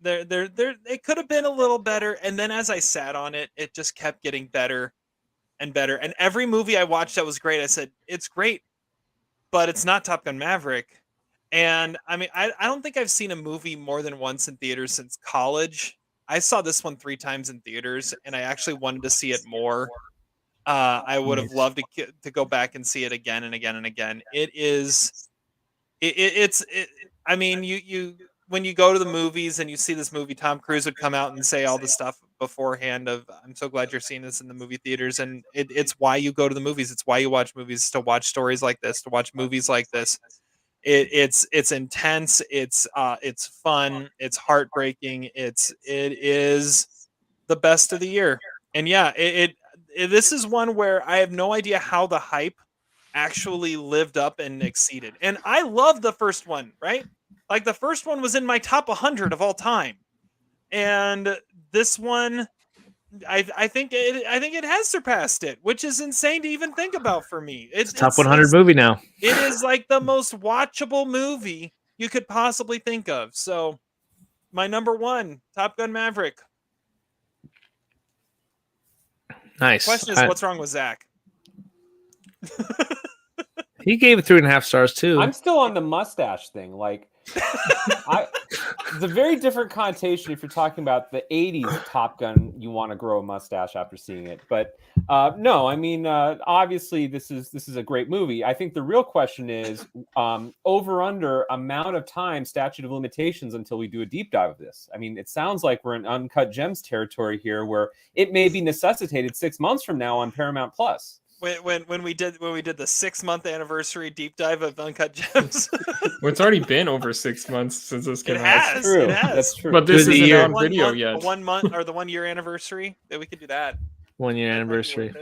there. It could have been a little better, and then as I sat on it, it just kept getting better and better. And every movie I watched that was great, I said, it's great, but it's not Top Gun Maverick. And I mean, I don't think I've seen a movie more than once in theaters since college. I saw this one 3 times in theaters, and I actually wanted to see it more. I would have loved to go back and see it again and again and again. I mean, you when you go to the movies and you see this movie, Tom Cruise would come out and say all the stuff beforehand of, I'm so glad you're seeing this in the movie theaters. And it's why you go to the movies. It's why you watch movies, to watch stories like this, to watch movies like this. It's intense. It's fun. It's heartbreaking. It is the best of the year. And yeah, this is one where I have no idea how the hype actually lived up and exceeded. And I love the first one, right? Like the first one was in my top 100 of all time. And this one, I think it has surpassed it, which is insane to even think about for me. It's a top 100 movie now. It is like the most watchable movie you could possibly think of. So my number one, Top Gun Maverick. Nice. Question is, what's wrong with Zach? He gave it 3.5 stars too. I'm still on the mustache thing. Like, it's a very different connotation if you're talking about the 80s Top Gun. You want to grow a mustache after seeing it, but no, I mean, obviously this is a great movie. I think the real question is over under amount of time, statute of limitations until we do a deep dive of this. I mean, it sounds like we're in Uncut Gems territory here, where it may be necessitated 6 months from now on Paramount Plus. When we did the 6-month anniversary deep dive of Uncut Gems. Well, it's already been over 6 months since this came out. True. It has. That's true. But this isn't on 1 video month, yet. 1 month or the 1 year anniversary. That we could do that. 1 year anniversary.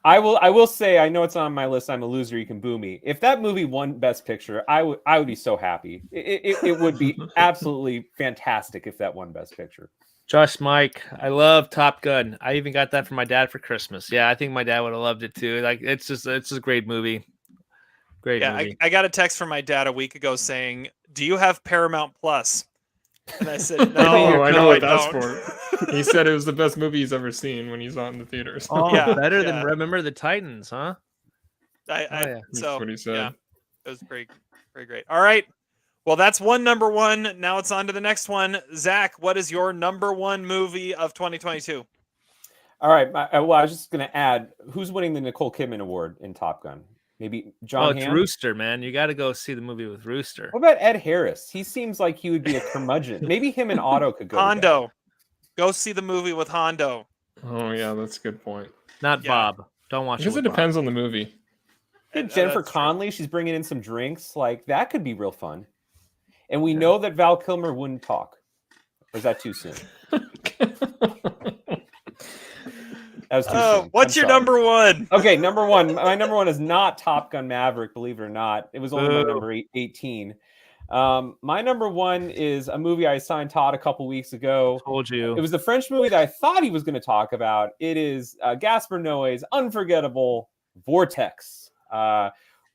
I will say, I know it's on my list. I'm a loser. You can boo me. If that movie won Best Picture, I would be so happy. It would be absolutely fantastic if that won Best Picture. Josh, Mike, I love Top Gun. I even got that from my dad for Christmas. Yeah, I think my dad would have loved it too. Like, it's just a great movie. Great movie. I got a text from my dad a week ago saying, "Do you have Paramount Plus?" And I said, "No, I know what that's don't." for. He said it was the best movie he's ever seen when he's on in the theaters. Oh, Yeah, better than Remember the Titans, huh? So That's what he said. yeah, it was great. All right. Well, that's number one. Now it's on to the next one. Zach, what is your number one movie of 2022? All right. I was just going to add, who's winning the Nicole Kidman Award in Top Gun? Maybe John it's Hamm? Rooster, man. You got to go see the movie with Rooster. What about Ed Harris? He seems like he would be a curmudgeon. Maybe him and Otto could go Hondo. together. Go see the movie with Hondo. Oh yeah, that's a good point. Not Yeah. Bob. Don't watch Because it it with depends on the movie. And Jennifer that's true. Connelly, she's bringing in some drinks. Like, that could be real fun. And we know that Val Kilmer wouldn't talk. Or is that too soon? That was too soon. What's I'm your sorry. number one? Okay, number one. My number one is not Top Gun Maverick, believe it or not. It was only my Boo. number 18. My number one is a movie I assigned Todd a couple weeks ago. Told you. It was the French movie that I thought he was going to talk about. It is Gaspar Noé's unforgettable Vortex.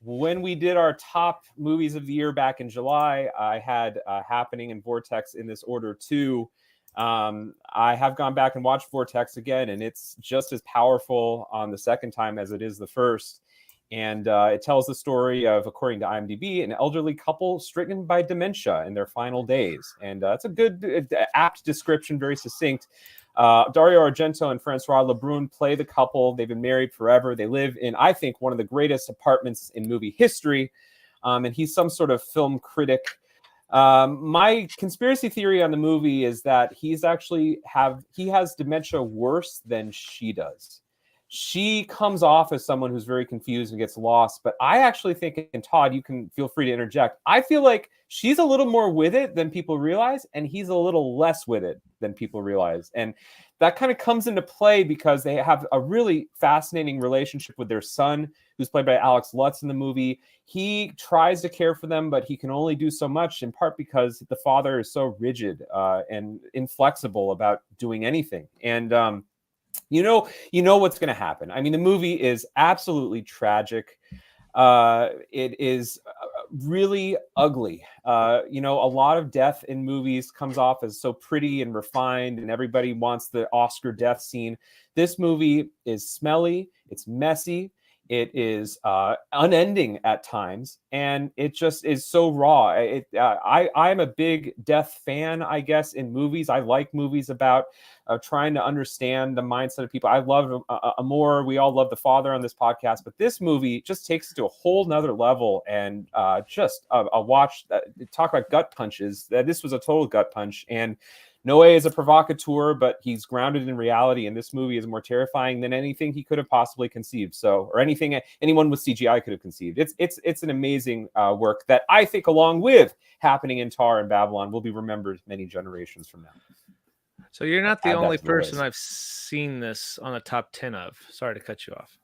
When we did our top movies of the year back in July, I had Happening and Vortex in this order too. I have gone back and watched Vortex again, and it's just as powerful on the second time as it is the first. And it tells the story of, according to IMDb, an elderly couple stricken by dementia in their final days. And it's a good, apt description, very succinct. Dario Argento and Francois Lebrun play the couple. They've been married forever. They live in, I think, one of the greatest apartments in movie history. And he's some sort of film critic. My conspiracy theory on the movie is that he has dementia worse than she does. She comes off as someone who's very confused and gets lost. But I actually think, and Todd, you can feel free to interject, I feel like she's a little more with it than people realize, and he's a little less with it than people realize. And that kind of comes into play because they have a really fascinating relationship with their son, who's played by Alex Lutz in the movie. He tries to care for them, but he can only do so much, in part because the father is so rigid and inflexible about doing anything. And you know what's going to happen. I mean, the movie is absolutely tragic. It is really ugly. A lot of death in movies comes off as so pretty and refined, and everybody wants the Oscar death scene. This movie is smelly. It's messy. It is unending at times, and it just is so raw. I'm a big death fan, I guess, in movies. I like movies about trying to understand the mindset of people. I love Amour. We all love The Father on this podcast, but this movie just takes it to a whole nother level, and just a watch. Talk about gut punches. This was a total gut punch, and Noe is a provocateur, but he's grounded in reality, and this movie is more terrifying than anything he could have possibly conceived. So, or anything anyone with CGI could have conceived. It's an amazing work that I think, along with Happening in Tar and Babylon, will be remembered many generations from now. So you're not the Add that only to the person list. I've seen this on the top 10 of. Sorry to cut you off.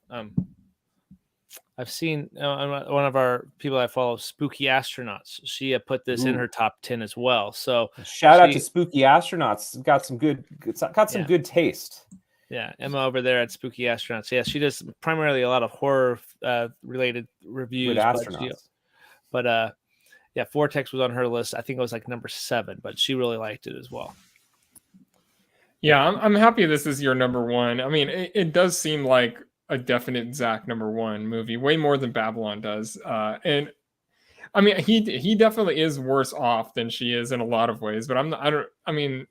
I've seen one of our people I follow, Spooky Astronauts. She put this in Ooh. her top 10 as well. So Shout out to Spooky Astronauts. Got some good taste. Yeah, Emma over there at Spooky Astronauts. Yeah, she does primarily a lot of horror related reviews. Good astronauts. But yeah, Vortex was on her list. I think it was like number 7, but she really liked it as well. Yeah, I'm happy this is your number one. I mean, it does seem like a definite Zach number one movie, way more than Babylon does. And I mean, he definitely is worse off than she is in a lot of ways. But I mean,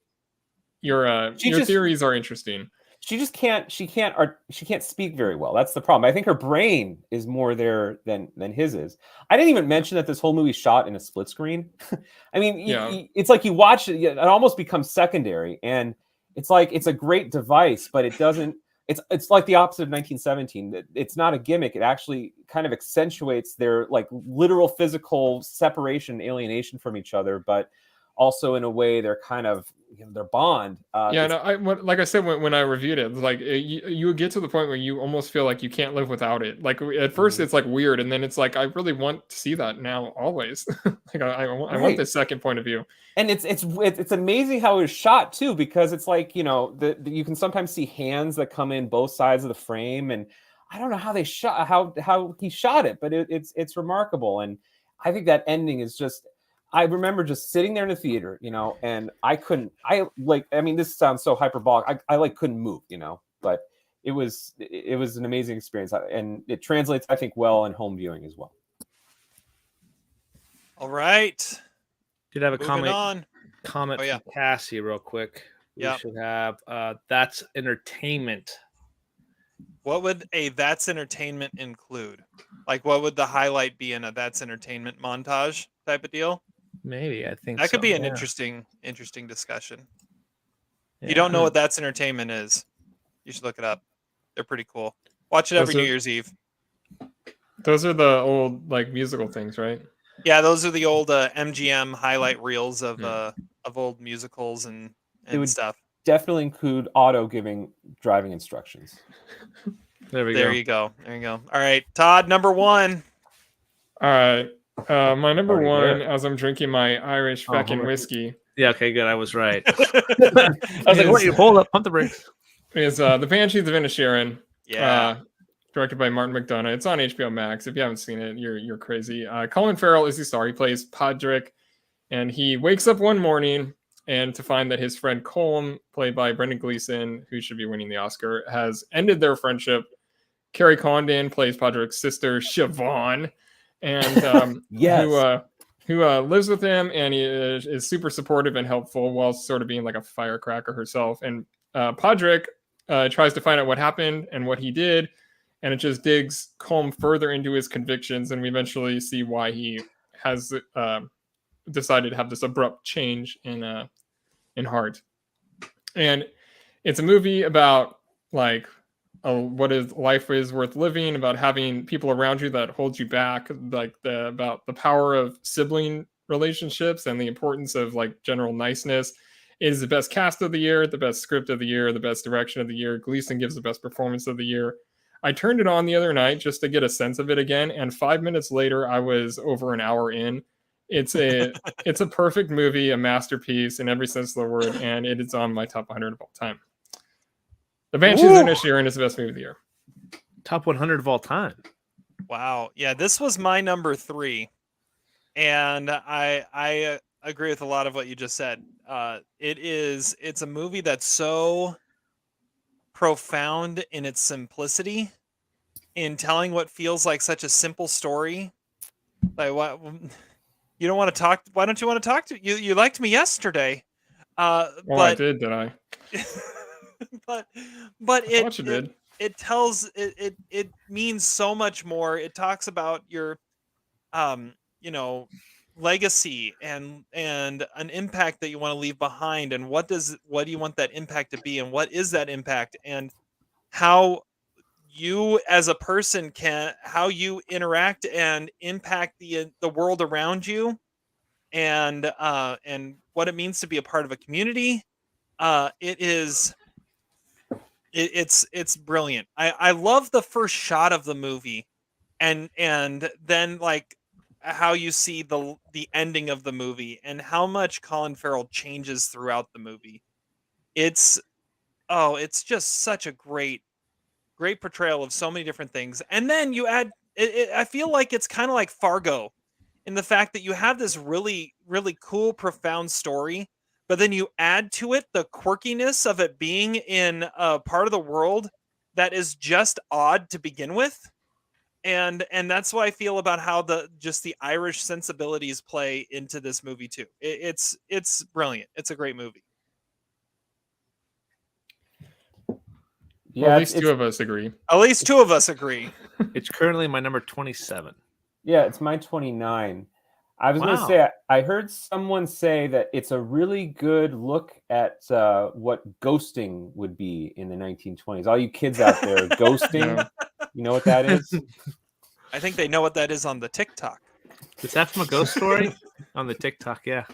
your theories are interesting. She just can't speak very well. That's the problem. I think her brain is more there than his is. I didn't even mention that this whole movie shot in a split screen. I mean, it's like you watch it, it almost becomes secondary, and it's like it's a great device, but it doesn't. It's like the opposite of 1917. It's not a gimmick. It actually kind of accentuates their like literal physical separation, alienation from each other, but also in a way they're kind of their bond. Like I said when I reviewed it, like you would get to the point where you almost feel like you can't live without it. Like at first it's like weird, and then it's like I really want to see that now always. Like I want this second point of view. And it's amazing how it was shot too, because it's like you can sometimes see hands that come in both sides of the frame, and I don't know how they shot how he shot it, but it's remarkable. And I think that ending is just. I remember just sitting there in the theater, and this sounds so hyperbolic. I couldn't move, but it was an amazing experience, and it translates, I think, well in home viewing as well. All right. Did have a Moving on. comment from Cassie real quick. We should have That's Entertainment. What would a That's Entertainment include? Like, what would the highlight be in a That's Entertainment montage type of deal? Maybe, I think that could be an interesting discussion. If you don't know what That's Entertainment is, you should look it up. They're pretty cool. Watch it every New Year's Eve. Those are the old like musical things, right? Yeah, those are the old MGM highlight reels of old musicals and stuff. Definitely include Otto giving driving instructions. There you go. All right, Todd, number 1. All right. My number one, as I'm drinking my Irish feckin' whiskey. Yeah, okay, good. I was right. I was like, wait, hold up, pump the brakes. Is The Banshees of Inisherin. Yeah. Directed by Martin McDonagh. It's on HBO Max. If you haven't seen it, you're crazy. Colin Farrell is the star. He plays Podrick, and he wakes up one morning and to find that his friend Colm, played by Brendan Gleeson, who should be winning the Oscar, has ended their friendship. Carrie Condon plays Podrick's sister, Siobhan, and who lives with him, and he is super supportive and helpful while sort of being like a firecracker herself. And Podrick tries to find out what happened and what he did, and it just digs Colm further into his convictions, and we eventually see why he has decided to have this abrupt change in heart. And it's a movie about like what is life is worth living, about having people around you that hold you back, like about the power of sibling relationships and the importance of like general niceness. It is the best cast of the year, the best script of the year, the best direction of the year. Gleeson gives the best performance of the year. I turned it on the other night just to get a sense of it again, and 5 minutes later I was over an hour in. It's a perfect movie, a masterpiece in every sense of the word, and it is on my top 100 of all time. The Banshees of Inisherin is the best movie of the year. Top 100 of all time. Wow. Yeah, this was my number 3. And I agree with a lot of what you just said. It's a movie that's so profound in its simplicity, in telling what feels like such a simple story. Like, what you don't want to talk? Why don't you want to talk to you? You liked me yesterday. I did I? but it tells it means so much more. It talks about your legacy and an impact that you want to leave behind, and what do you want that impact to be, and what is that impact, and how you as a person how you interact and impact the world around you, and what it means to be a part of a community. It's brilliant. I love the first shot of the movie, and then like how you see the ending of the movie and how much Colin Farrell changes throughout the movie. It's it's just such a great portrayal of so many different things. And then you add I feel like it's kind of like Fargo in the fact that you have this really cool profound story, but then you add to it the quirkiness of it being in a part of the world that is just odd to begin with. And that's what I feel about how the Irish sensibilities play into this movie too. It's brilliant. It's a great movie. Well, at least two of us agree. At least two of us agree. It's currently my number 27. Yeah, it's my 29. I was going to say, I heard someone say that it's a really good look at what ghosting would be in the 1920s. All you kids out there, ghosting, you know what that is? I think they know what that is on the TikTok. Is that from a ghost story? On the TikTok, yeah.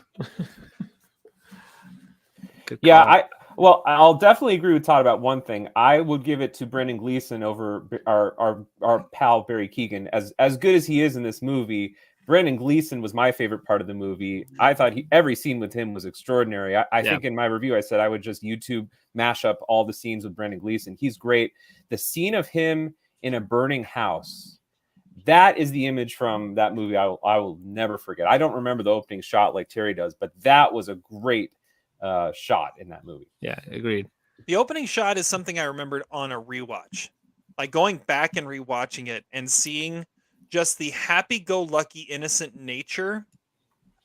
Yeah, well, I'll definitely agree with Todd about one thing. I would give it to Brendan Gleeson over our pal Barry Keoghan. As good as he is in this movie, Brendan Gleeson was my favorite part of the movie. I thought every scene with him was extraordinary. I think in my review I said I would just YouTube mash up all the scenes with Brendan Gleeson. He's great. The scene of him in a burning house, that is the image from that movie I will never forget. I don't remember the opening shot like Terry does, but that was a great shot in that movie. Yeah, agreed. The opening shot is something I remembered on a rewatch, like going back and rewatching it and seeing just the happy-go-lucky, innocent nature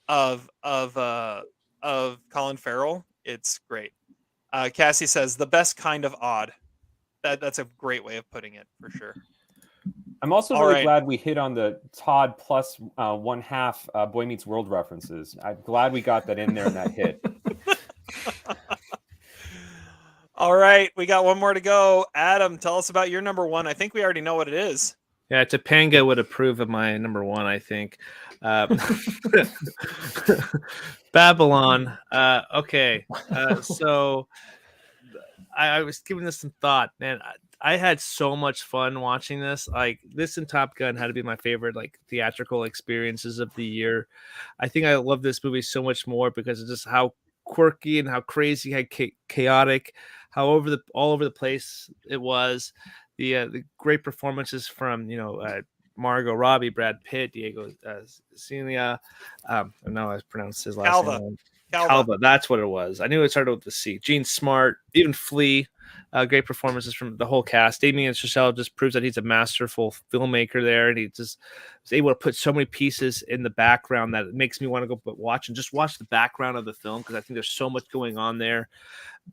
of Colin Farrell. It's great. Cassie says the best kind of odd. That's a great way of putting it for sure. I'm also really glad we hit on the Todd plus 1/2 Boy Meets World references. I'm glad we got that in there and that hit. All right, we got one more to go. Adam, tell us about your number one. I think we already know what it is. Yeah, Topanga would approve of my number one, I think. Babylon. Okay. So I was giving this some thought, man. I had so much fun watching this. Like, this and Top Gun had to be my favorite, like, theatrical experiences of the year. I think I love this movie so much more because of just how quirky and how crazy, how chaotic, how all over the place it was. The great performances from Margot Robbie, Brad Pitt, Diego Celia. I don't know how I pronounced his last name. Calva, that's what it was. I knew it started with the C. Gene Smart, even Flea. Great performances from the whole cast. Damien Chazelle just proves that he's a masterful filmmaker there, and he just was able to put so many pieces in the background that it makes me want to go watch the background of the film, because I think there's so much going on there.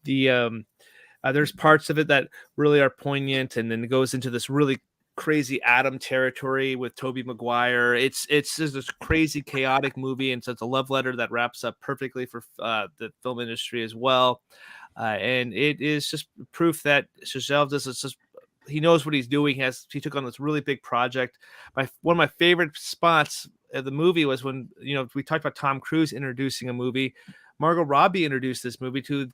There's parts of it that really are poignant, and then it goes into this really crazy Adam territory with Tobey Maguire. It's just this crazy, chaotic movie, and so it's a love letter that wraps up perfectly for the film industry as well. And it is just proof that Chazelle he knows what he's doing. He took on this really big project. One of my favorite spots of the movie was when we talked about Tom Cruise introducing a movie. Margot Robbie introduced this movie to.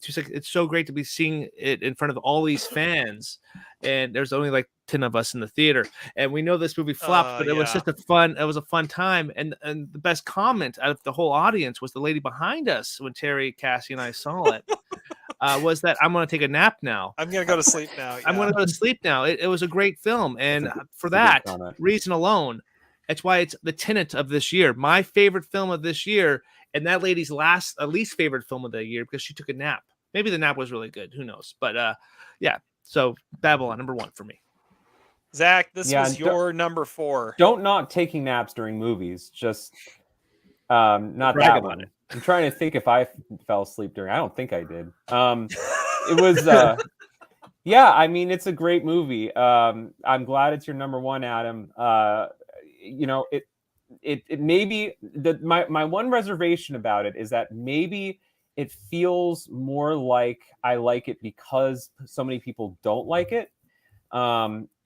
She's like, it's so great to be seeing it in front of all these fans, and there's only like 10 of us in the theater, and we know this movie flopped, but it was just it was a fun time, and the best comment out of the whole audience was the lady behind us when Terry, Cassie, and I saw it. Was that I'm going to take a nap now. I'm going to go to sleep now. Yeah. I'm going to go to sleep now. It was a great film, and for that reason alone, it's why it's the tenet of this year. My favorite film of this year. And that lady's least favorite film of the year, because she took a nap. Maybe the nap was really good. Who knows? But yeah. So Babylon, number one for me. Zach, this was your number 4. Don't knock taking naps during movies. Just not that one. I'm trying to think if I fell asleep during. I don't think I did. It was. Yeah, I mean, it's a great movie. I'm glad it's your number one, Adam. it maybe my one reservation about it is that maybe it feels more like I like it because so many people don't like it.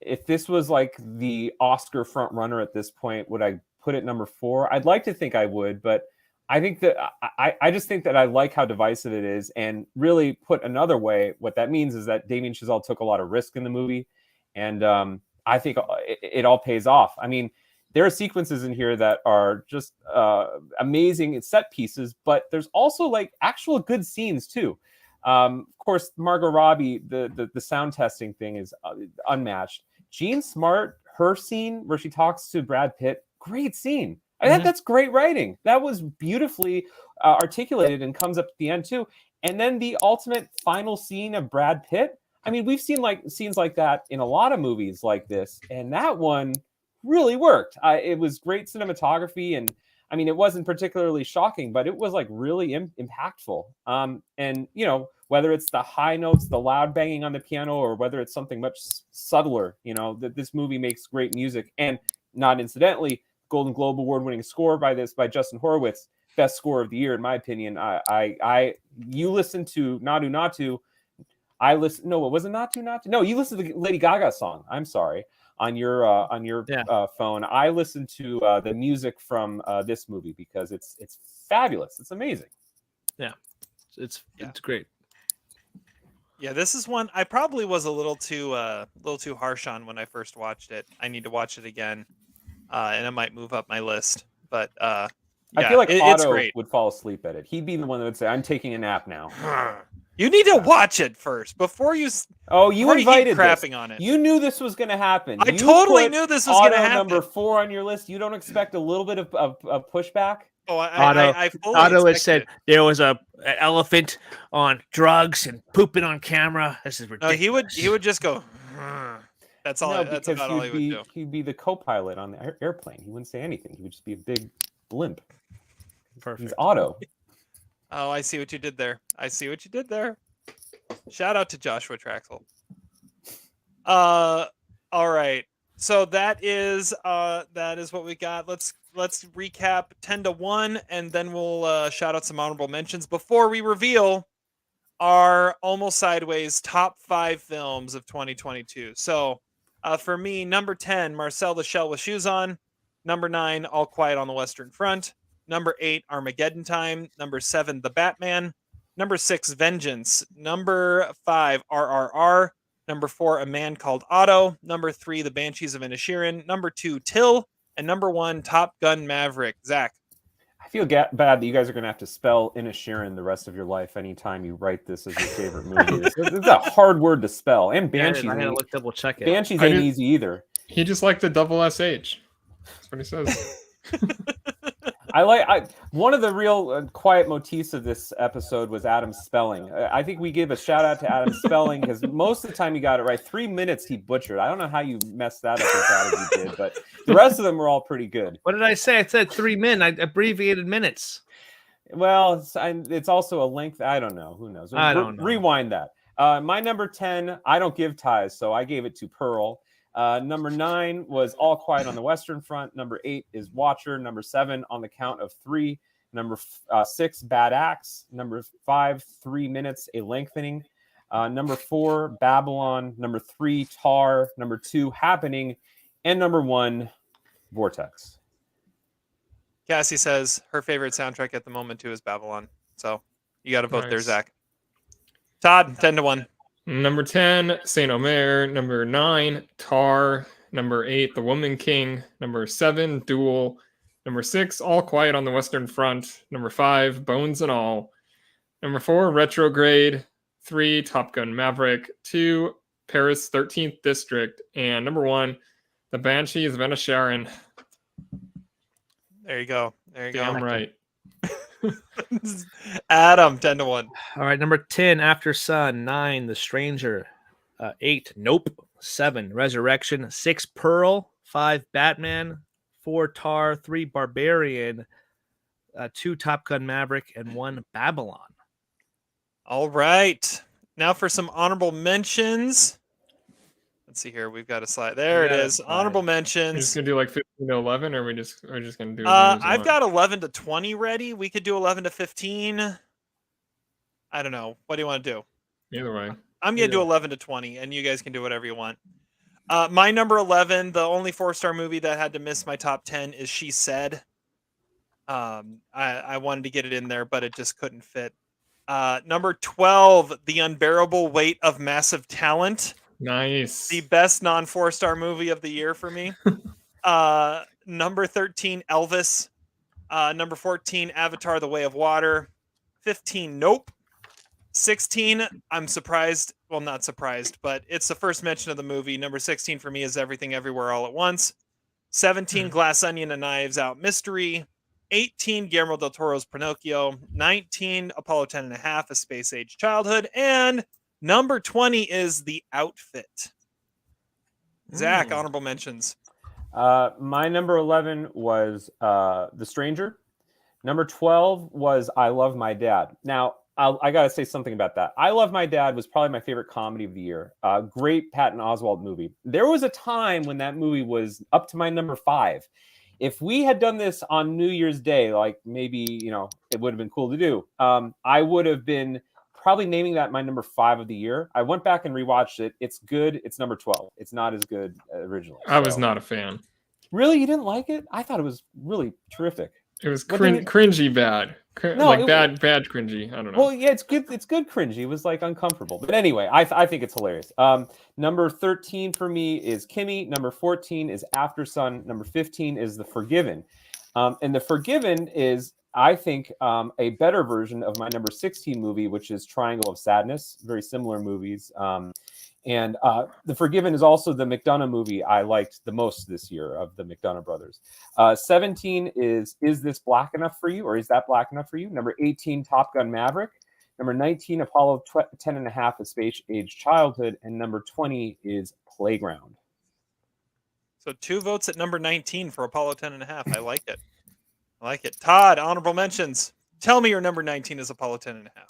If this was like the Oscar front runner at this point, would I put it number 4? I'd like to think I would, but I think that I just think that I like how divisive it is. And really, put another way, what that means is that Damien Chazelle took a lot of risk in the movie, and I think it all pays off. I mean, there are sequences in here that are just amazing set pieces, but there's also like actual good scenes too. Of course, Margot Robbie, the sound testing thing is unmatched. Jean Smart, her scene where she talks to Brad Pitt, great scene. I think that's great writing. That was beautifully articulated and comes up at the end too. And then the ultimate final scene of Brad Pitt. I mean, we've seen like scenes like that in a lot of movies like this, and that one really worked. It was great cinematography, and I mean, it wasn't particularly shocking, but it was like really impactful. And you know, whether it's the high notes, the loud banging on the piano, or whether it's something much subtler, you know, that this movie makes great music. And not incidentally, Golden Globe award-winning score by Justin Horowitz, best score of the year in my opinion. You listen to Nadu Natu. I listen. No, what was it? Natu. No, you listen to the Lady Gaga song. I'm sorry. On your phone, I listened to the music from this movie because it's fabulous. It's amazing. Yeah, it's great. Yeah, this is one I probably was a little too harsh on when I first watched it. I need to watch it again, and it might move up my list. But yeah, I feel like it's Otto great. would fall asleep at it. He'd be the one that would say, "I'm taking a nap now." You need to watch it first before you. Oh, you invited crapping on it. You knew this was going to happen. I totally knew this was going to happen. Number 4 on your list. You don't expect a little bit of pushback? Oh, I fully Otto has expected said there was an elephant on drugs and pooping on camera. This is ridiculous. No, he would just go. That's all. No, that's because about all he would do. He'd be the co-pilot on the airplane. He wouldn't say anything. He would just be a big blimp. Perfect. He's Otto. Oh, I see what you did there. Shout out to Joshua Traxel. All right. So that is what we got. Let's recap 10-1, and then we'll shout out some honorable mentions before we reveal our Almost Sideways top 5 films of 2022. So for me, number 10, Marcel the Shell with Shoes On. Number 9, All Quiet on the Western Front. Number 8, Armageddon Time. Number 7, The Batman. Number 6, Vengeance. Number 5, RRR. Number 4, A Man Called Otto. Number 3, The Banshees of Inisherin. Number 2, Till. And number 1, Top Gun Maverick. Zach. I feel bad that you guys are going to have to spell Inisherin the rest of your life anytime you write this as your favorite movie. It's a hard word to spell. And Banshees. I had to double check it. Banshees ain't easy either. He just liked the double SH. That's what he says. One of the real quiet motifs of this episode was Adam's spelling. I think we give a shout out to Adam's spelling because most of the time he got it right. 3 minutes he butchered. I don't know how you messed that up as bad as you did, but the rest of them were all pretty good. What did I say? I said 3 min. I abbreviated minutes. Well, it's also a length. I don't know. Who knows? I don't know. Rewind that. My number 10, I don't give ties, so I gave it to Pearl. Number 9 was All Quiet on the Western Front. Number 8 is Watcher. Number 7, On the Count of 3. Number 6, Bad Axe. Number 5, 3 Minutes, A Lengthening. Number 4, Babylon. Number 3, Tar. Number 2, Happening. And number 1, Vortex. Cassie says her favorite soundtrack at the moment too is Babylon. So you got to vote there, Zach. Todd, 10-1. Number 10, Saint Omer. Number 9, Tar. Number 8, The Woman King. Number 7, Duel. Number 6, All Quiet on the Western Front. Number 5, Bones and All. Number 4, Retrograde. 3, Top Gun Maverick. 2, Paris 13th District. And number 1, The Banshees of Inisherin. There you go. Damn right. Adam, 10-1. All right, number 10, After Sun. 9, The Stranger. 8, Nope. 7, Resurrection. 6, Pearl. 5, Batman. 4, Tar. 3, Barbarian. 2, Top Gun Maverick. And 1, Babylon. All right. Now for some honorable mentions. Let's see here. We've got a slide. There it got a is. slide. Honorable We're just mentions. gonna do like 15 to 11, or we're just gonna do. As many as you I've want? got 11 to 20 ready. We could do 11 to 15. I don't know. What do you want to do? Either way. I'm going to do 11 to 20, and you guys can do whatever you want. My number 11, the only 4-star movie that had to miss my top 10 is She Said. I wanted to get it in there, but it just couldn't fit. Number 12, The Unbearable Weight of Massive Talent. Nice. The best non 4-star movie of the year for me. Number 13, Elvis. Number 14, Avatar: The Way of Water. 15, Nope. 16, I'm surprised. Well, not surprised, but it's the first mention of the movie. Number 16 for me is Everything Everywhere All at Once. 17, Glass Onion and Knives Out Mystery. 18, Guillermo del Toro's Pinocchio. 19, Apollo 10 and a half, A Space Age Childhood. And number 20 is The Outfit. Zach, honorable mentions. My number 11 was The Stranger. Number 12 was I Love My Dad. Now, I got to say something about that. I Love My Dad was probably my favorite comedy of the year. Great Patton Oswalt movie. There was a time when that movie was up to my number 5. If we had done this on New Year's Day, like maybe, it would have been cool to do. I would have been probably naming that my number 5 of the year. I went back and rewatched it. It's good. It's number 12. It's not as good originally. I was not a fan. Really? You didn't like it? I thought it was really terrific. It was cringy bad. Bad cringy. I don't know. Well, yeah, it's good. It's good cringy. It was like uncomfortable. But anyway, I think it's hilarious. Number 13 for me is Kimmy. Number 14 is After Sun. Number 15 is The Forgiven. And The Forgiven is, I think, a better version of my number 16 movie, which is Triangle of Sadness. Very similar movies. And The Forgiven is also the McDonough movie I liked the most this year of the McDonough brothers. 17 is This Black Enough for You? Or Is That Black Enough for You? Number 18, Top Gun Maverick. Number 19, Apollo 10 and a half, A Space Age Childhood. And number 20 is Playground. So 2 votes at number 19 for Apollo 10 and a half. I like it. I like it. Todd, honorable mentions. Tell me your number 19 is Apollo 10 and a half.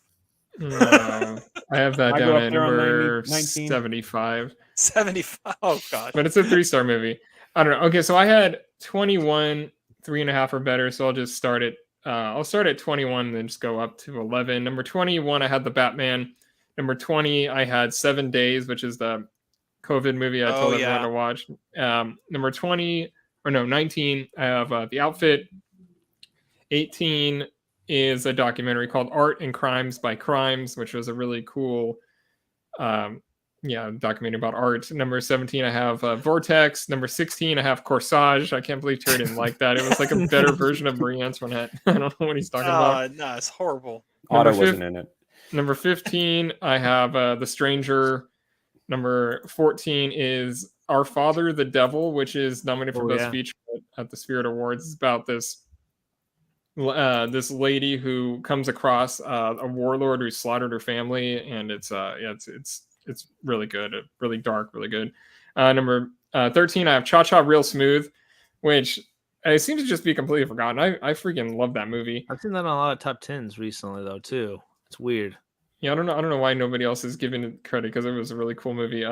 No, I have that down at number 75. 75. Oh, gosh. But it's a 3-star movie. I don't know. Okay, so I had 21, 3.5 or better. So I'll just start at I'll start at 21 and then just go up to 11. Number 21, I had The Batman. Number 20, I had 7 Days, which is the COVID movie I told everyone to watch. Number 19, I have The Outfit. 18 is a documentary called Art and Crimes by Crimes, which was a really cool documentary about art. Number 17, I have Vortex. Number 16, I have Corsage. I can't believe Terry didn't like that. It was like a better version of Marie Antoinette. I don't know what he's talking about. No, it's horrible. Otto wasn't in it. Number 15, I have The Stranger. Number 14 is Our Father, the Devil, which is nominated for Best Feature at the Spirit Awards. It's about this lady who comes across a warlord who slaughtered her family, and it's really good, really dark, really good. Number 13, I have Cha Cha Real Smooth, which it seems to just be completely forgotten. I freaking love that movie. I've seen that on a lot of top 10s recently, though, too. It's weird. Yeah, I don't know why nobody else is giving it credit, because it was a really cool movie.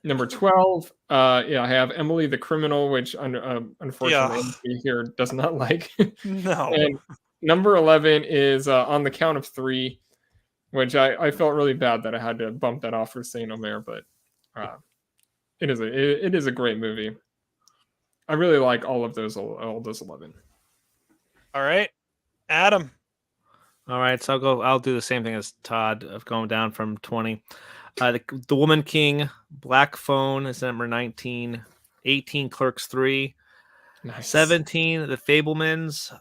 Number 12, I have Emily the Criminal, which unfortunately here does not like. No. And number 11 is On the Count of Three, which I felt really bad that I had to bump that off for Saint Omer, but it is a great movie. I really like all those 11. All right, Adam. All right, so I'll do the same thing as Todd of going down from 20. The Woman King, Black Phone is number 19. 18, Clerks 3. Nice. 17, The Fablemans.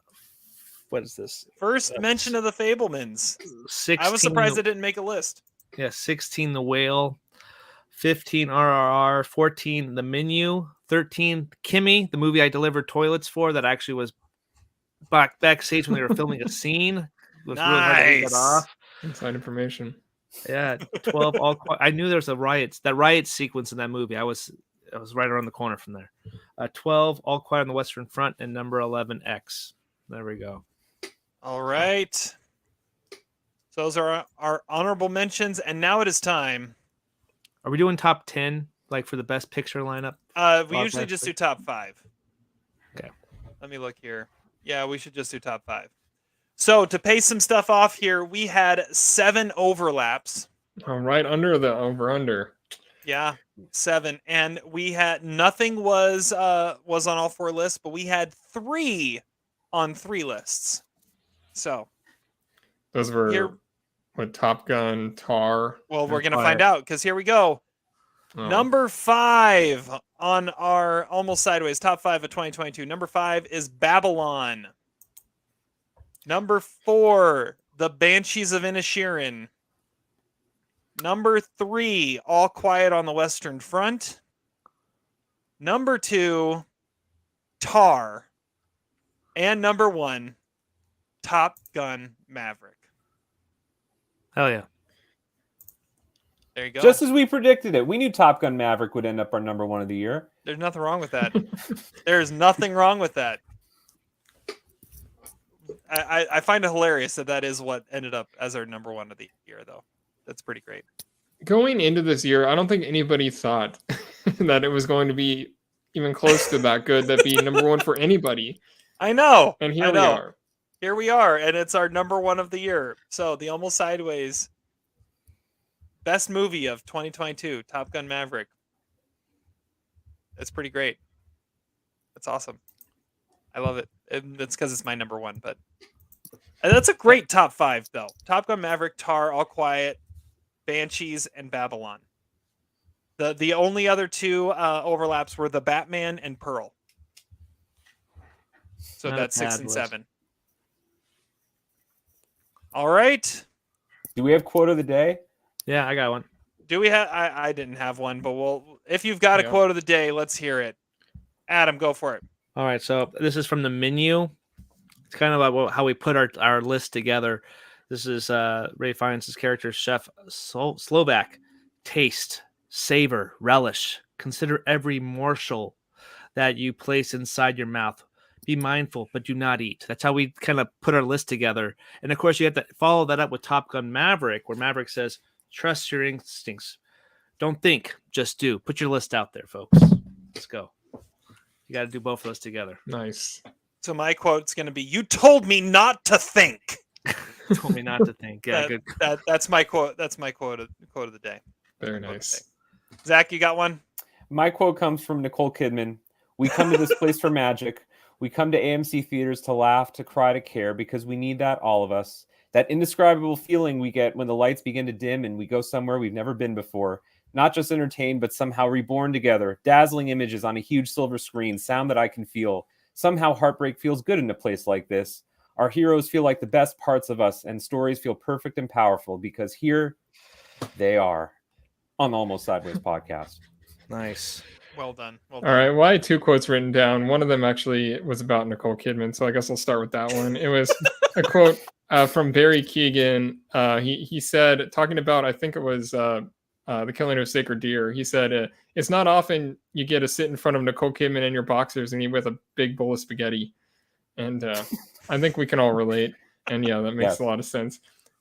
What is this? First mention of The Fablemans. 16, I was surprised it didn't make a list. Yeah, 16, The Whale. 15, RRR. 14, The Menu. 13, Kimmy, the movie I delivered toilets for that actually was backstage when they were filming a scene. It was really hard to get off. Inside information. Yeah, 12. I knew there was that riot sequence in that movie. I was right around the corner from there. 12, All Quiet on the Western Front, and number 11, X. There we go. All right. So those are our honorable mentions, and now it is time. Are we doing top 10? like for the best picture lineup? We usually just do top 5. Okay. Let me look here. Yeah, we should just do top 5. So to pay some stuff off here, we had 7 overlaps. Right under the over-under. Yeah, 7, and we had nothing was on all 4 lists, but we had 3 on 3 lists. So Those were here, what, Top Gun, Tar. well, we're and gonna Fire. find out because here we go. Oh. Number 5 on our Almost Sideways top 5 of 2022. Number 5 is Babylon. Number 4, The Banshees of Inisherin. Number 3, All Quiet on the Western Front. Number 2, Tar. And number 1, Top Gun Maverick. Hell yeah. There you go. Just as we predicted it. We knew Top Gun Maverick would end up our number 1 of the year. There's nothing wrong with that. There's nothing wrong with that. I find it hilarious that is what ended up as our number 1 of the year, though. That's pretty great. Going into this year, I don't think anybody thought that it was going to be even close to that good, that be number 1 for anybody. I know. And here I we know. are. Here we are, and it's our number 1 of the year. So the Almost Sideways best movie of 2022, Top Gun Maverick. It's pretty great. It's awesome. I love it. It's because it's my number 1, but that's a great top 5, though. Top Gun Maverick, Tar, All Quiet, Banshees, and Babylon. The only other 2 overlaps were the Batman and Pearl. So Not a that's 6 bad and list. 7. All right. Do we have quote of the day? Yeah, I got one. Do we have? I didn't have one, but if you've got a Yeah. quote of the day, let's hear it. Adam, go for it. All right, so this is from the menu. It's kind of about how we put our list together. This is Ray Fiennes' character, Chef Slovak. Taste, savor, relish. Consider every morsel that you place inside your mouth. Be mindful, but do not eat. That's how we kind of put our list together. And of course, you have to follow that up with Top Gun Maverick, where Maverick says, trust your instincts. Don't think, just do. Put your list out there, folks. Let's go. You got to do both of those together. Nice. So my quote's going to be, "You told me not to think." Told me not to think. Yeah, good. That's my quote. That's my quote of the day. Very nice. Zach, you got one? My quote comes from Nicole Kidman. We come to this place for magic. We come to AMC theaters to laugh, to cry, to care, because we need that, all of us. That indescribable feeling we get when the lights begin to dim and we go somewhere we've never been before. Not just entertained, but somehow reborn together. Dazzling images on a huge silver screen, sound that I can feel. Somehow heartbreak feels good in a place like this. Our heroes feel like the best parts of us, and stories feel perfect and powerful, because here they are on the Almost Sideways podcast. Nice. Well done. Well All done. right. Well, I had 2 quotes written down. One of them actually was about Nicole Kidman, so I guess I'll start with that one. It was a quote from Barry Keoghan. He said, talking about, I think it was The Killing of Sacred Deer. He said, "It's not often you get to sit in front of Nicole Kidman in your boxers and eat with a big bowl of spaghetti." And I think we can all relate. And yeah, that makes Yes. a lot of sense.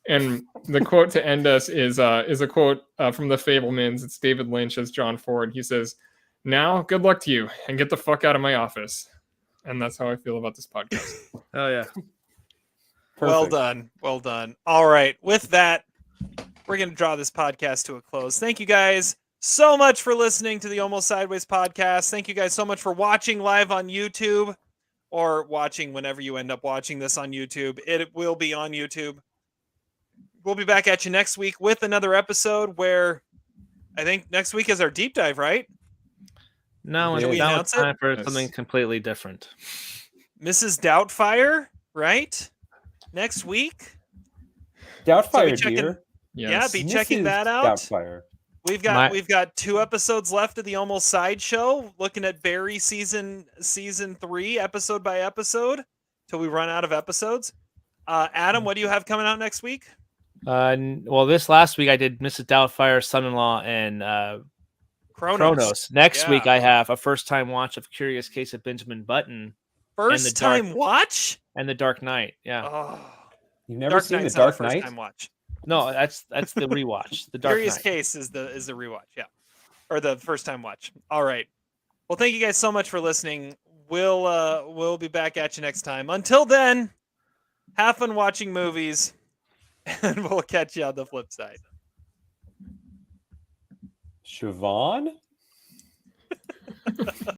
And the quote to end us is a quote from The Fablemans. It's David Lynch as John Ford. He says, "Now, good luck to you, and get the fuck out of my office." And that's how I feel about this podcast. Oh, yeah. Well Perfect. done. Well done. All right. With that, we're going to draw this podcast to a close. Thank you guys so much for listening to the Almost Sideways podcast. Thank you guys so much for watching live on YouTube, or watching whenever you end up watching this on YouTube. It will be on YouTube. We'll be back at you next week with another episode where I think next week is our deep dive, right? Now Should we now announce it's time for Yes. something completely different. Mrs. Doubtfire, right? Next week. Doubtfire, checking- dear. Yeah, be checking Mrs. that out. Doubtfire. We've got 2 episodes left of the Almost Sideshow, looking at Barry season 3, episode by episode, till we run out of episodes. Adam, what do you have coming out next week? Well, this last week I did Mrs. Doubtfire's Son-in-Law and Chronos. Next Yeah. week I have a first-time watch of Curious Case of Benjamin Button First Dark- time watch? and The Dark Knight. Yeah. Oh, You've never Dark seen Knight's The not a Dark first Knight? time watch. No, that's the rewatch. The Dark Curious Knight. Case is the rewatch. Yeah. or the first time watch. All right. Well, thank you guys so much for listening. We'll be back at you next time. Until then, have fun watching movies, and we'll catch you on the flip side. Siobhan?